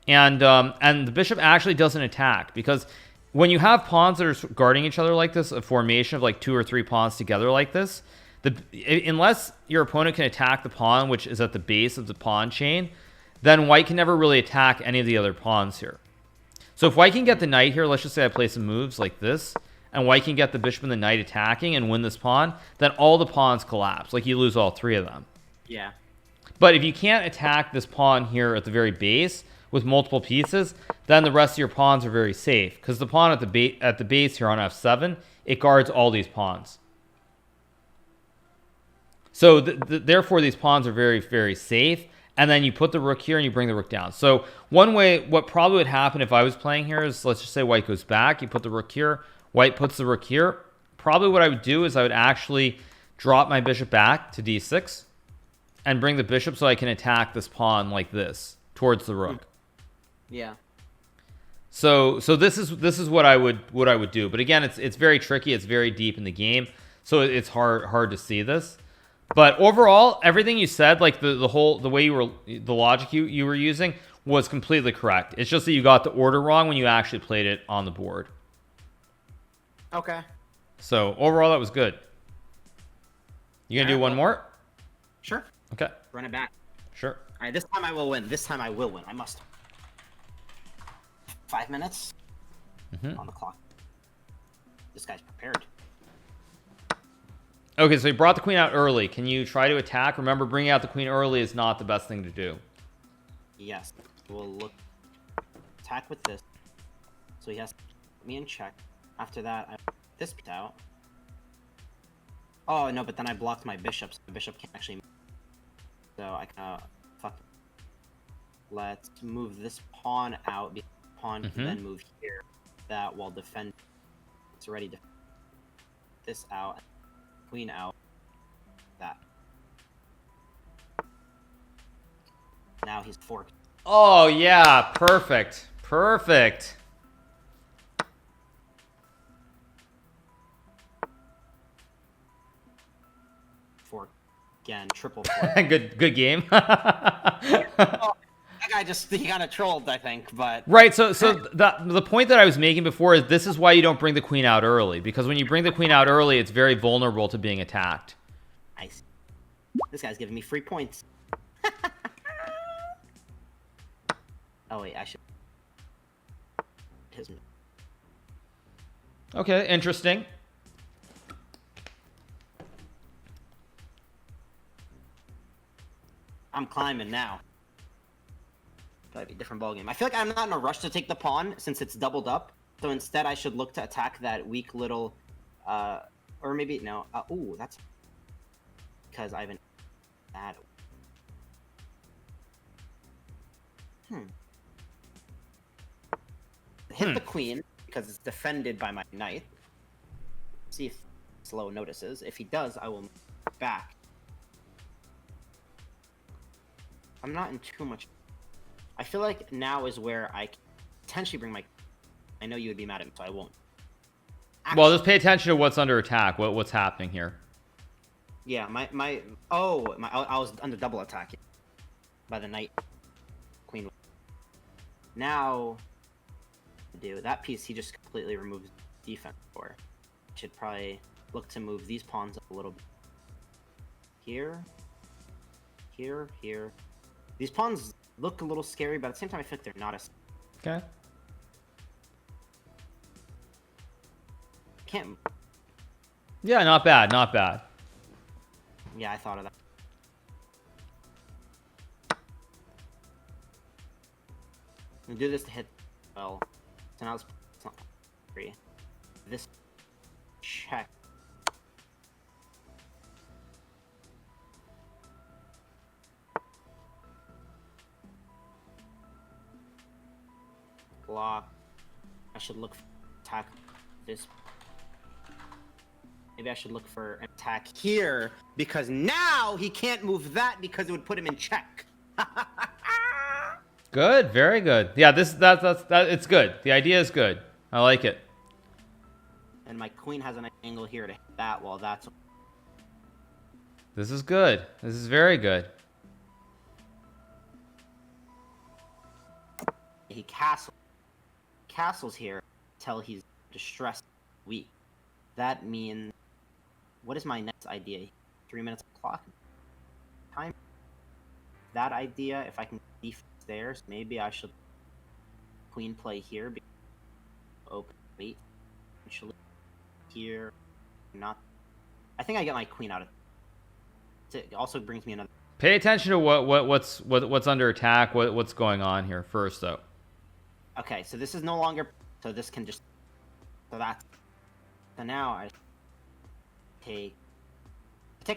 and the bishop actually doesn't attack, because when you have pawns that are guarding each other like this, a formation of like 2 or 3 pawns together like this, unless your opponent can attack the pawn, which is at the base of the pawn chain, then white can never really attack any of the other pawns here. So if white can get the knight here, let's just say I play some moves like this, and white can get the bishop and the knight attacking and win this pawn, then all the pawns collapse. Like, you lose all 3 of them. Yeah. But if you can't attack this pawn here at the very base with multiple pieces, then the rest of your pawns are very safe, because the pawn at the base here on f7, it guards all these pawns. So therefore, these pawns are very, very safe. And then you put the rook here and you bring the rook down. So one way, what probably would happen if I was playing here is, let's just say white goes back. You put the rook here. White puts the rook here. Probably what I would do is I would actually drop my bishop back to d6 and bring the bishop so I can attack this pawn like this towards the rook. Yeah. So this is what I would do. But again, it's very tricky. It's very deep in the game, so it's hard to see this. But overall, everything you said, like the way the logic you were using, was completely correct. It's just that you got the order wrong when you actually played it on the board. Okay. So overall, that was good. You gonna do one more? Sure. Okay. Run it back. Sure. All right. This time I will win. This time I will win. I must. 5 minutes on the clock. This guy's prepared. Okay, so you brought the queen out early. Can you try to attack? Remember, bringing out the queen early is not the best thing to do. Yes. We'll look. Attack with this. So he has to put me in check. After that, I put this piece out. Oh, no, but then I blocked my bishop, so the bishop can't actually move. So I can, fuck. Let's move this pawn out. The pawn can then move here. That while defend. It's ready to. This out. Queen out. That. Now he's forked. Oh, yeah. Perfect. Perfect. Fork. Again, triple fork. Good game. Oh, that guy he kind of trolled, I think, but... Right, so the point that I was making before is this is why you don't bring the queen out early. Because when you bring the queen out early, it's very vulnerable to being attacked. Nice. This guy's giving me free points. Oh, wait, I should... Okay, interesting. I'm climbing now. That'd be a different ballgame. I feel like I'm not in a rush to take the pawn since it's doubled up. So instead, I should look to attack that weak little, or maybe no. Ooh, that's because I haven't. That. Hit the queen because it's defended by my knight. See if Slow notices. If he does, I will move back. I'm not in too much. I feel like now is where I can potentially bring my... I know you would be mad at me, so I won't. Actually, Well, just pay attention to what's under attack. What's happening here? Yeah, I was under double attack by the knight, queen. Now, do that piece he just completely removes defense for. Should probably look to move these pawns up a little bit. Here, here, here. These pawns look a little scary, but at the same time I feel like they're not as... Okay. Can't... Yeah, not bad, not bad. Yeah, I thought of that. I'm gonna do this to hit... Well, so now it's not free. This... Check. block. I should look for attack this. Maybe I should look for an attack here, because now he can't move that because it would put him in check. Good, very good. Yeah, it's good. The idea is good. I like it. And my queen has an angle here to hit that wall. That's... This is good. This is very good. He castles here until he's distressed, weak. That means, what is my next idea? 3 minutes clock time. That idea, if I can defense there, so maybe I should queen play here. Open, wait, actually here, not. I think I get my queen out of. It also brings me another. Pay attention to what's under attack. What's going on here first, though. Okay, so this is no longer. So this can just. So that's. So now I take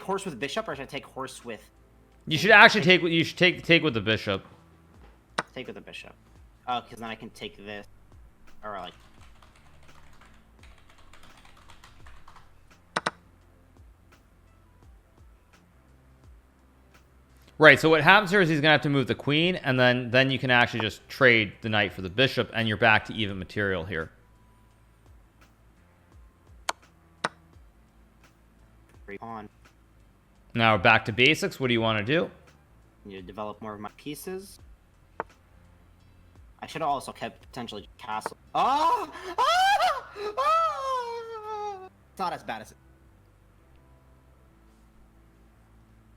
horse with bishop, or should I take horse with? You should actually take with the bishop. Take with the bishop. Oh, because then I can take this, or like. Right. So what happens here is he's gonna have to move the queen, and then you can actually just trade the knight for the bishop, and you're back to even material here. On. Now back to basics. What do you want to do? I need to develop more of my pieces. I should have also kept potentially castle. Oh! Ah! Ah! It's not as bad as it.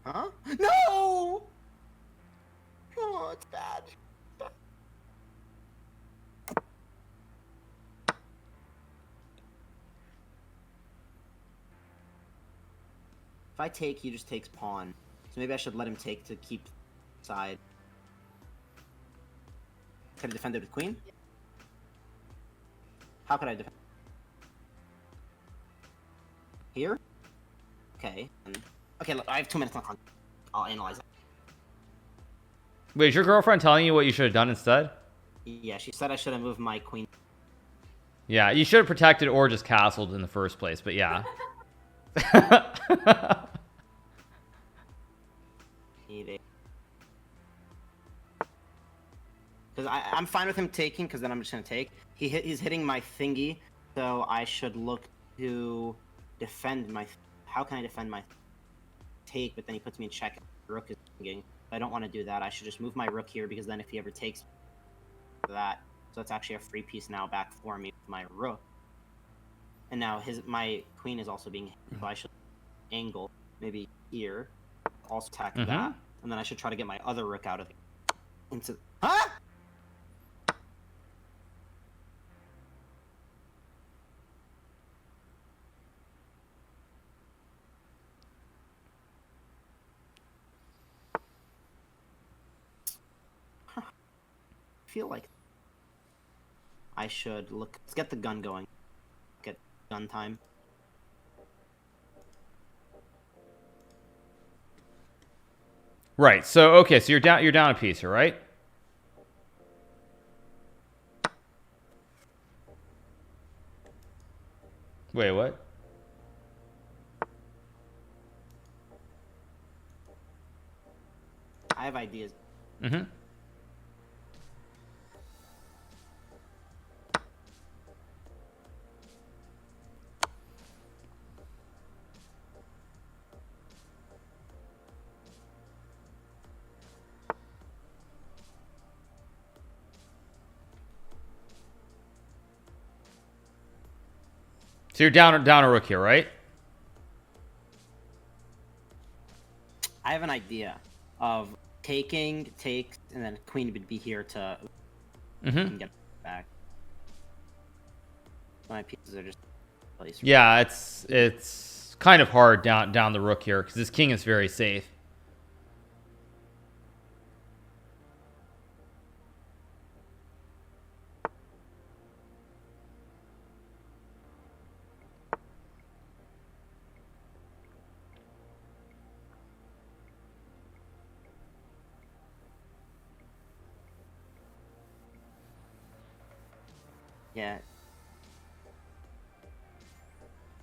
Huh? No! Oh, it's bad. If I take, he just takes pawn. So maybe I should let him take to keep side. Can I defend it with queen? How could I defend? Here? Okay. Okay, look, I have 2 minutes left. I'll analyze that. Wait, is your girlfriend telling you what you should have done instead? Yeah, she said I should have moved my queen. Yeah, you should have protected or just castled in the first place, but yeah. Because I'm fine with him taking, because then I'm just going to take. He's hitting my thingy, so I should look to defend my... How can I defend my take, but then he puts me in check? Rook is thinking. I don't want to do that. I should just move my rook here, because then if he ever takes that... So it's actually a free piece now back for me with my rook. And now my queen is also being hit, so I should angle maybe here, also attack that, and then I should try to get my other rook out of it. Into... Huh? I feel like I should look. Let's get the gun going. Get gun time. Right. So okay. So you're down a piece here, right? Wait, what? I have ideas. Mm-hmm. So you're down a rook here, right? I have an idea of taking, takes, and then queen would be here to get back. My pieces are just placed. Yeah, it's kind of hard down the rook here because this king is very safe. Yeah.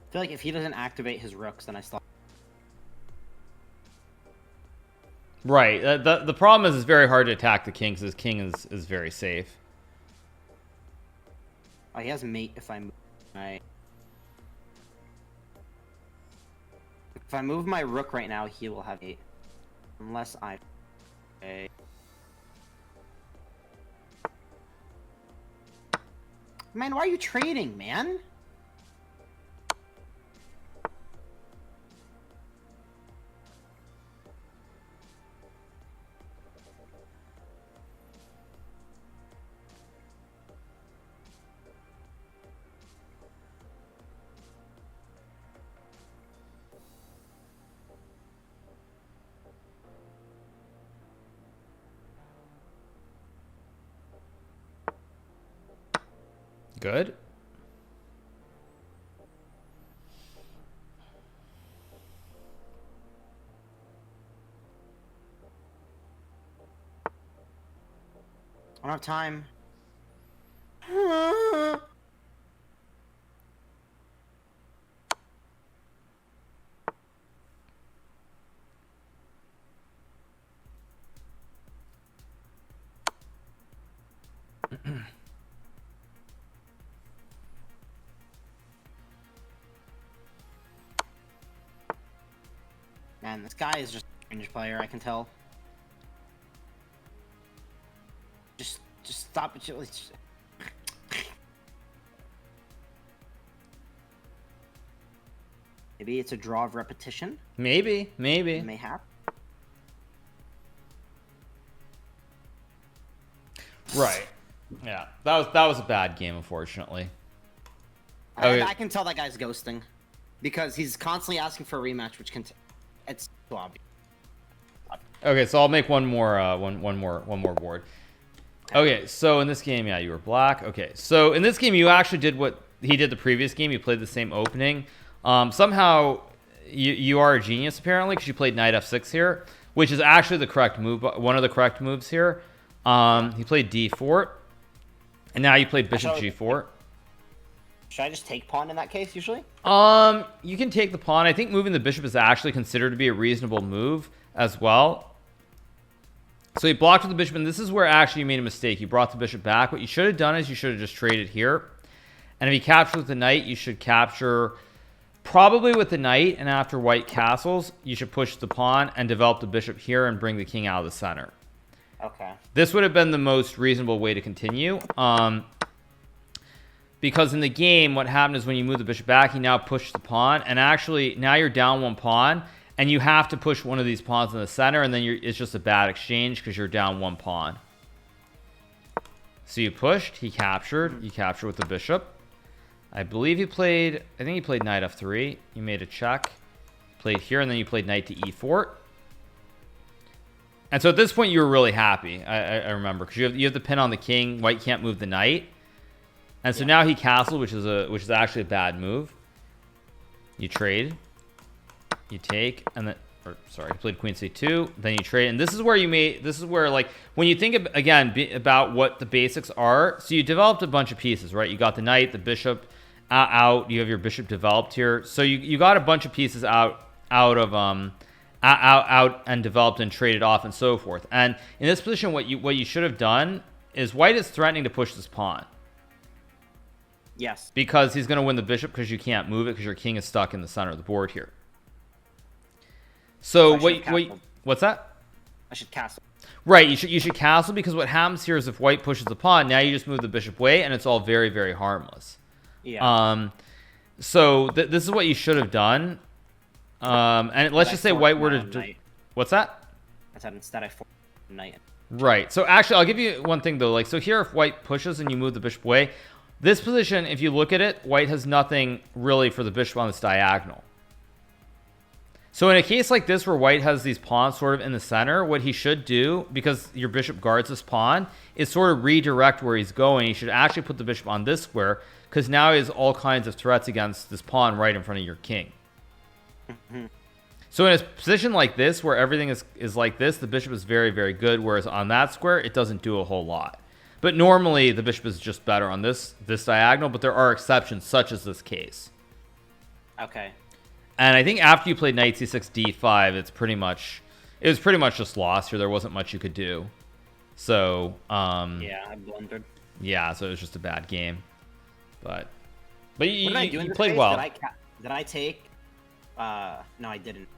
I feel like if he doesn't activate his rooks, then I still... Right. The problem is it's very hard to attack the king, because his king is very safe. Oh, he has mate if I move my... If I move my rook right now, he will have 8. Unless I... Okay. Man, why are you trading, man? Good. I don't have time. Man, this guy is just a range player, I can tell. Just stop it. Maybe it's a draw of repetition. Maybe. Mayhap. Right. Yeah. That was a bad game, unfortunately. Okay. I can tell that guy's ghosting, because he's constantly asking for a rematch, which can. It's so obvious. Okay, so I'll make one more board. Okay, so in this game, yeah, you were black. Okay, so in this game, you actually did what he did the previous game. You played the same opening. Somehow, you are a genius, apparently, because you played knight f6 here, which is actually the correct move, one of the correct moves here. He played d4, and now you played bishop g4. Should I just take pawn in that case, usually? You can take the pawn. I think moving the bishop is actually considered to be a reasonable move as well. So he blocked with the bishop, and this is where actually you made a mistake. You brought the bishop back. What you should have done is you should have just traded here. And if you capture with the knight, you should capture probably with the knight, and after white castles, you should push the pawn and develop the bishop here and bring the king out of the center. Okay. This would have been the most reasonable way to continue. Because in the game, what happened is when you move the bishop back, he now pushed the pawn, and actually now you're down one pawn, and you have to push one of these pawns in the center, and then it's just a bad exchange because you're down one pawn. So you pushed, he captured, you captured with the bishop. I believe I think he played knight f3. You made a check, played here, and then you played knight to e4. And so at this point, you were really happy, I remember, because you have the pin on the king, white can't move the knight. And so now he castled, which is actually a bad move. You trade, you take, and then, he played queen c2. Then you trade, and this is where like when you think about what the basics are. So you developed a bunch of pieces, right? You got the knight, the bishop out. You have your bishop developed here. So you got a bunch of pieces out and developed and traded off and so forth. And in this position, what you should have done is white is threatening to push this pawn. Yes. Because he's going to win the bishop because you can't move it because your king is stuck in the center of the board here. So what's that? I should castle. Right, you should castle, because what happens here is if white pushes the pawn, now you just move the bishop away and it's all very, very harmless. Yeah. So this is what you should have done. And let's just say white were to what's that? I said instead I forced the knight. Right. So actually, I'll give you one thing though. Like, so here, if white pushes and you move the bishop away, this position, if you look at it, white has nothing really for the bishop on this diagonal. So in a case like this where white has these pawns sort of in the center, what he should do, because your bishop guards this pawn, is sort of redirect where he's going. He should actually put the bishop on this square, because now he has all kinds of threats against this pawn right in front of your king. So in a position like this, where everything is like this, the bishop is very, very good, whereas on that square, it doesn't do a whole lot. But normally the bishop is just better on this diagonal, but there are exceptions such as this case. Okay. And I think after you played knight c6 d5, it was pretty much just lost here. There wasn't much you could do. So yeah, I blundered. Yeah, so it was just a bad game. But you played phase? well. Did I take no, I didn't.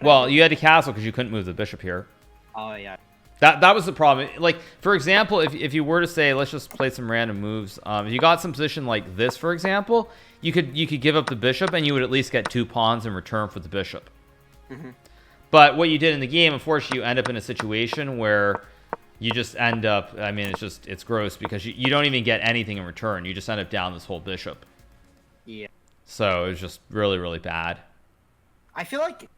Well, you had to castle because you couldn't move the bishop here. Oh yeah. That was the problem. Like, for example, if you were to say, let's just play some random moves. If you got some position like this, for example, you could give up the bishop and you would at least get 2 pawns in return for the bishop. But what you did in the game, unfortunately, you end up in a situation where you just end up, I mean, it's gross because you don't even get anything in return. You just end up down this whole bishop. Yeah. So it was just really, really bad. I feel like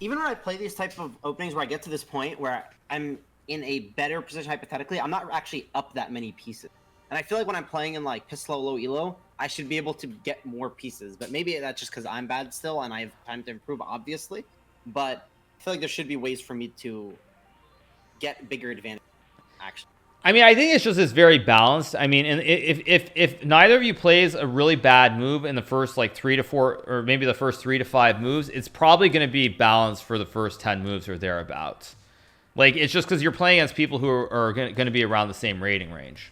even when I play these type of openings where I get to this point where I'm in a better position hypothetically, I'm not actually up that many pieces. And I feel like when I'm playing in like piss low elo, I should be able to get more pieces. But maybe that's just because I'm bad still and I have time to improve, obviously. But I feel like there should be ways for me to get bigger advantage, actually. I mean, I think it's very balanced. I mean, and if neither of you plays a really bad move in the first like 3 to 4, or maybe the first 3 to 5 moves, it's probably going to be balanced for the first 10 moves or thereabouts. Like, it's just because you're playing against people who are going to be around the same rating range.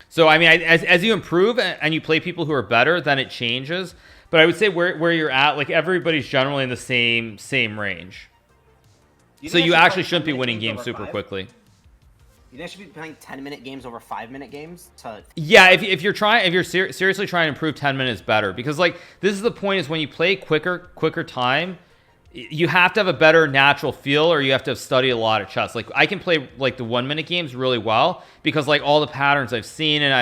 So, I mean, as you improve and you play people who are better, then it changes. But I would say where you're at, like, everybody's generally in the same range. So you actually shouldn't be winning games super quickly. You think I should be playing 10-minute games over 5-minute games? Yeah, if you're seriously trying to improve, 10 minutes better. Because, like, this is the point, is when you play quicker time, you have to have a better natural feel, or you have to have studied a lot of chess. Like, I can play like the 1-minute games really well because like all the patterns I've seen, and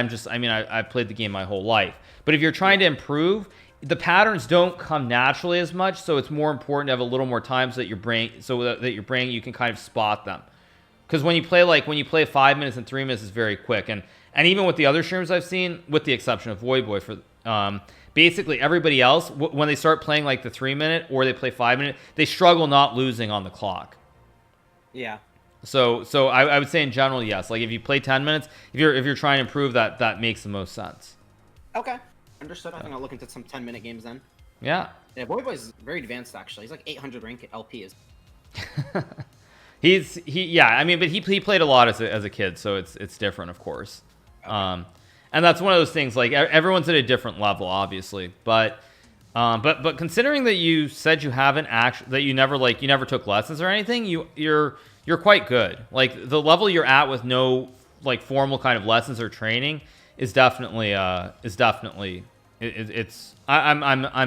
I've played the game my whole life. But if you're trying to improve, the patterns don't come naturally as much, so it's more important to have a little more time so that your brain you can kind of spot them. Because when you play 5 minutes and 3 minutes is very quick, and even with the other streamers I've seen, with the exception of Void Boy, for basically everybody else, when they start playing like the 3-minute or they play 5-minute, they struggle not losing on the clock. Yeah. So I would say in general, yes. Like, if you play 10 minutes, if you're trying to improve, that makes the most sense. Okay. Understood. I think I'll look into some 10-minute games then. Yeah. Yeah, Boy Boy's very advanced, actually. He's like 800 rank LP. Yeah, I mean, but he played a lot as a kid, so it's different, of course. Okay. And that's one of those things, like, everyone's at a different level, obviously. But considering that you said you haven't that you never took lessons or anything, you're quite good. Like, the level you're at with no like formal kind of lessons or training is definitely I'm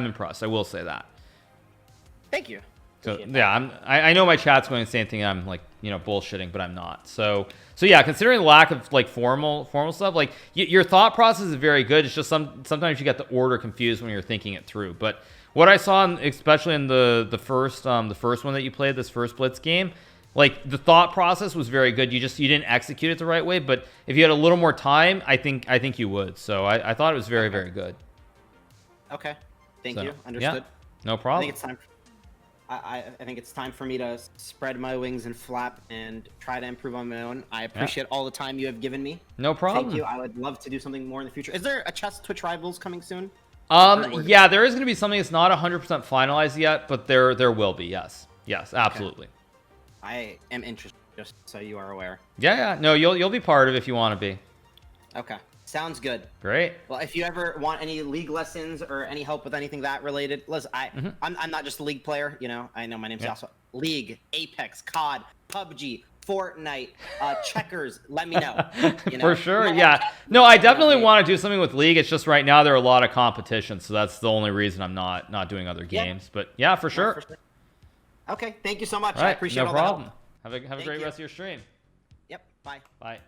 impressed. I will say that. Thank you. So yeah, I know my chat's going to say anything. I'm like, bullshitting, but I'm not. So yeah, considering the lack of like formal stuff, like your thought process is very good. It's just sometimes you get the order confused when you're thinking it through. But what I saw, especially in the first one that you played, this first Blitz game, like, the thought process was very good. You didn't execute it the right way. But if you had a little more time, I think you would. So I thought it was very, very good. Okay, thank you. Understood. Yeah, no problem. I think it's time. I think it's time for me to spread my wings and flap and try to improve on my own. I appreciate all the time you have given me. No problem. Thank you. I would love to do something more in the future. Is there a chess Twitch Rivals coming soon? Yeah, there is going to be something that's not 100% finalized yet, but there will be. Yes, absolutely. Okay. I am interested, just so you are aware. Yeah. No, you'll be part of it if you want to be. Okay. Sounds good. Great. Well, if you ever want any league lessons or any help with anything that related, listen, I'm not just a league player. I know my name's Yassuo. League, Apex, COD, PUBG, Fortnite, Checkers. Let me know. For sure. Yeah. No, I definitely want to do something with League. It's just right now there are a lot of competitions, so that's the only reason I'm not doing other games. But yeah, for sure. Okay. Thank you so much. Right, I appreciate no all problem. the help. Have a great rest of your stream. Yep. Bye. Bye.